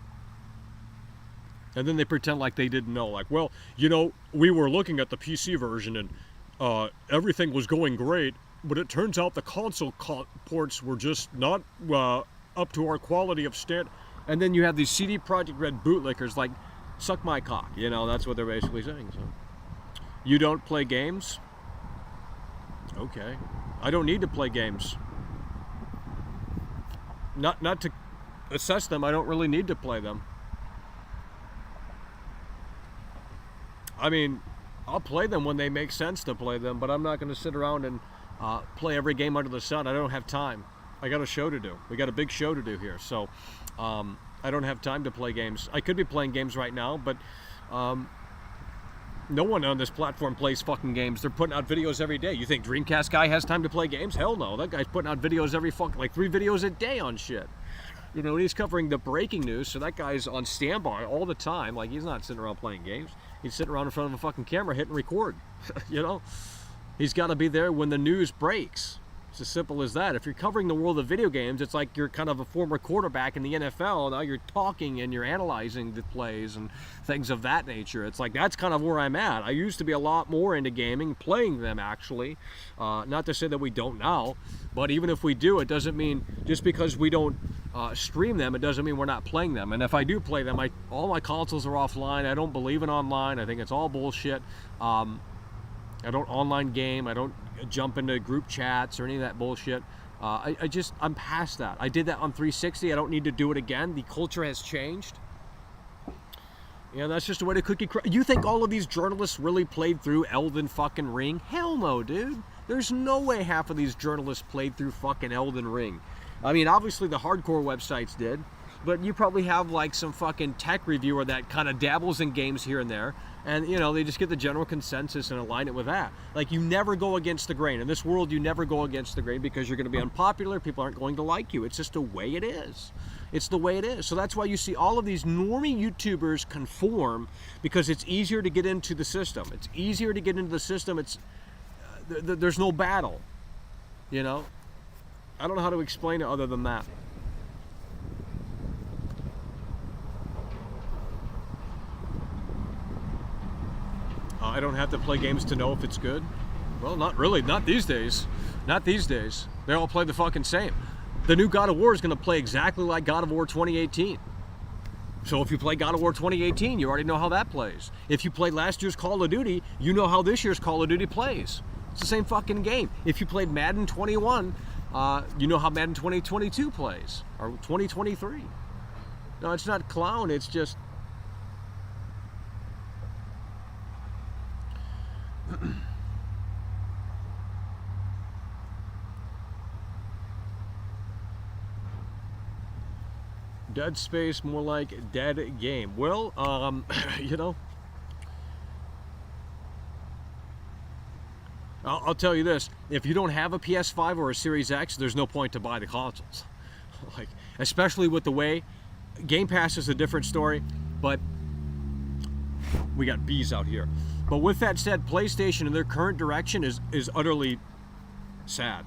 And then they pretend like they didn't know. Like, well, you know, we were looking at the PC version and everything was going great, but it turns out the console ports were just not up to our quality of standard. And then you have these CD Projekt Red bootlickers like, suck my cock, you know, that's what they're basically saying. So, you don't play games? Okay. I don't need to play games. Not to assess them, I don't really need to play them. I mean, I'll play them when they make sense to play them, but I'm not going to sit around and play every game under the sun. I don't have time. I got a show to do. We got a big show to do here. So I don't have time to play games. I could be playing games right now, but no one on this platform plays fucking games. They're putting out videos every day. You think Dreamcast guy has time to play games? Hell no. That guy's putting out videos every like 3 videos a day on shit. You know, and he's covering the breaking news, so that guy's on standby all the time. Like, he's not sitting around playing games. He's sitting around in front of a fucking camera hitting record. You know? He's got to be there when the news breaks. It's as simple as that. If you're covering the world of video games, it's like you're kind of a former quarterback in the NFL. Now you're talking and you're analyzing the plays and things of that nature. It's like that's kind of where I'm at. I used to be a lot more into gaming, playing them actually. Not to say that we don't now, but even if we do, it doesn't mean just because we don't stream them, it doesn't mean we're not playing them. And if I do play them, all my consoles are offline. I don't believe in online. I think it's all bullshit. I don't online game. I don't jump into group chats or any of that bullshit. I'm past that. I did that on 360. I don't need to do it again. The culture has changed. Yeah, that's just the way the cookie crumbles. You think all of these journalists really played through Elden fucking Ring? Hell no, dude. There's no way half of these journalists played through fucking Elden Ring. I mean, obviously the hardcore websites did, but you probably have like some fucking tech reviewer that kind of dabbles in games here and there, and you know, they just get the general consensus and align it with that. Like, you never go against the grain. In this world, you never go against the grain because you're going to be unpopular. People aren't going to like you. It's just the way it is. It's the way it is. So that's why you see all of these normie YouTubers conform, because it's easier to get into the system. It's easier to get into the system. It's there's no battle, you know? I don't know how to explain it other than that. I don't have to play games to know if it's good. Well, not really. Not these days. Not these days. They all play the fucking same. The new God of War is going to play exactly like God of War 2018. So if you play God of War 2018, you already know how that plays. If you played last year's Call of Duty, you know how this year's Call of Duty plays. It's the same fucking game. If you played Madden 21, you know how Madden 2022 plays, or 2023. No, it's not clown, it's just... Dead Space, more like dead game. Well, you know, I'll tell you this: if you don't have a PS5 or a Series X, there's no point to buy the consoles. Like, especially with the way Game Pass is a different story, but we got bees out here. But with that said, PlayStation in their current direction is utterly sad.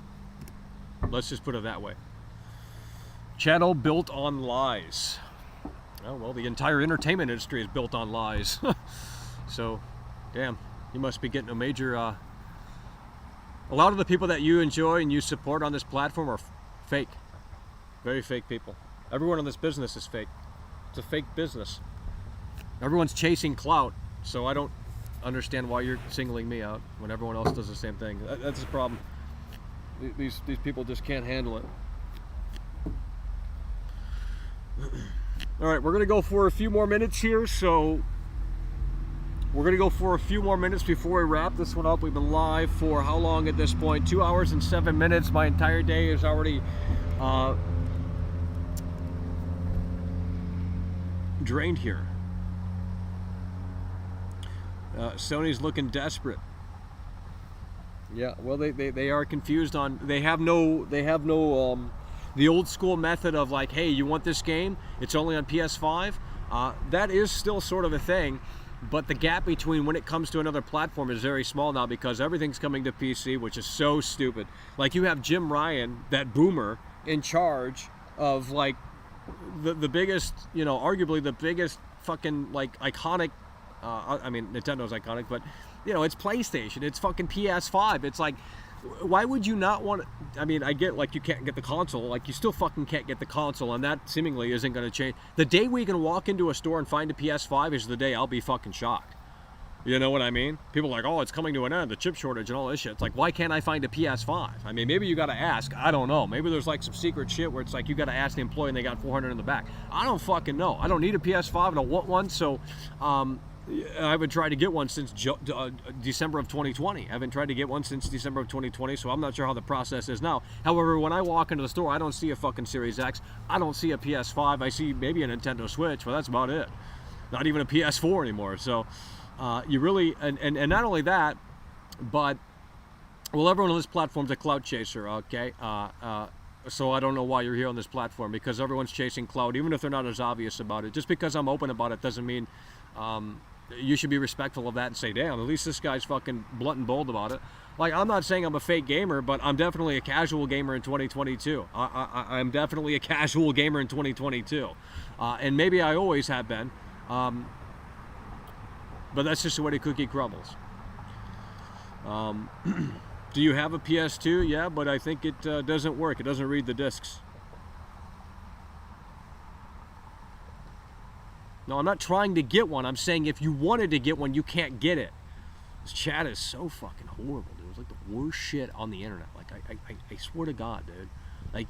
Let's just put it that way. Channel built on lies. Oh, well, the entire entertainment industry is built on lies. So, damn, you must be getting a major... A lot of the people that you enjoy and you support on this platform are fake. Very fake people. Everyone in this business is fake. It's a fake business. Everyone's chasing clout, so I don't understand why you're singling me out when everyone else does the same thing. That's the problem. These people just can't handle it. All right, we're going to go for a few more minutes here, so we're going to go for a few more minutes before we wrap this one up. We've been live for how long at this point? 2 hours and 7 minutes. My entire day is already drained here. Sony's looking desperate. Yeah, well, they are confused on... They have no the old school method of like, hey, you want this game? It's only on PS5. That is still sort of a thing, but the gap between when it comes to another platform is very small now because everything's coming to PC, which is so stupid. Like, you have Jim Ryan, that boomer, in charge of like the biggest, you know, arguably the biggest fucking like iconic. I mean, Nintendo's iconic, but you know, it's PlayStation. It's fucking PS5. It's like, why would you not want to... I mean, I get like you can't get the console, like you still fucking can't get the console, and that seemingly isn't going to change. The day we can walk into a store and find a PS5 is the day I'll be fucking shocked. You know what I mean? People are like, oh, it's coming to an end, the chip shortage and all this shit. It's like, why can't I find a PS5? I mean, maybe you got to ask. I don't know. Maybe there's like some secret shit where it's like you got to ask the employee and they got 400 in the back. I don't fucking know. I don't need a PS5. I don't want one. So, I haven't tried to get one since December of 2020. I haven't tried to get one since December of 2020, so I'm not sure how the process is now. However, when I walk into the store, I don't see a fucking Series X. I don't see a PS5. I see maybe a Nintendo Switch, but that's about it. Not even a PS4 anymore. So you really, and not only that, but, well, everyone on this platform's a clout chaser, okay? So I don't know why you're here on this platform, because everyone's chasing clout, even if they're not as obvious about it. Just because I'm open about it doesn't mean you should be respectful of that and say, damn, at least this guy's fucking blunt and bold about it. Like, I'm not saying I'm a fake gamer, but I'm definitely a casual gamer in 2022. I'm definitely a casual gamer in 2022. And maybe I always have been. But that's just the way the cookie crumbles. Do you have a PS2? Yeah, but I think it doesn't work. It doesn't read the discs. No, I'm not trying to get one. I'm saying if you wanted to get one, you can't get it. This chat is so fucking horrible, dude. It's like the worst shit on the internet. Like, I swear to God, dude. Like,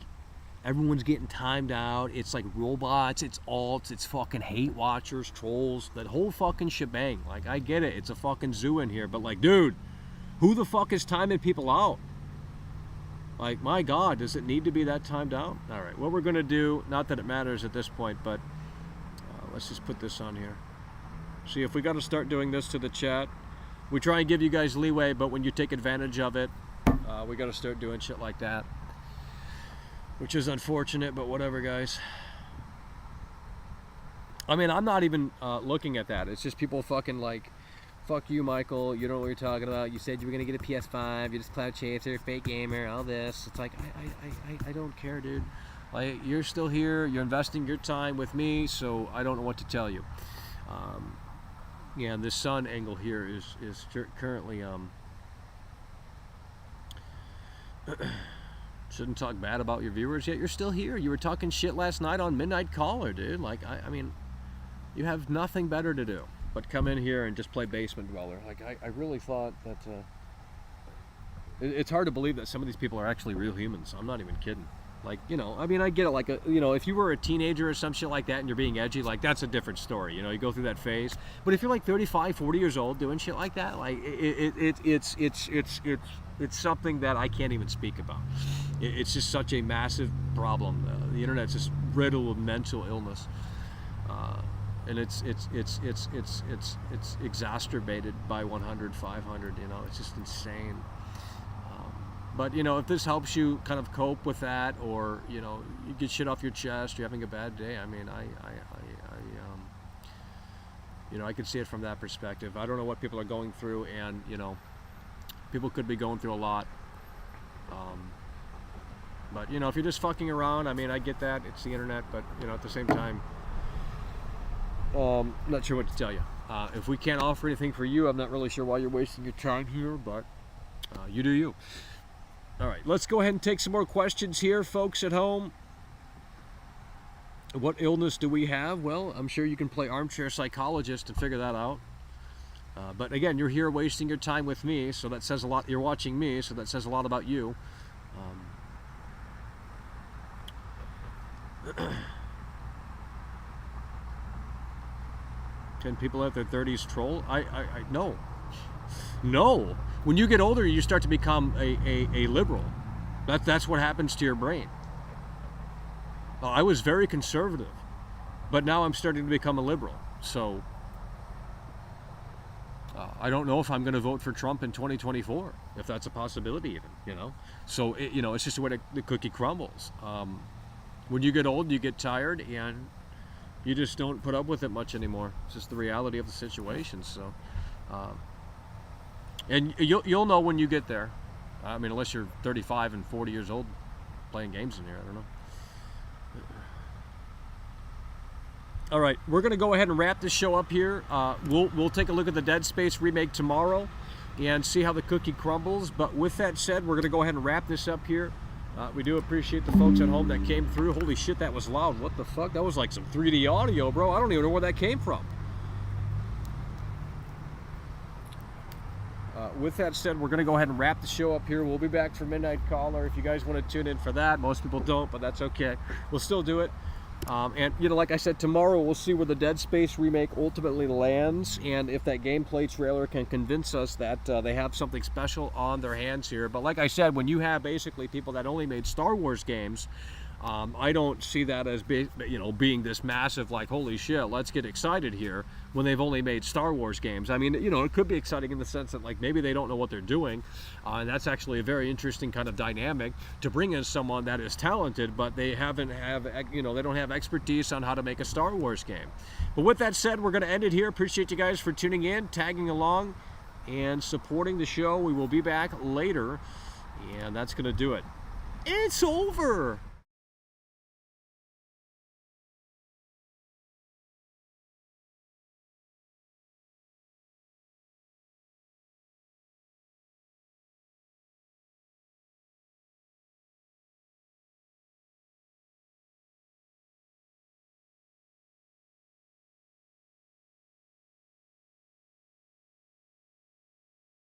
everyone's getting timed out. It's like robots, it's alts, it's fucking hate watchers, trolls, that whole fucking shebang. Like, I get it. It's a fucking zoo in here. But, like, dude, who the fuck is timing people out? Like, my God, does it need to be that timed out? All right, what we're going to do, not that it matters at this point, but let's just put this on here. See, if we got to start doing this to the chat, we try and give you guys leeway, but when you take advantage of it, we got to start doing shit like that. Which is unfortunate, but whatever, guys. I mean, I'm not even looking at that. It's just people fucking like, fuck you, Michael. You don't know what you're talking about. You said you were going to get a PS5. You're just cloud chaser, fake gamer, all this. It's like, I don't care, dude. Like, you're still here. You're investing your time with me, so I don't know what to tell you. Yeah, and this sun angle here is currently... Shouldn't talk bad about your viewers yet. You're still here. You were talking shit last night on Midnight Caller, dude. Like, I mean, you have nothing better to do but come in here and just play Basement Dweller. Like, I really thought that... it's hard to believe that some of these people are actually real humans. I'm not even kidding. Like, you know, I mean, I get it. Like, if you were a teenager or some shit like that and you're being edgy, like, that's a different story. You know, you go through that phase. But if you're like 35, 40 years old doing shit like that, like, it's something that I can't even speak about. It's just such a massive problem. The internet's just riddled with mental illness, and it's exacerbated by 100, 500. You know, it's just insane. But, you know, if this helps you kind of cope with that, or, you know, you get shit off your chest, you're having a bad day, I mean, you know, I can see it from that perspective. I don't know what people are going through, and, you know, people could be going through a lot. But, you know, if you're just fucking around, I mean, I get that. It's the internet, but, you know, at the same time, not sure what to tell you. If we can't offer anything for you, I'm not really sure why you're wasting your time here, but you do you. All right, let's go ahead and take some more questions here, folks at home. What illness do we have? Well, I'm sure you can play armchair psychologist and figure that out. But again, you're here wasting your time with me, so that says a lot. You're watching me, so that says a lot about you. Can people at their 30s troll? No. No. When you get older, you start to become a liberal. That's what happens to your brain. I was very conservative, but now I'm starting to become a liberal. So I don't know if I'm going to vote for Trump in 2024, if that's a possibility even, you know. So, you know, it's just the way the cookie crumbles. When you get old, you get tired, and you just don't put up with it much anymore. It's just the reality of the situation. So, and you'll know when you get there. I mean, unless you're 35 and 40 years old playing games in here, I don't know. All right, we're going to go ahead and wrap this show up here. We'll take a look at the Dead Space remake tomorrow and see how the cookie crumbles. But with that said, we're going to go ahead and wrap this up here. We do appreciate the folks at home that came through. Holy shit, that was loud. What the fuck? That was like some 3D audio, bro. I don't even know where that came from. With that said, we're going to go ahead and wrap the show up here. We'll be back for Midnight Caller if you guys want to tune in for that. Most people don't, but that's okay. We'll still do it. And, you know, like I said, tomorrow we'll see where the Dead Space remake ultimately lands, and if that gameplay trailer can convince us that they have something special on their hands here. But like I said, when you have basically people that only made Star Wars games, I don't see that as being this massive, like, holy shit, let's get excited here, when they've only made Star Wars games. I mean, you know, it could be exciting in the sense that, like, maybe they don't know what they're doing, and that's actually a very interesting kind of dynamic to bring in someone that is talented, but they don't have expertise on how to make a Star Wars game. But with that said, we're going to end it here. Appreciate you guys for tuning in, tagging along, and supporting the show. We will be back later, and that's going to do it. It's over!